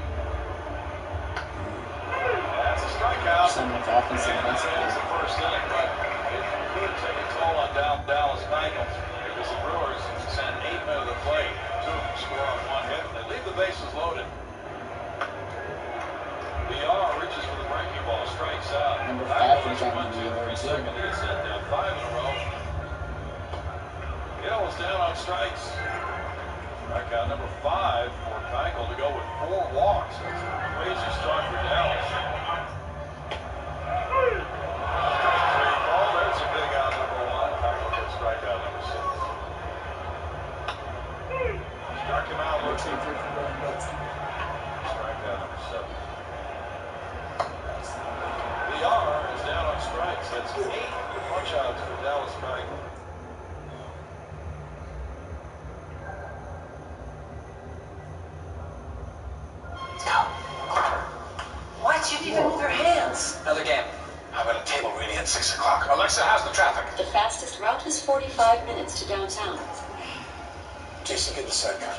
That's a strikeout. Some with offensive And that ends the first inning, but it could take a toll on Dallas Keuchel because the Brewers sent 8 men to the plate. 2 of them score on 1 hit. They leave the bases loaded. VR reaches for the breaking ball, strikes out. Number 5 for John He gets in now 5 in a row. Hill is down on strikes. Strikeout number 5 for Keuchel to go with 4 walks. That's a crazy start for Dallas. There's a big out number 1. Keuchel gets strikeout number 6. Struck him out looking. Strikeout number 7. VR is down on strikes. That's 8 punch-outs for Dallas Keuchel. Why'd you even move your hands? Another game. I've got a table reading at 6 o'clock. Alexa, how's the traffic? The fastest route is 45 minutes to downtown. Jason, get the sidecar.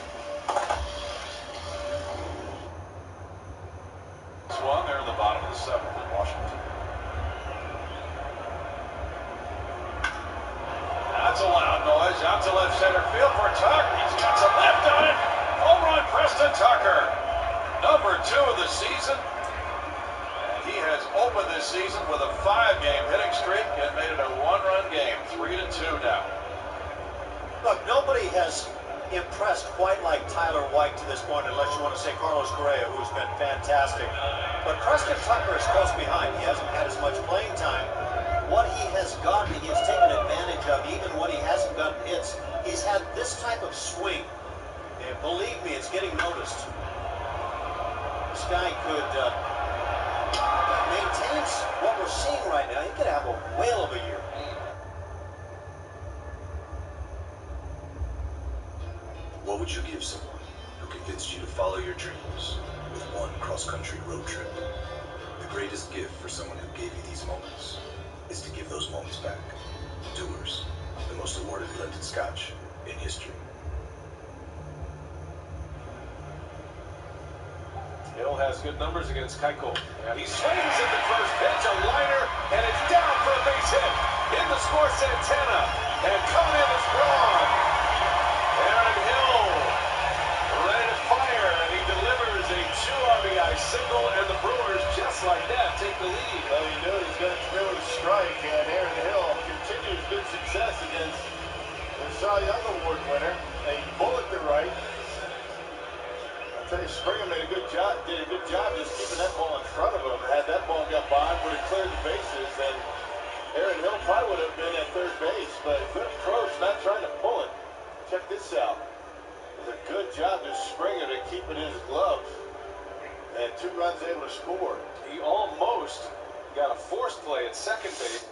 Swung there in the bottom of the 7th in Washington. That's a loud noise. Out to left center field for Tuck. He's got some left on it. Home run, Preston Tucker. Number 2 of the season. And he has opened this season with a 5-game hitting streak and made it a 1-run game. 3-2 now. Look, nobody has impressed quite like Tyler White to this point, unless you want to say Carlos Correa, who's been fantastic. But Preston Tucker is close behind. He hasn't had as much playing time. What he has gotten, he has taken advantage of. Even when he hasn't gotten hits, he's had this type of swing. And believe me, it's getting noticed. This guy could maintain what we're seeing right now. He could have a whale of a year. What would you give someone who convinced you to follow your dreams with one cross-country road trip? The greatest gift for someone who gave you these moments is to give those moments back. Doers, the most awarded blended scotch in history. Hill has good numbers against Keuchel. And he swings at the first pitch, a liner, and it's down for a base hit. In the score, Santana. And coming in is Braun. Aaron Hill ready to fire, and he delivers a 2 RBI single, and the Brewers, just like that, take the lead. Well, you know he's going to throw a strike, and Aaron Hill continues good success against the Cy Young Award winner, a bullet to right. I'll tell you, Springer did a good job just keeping that ball in front of him. Had that ball got by, would have cleared the bases, and Aaron Hill probably would have been at third base, but good approach, not trying to pull it. Check this out. It was a good job to Springer to keep it in his gloves. And 2 runs able to score. He almost got a forced play at second base.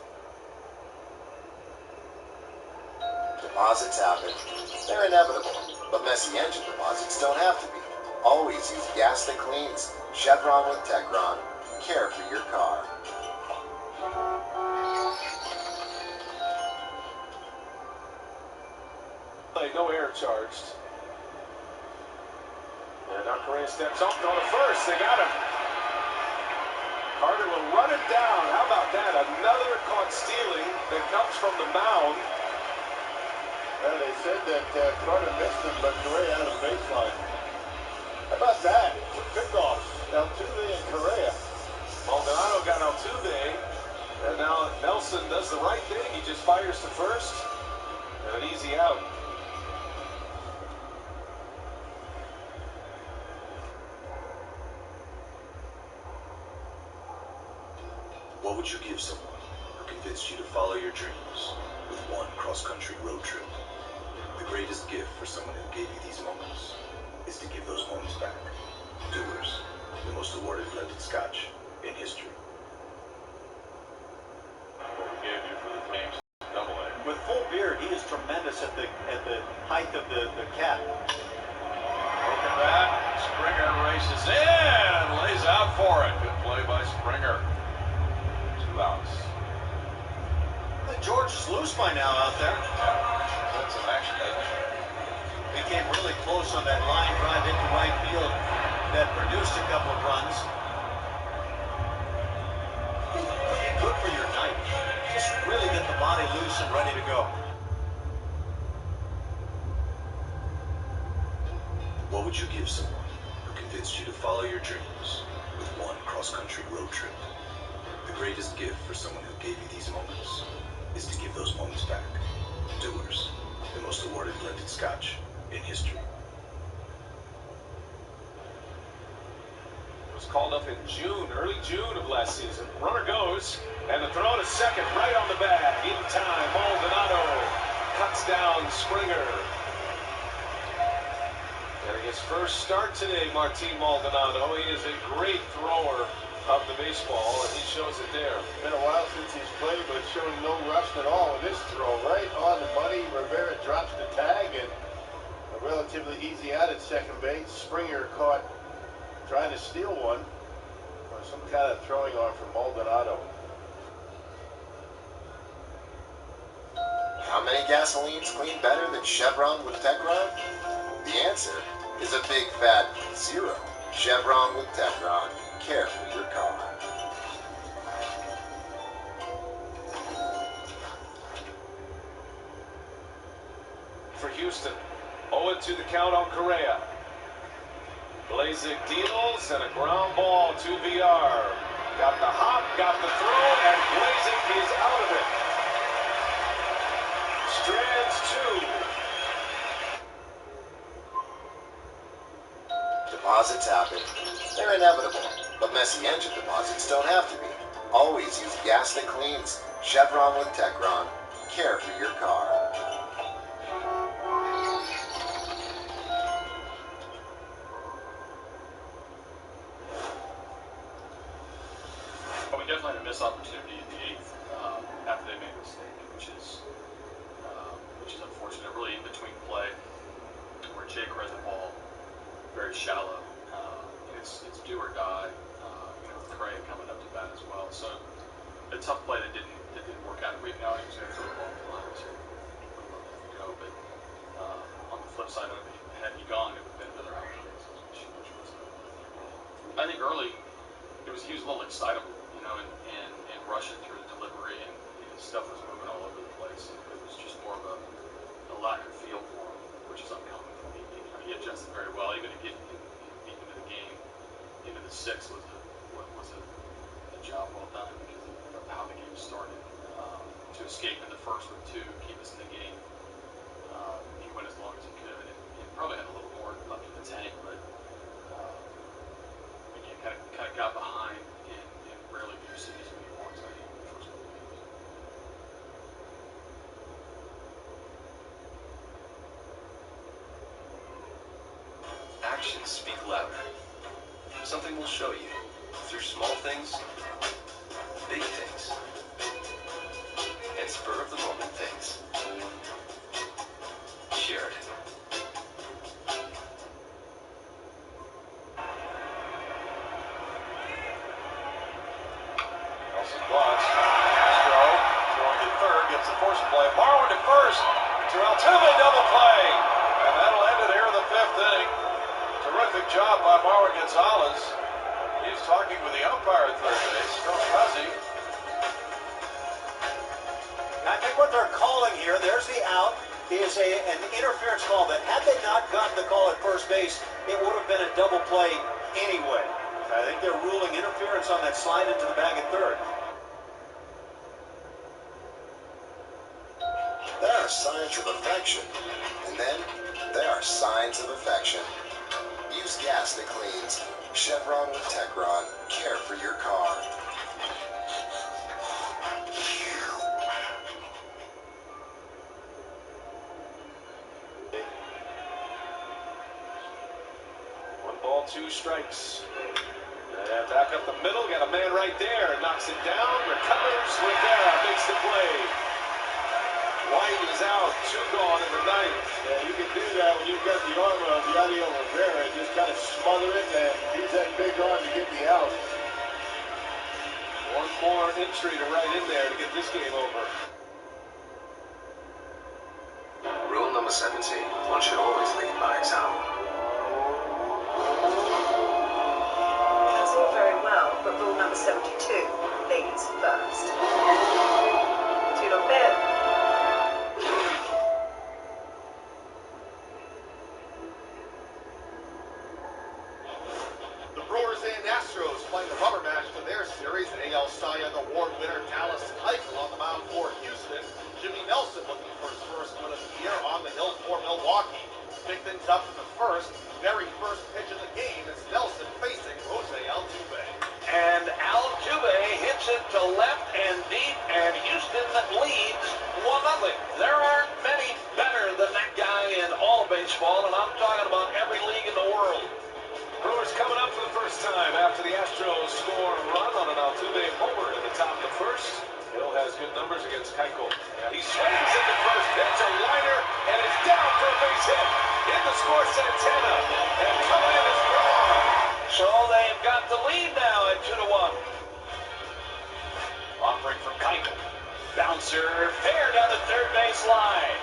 Deposits happen. They're inevitable. But messy engine deposits don't have to be. Always use gas that cleans. Chevron with Techron. Care for your car. No air charged. And now Correa steps up, throw to first. They got him. Carter will run it down. How about that? Another caught stealing that comes from the mound. Well, they said that Carter missed him, but Correa out of the baseline. How about that? Nelson does the right thing. He just fires to first. And an easy out. What would you give someone who convinced you to follow your dreams with one cross-country road trip? The greatest gift for someone who gave you these moments is to give those moments back. Doers, the most awarded blended scotch in history. What we gave you for the Flames double A. With full beard, he is tremendous at the height of the cap. Look at that. Springer races in, lays out for it. Good play by Springer. 2 outs. George is loose by now out there. Yeah, that's an action. He came really close on that line drive into right field that produced a couple of runs. Good for your night. Just really get the body loose and ready to go. What would you give someone who convinced you to follow your dreams with one cross-country road trip? The greatest gift for someone who gave you these moments is to give those moments back. Doers, the most awarded blended scotch in history. Was called up in June, early June of last season. Runner goes, and the throw to second, right on the bag. In time, Maldonado cuts down Springer. Getting his first start today, Martin Maldonado. He is a great thrower of the baseball, and he shows it there. Been a while since he's played, but showing no rush at all with this throw. Right on the money. Rivera drops the tag, and a relatively easy out at second base. Springer caught trying to steal one, or some kind of throwing arm from Maldonado. How many gasolines clean better than Chevron with Techron? The answer is a big fat 0. Chevron with Techron. Care for your car. For Houston, 0-2 the count on Correa. Blazik deals and a ground ball to VR. Got the hop, got the throw, and Blazik is out of it. Strands 2. Deposits happen. They're inevitable, but messy engine deposits don't have to be. Always use gas that cleans. Chevron with Techron. Care for your car. But we definitely had a missed opportunity in the 8th after they made a mistake, which is unfortunate. Really in between play, where Jake read the ball very shallow. It's do or die. With Correa coming up to bat as well. So a tough play that didn't work out. Right now he was going to throw the ball to the line, so would love to go. But on the flip side of it, had he gone, it would have been another opportunity. Which was, I think early he was a little excitable, and rushing through the delivery, and his stuff was moving all over the place. It was just more of a lack of feel for him, which is uncommon for me. He adjusted very well, even to get into the game. Into the 6th was a job well done because of how the game started. To escape in the first with 2, keep us in the game. He went as long as he could, and probably had a little more left in the tank, but again, kind of got behind and rarely do you see as many walks I think in the first couple of games. Actions speak louder. Something will show you through small things, big things, and spur of the moment things. Sheridan. Nelson blocks. Castro throwing to third, gets the force play. Marwin to first. To Altuve, double play. And that'll end it here in the 5th inning. Terrific job by Marwin Gonzalez. He's talking with the umpire at third base, Coach Fuzzy. I think what they're calling here, there's the out, is an interference call that had they not gotten the call at first base, it would have been a double play anyway. I think they're ruling interference on that slide into the bag at third. signs of affection. And then there are signs of affection. Use gas that cleans. Chevron with Techron. Care for your car. One ball, 2 strikes. And back up the middle, got a man right there. Knocks it down, recovers. Rivera makes the play. White is out, 2 gone in the 9th. Yeah, you can do that when you've got the arm of Yadiel Rivera. Just kind of smother it and use that big arm to get the out. One more entry to write in there to get this game over. Rule number 17. One should always lead by example. That's all very well, but rule number 72, ladies first. Tu lo fais? The Brewers and Astros playing the rubber match for their series. AL Cy Young Award winner Dallas Keuchel on the mound for Houston. Jimmy Nelson looking for his first win of the year on the hill for Milwaukee. Pick things up in the very first pitch of the game. It's Nelson facing Jose Altuve. And Altuve hits it to left and deep, and Houston leads 1-0. There aren't many better than that guy in all of baseball, and I'm talking about every league in the world. Brewers coming up for the first time after the Astros score a run on an Altuve homer in the top of the first. Hill has good numbers against Keuchel. He swings at the first pitch, a liner, and it's down for a base hit. In the score, Santana, and coming in is Braun. So they've got the lead now at 2-1. Offering from Keuchel. Bouncer fair down the third base line.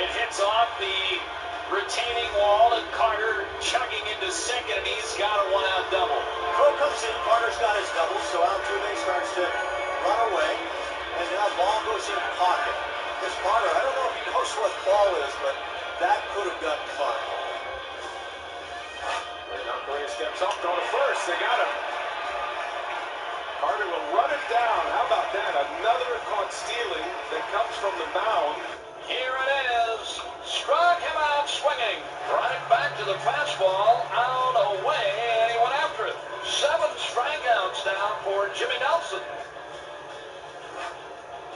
It hits off the retaining wall, and Carter chugging into second, and he's got a 1-out double. Crow comes in, Carter's got his double, so Altuve starts to run away, and now ball goes in pocket. This Carter, I don't know if he knows what ball is, but that could have gotten far. And now Correa steps up, throw to first, they got him. Carter will run it down. How about that? Another caught stealing that comes from the mound. Here it is. Struck him out swinging. Right back to the fastball. Out away, and he went after it. 7 strikeouts now for Jimmy Nelson.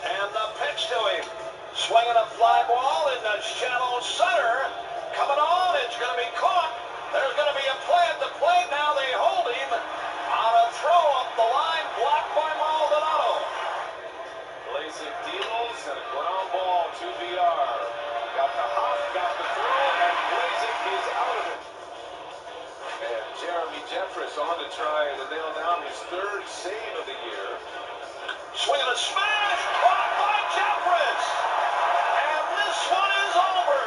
And the pitch to him. Swinging a fly ball in the shallow center. Coming on, it's going to be caught. There's going to be a play at the plate. Now they hold him on a throw up the line, blocked by Maldonado. Blazing deals and a ground ball to VR. Got the hop, got the throw, and Blazing is out of it. And Jeremy Jeffress on to try to nail down his 3rd save of the year. Swing and a smash, caught by Jeffress. And this one is over.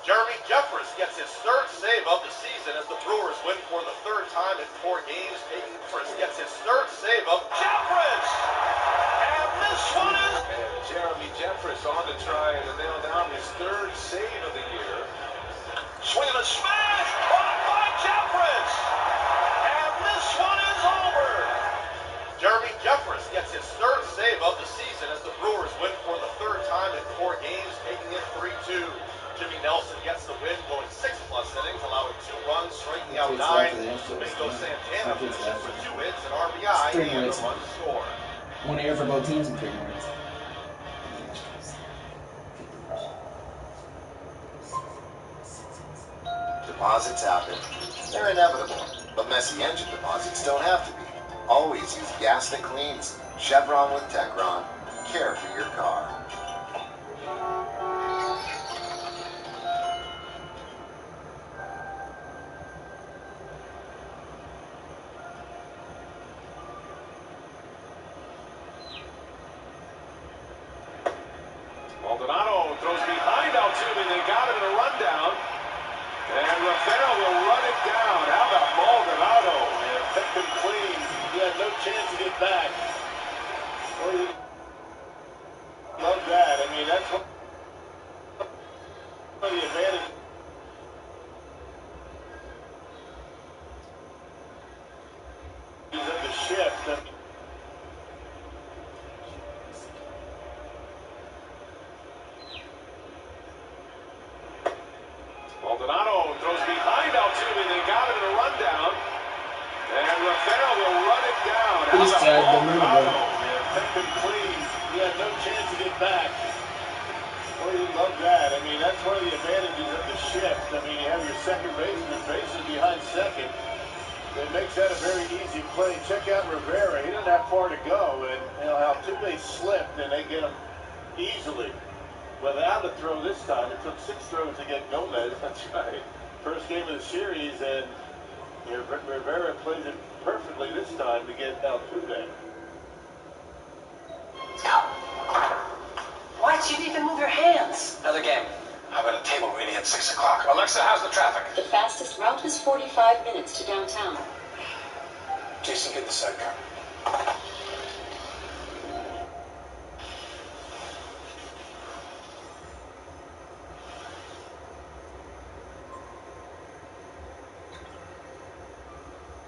Jeremy Jeffress gets his 3rd save of the season as the Brewers win for the 3rd time in 4 games. Jeffress gets his 3rd save of Jeffress. And this one is... And Jeremy Jeffress on to try to nail down his 3rd save of the year. Swing and a smash, caught by Jeffress. And this one is over. Jeremy Jeffress gets his 3rd save of the season as the Brewers win for the 3rd time in 4 games, making it 3-2. Jimmy Nelson gets the win, going 6+ innings, allowing 2 runs, striking out 9. Domingo Santana finishes with 2 hits, an RBI, and a run scored. 1 error for both teams in 3 minutes. Deposits happen. They're inevitable, but messy engine deposits don't have to be. Always use gas that cleans. Chevron with Techron. Care for your car. Maldonado throws behind Altuve. They got him in a rundown. And Rivera will run it down. How about Maldonado? Yeah, picked him clean. He had no chance to get back. Love that. I mean, that's one of the advantages. Of the shift. this side, the Colorado, move. picked him clean. He had no chance to get back. Well, you love that. I mean, that's one of the advantages of the shift. I mean, you have your second baseman basically behind second. It makes that a very easy play. Check out Rivera. He didn't have far to go, and Altuve slipped, and they get him easily. Without a throw this time, it took 6 throws to get Gomez. That's right. First game of the series, and Rivera plays it perfectly this time to get Altuve. Why did you even move your hands? Another game. I've got a table reading at 6 o'clock. Alexa, how's the traffic? The fastest route is 45 minutes to downtown. Jason, get the sidecar.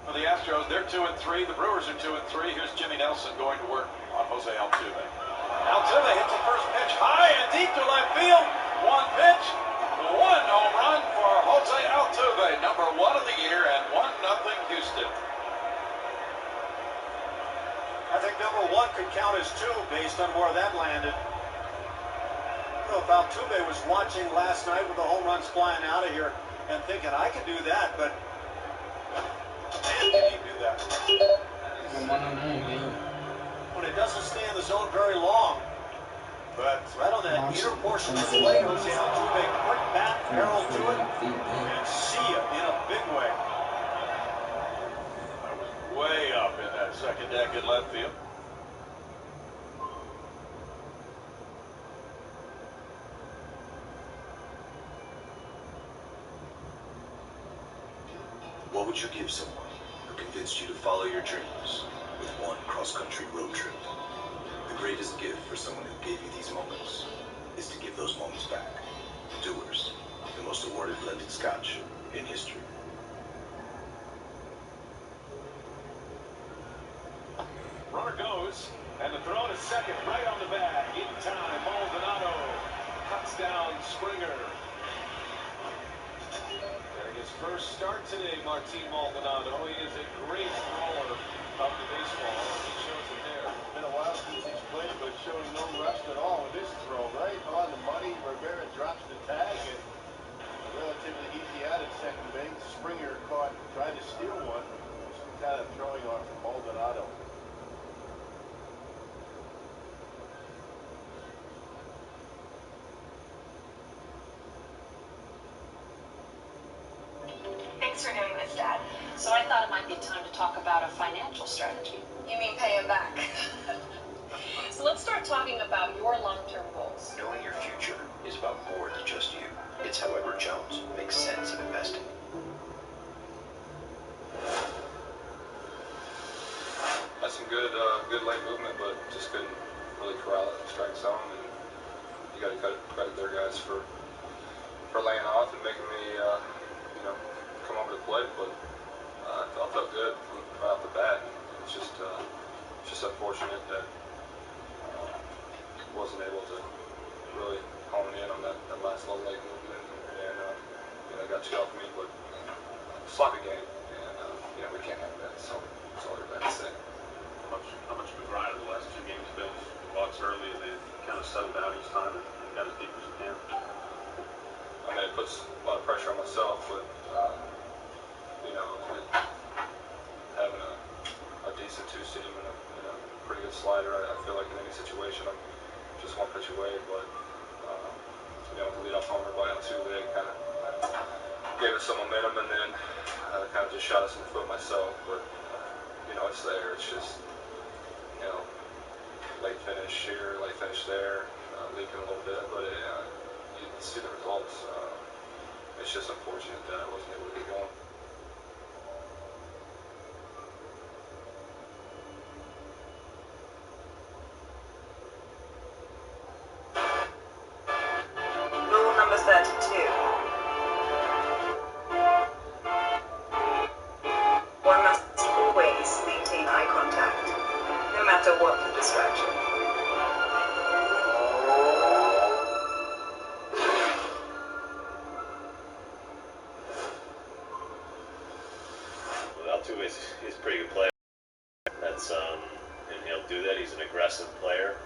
For the Astros, they're 2-3. The Brewers are 2-3. Here's Jimmy Nelson going to work on Jose Altuve. Altuve hits the first pitch high and deep to left field. One pitch, one home run for Jose Altuve, number 1 of the year, and 1-0 Houston. I think number 1 could count as 2 based on where that landed. I don't know if Altuve was watching last night with the home runs flying out of here and thinking, I can do that, but man, did he do that. When it doesn't stay in the zone very long. But right on that inner portion of the plate, Jose Altuve, quick bat, barrel to it, and see ya in a big way. That was way up in that second deck in left field. What would you give someone who convinced you to follow your dreams with one cross-country road trip? The greatest gift for someone who gave you these moments is to give those moments back. Doers, the most awarded blended scotch in history. Runner goes, and the throw to second, right on the bag. In time, Maldonado cuts down Springer. Getting his first start today, Martin Maldonado. He is a great thrower of the baseball. He shows it there. Been a while since he's played, but showing no rust at all with this throw. Right on the money. Rivera drops the tag, and relatively easy out at second base. Springer tried to steal one. Some kind of throwing off from Maldonado. Thanks for doing this, Dad. So I thought it might be time to talk about a financial strategy. You mean pay him back? So let's start talking about your long-term goals. Knowing your future is about more than just you. It's how Edward Jones makes sense of investing. Had some good late movement, but just couldn't really corral it in the strike zone. And you got to credit their guys for laying off and making me, come over to the plate. But I felt good right off the bat. It's just unfortunate that wasn't able to really hone in on that last little late movement, and got two off me. But sloppy game, and we can't have that. So that's all I got to say. How much of a grind the last 2 games been? Walks early and they kind of settled down each time and got as deep as you can. I mean, it puts a lot of pressure on myself, but having a decent 2-seam and a pretty good slider, I feel like in any situation I'm just one pitch away. But the leadoff homer by Altuve kind of gave us some momentum, and then kind of just shot us in the foot myself. But it's there. It's just late finish here, late finish there, leaking a little bit, but you can see the results. It's just unfortunate that I wasn't able to get going. Rule number 32. One must always maintain eye contact, no matter what the distraction. Altuve is a pretty good player. and he'll do that. He's an aggressive player.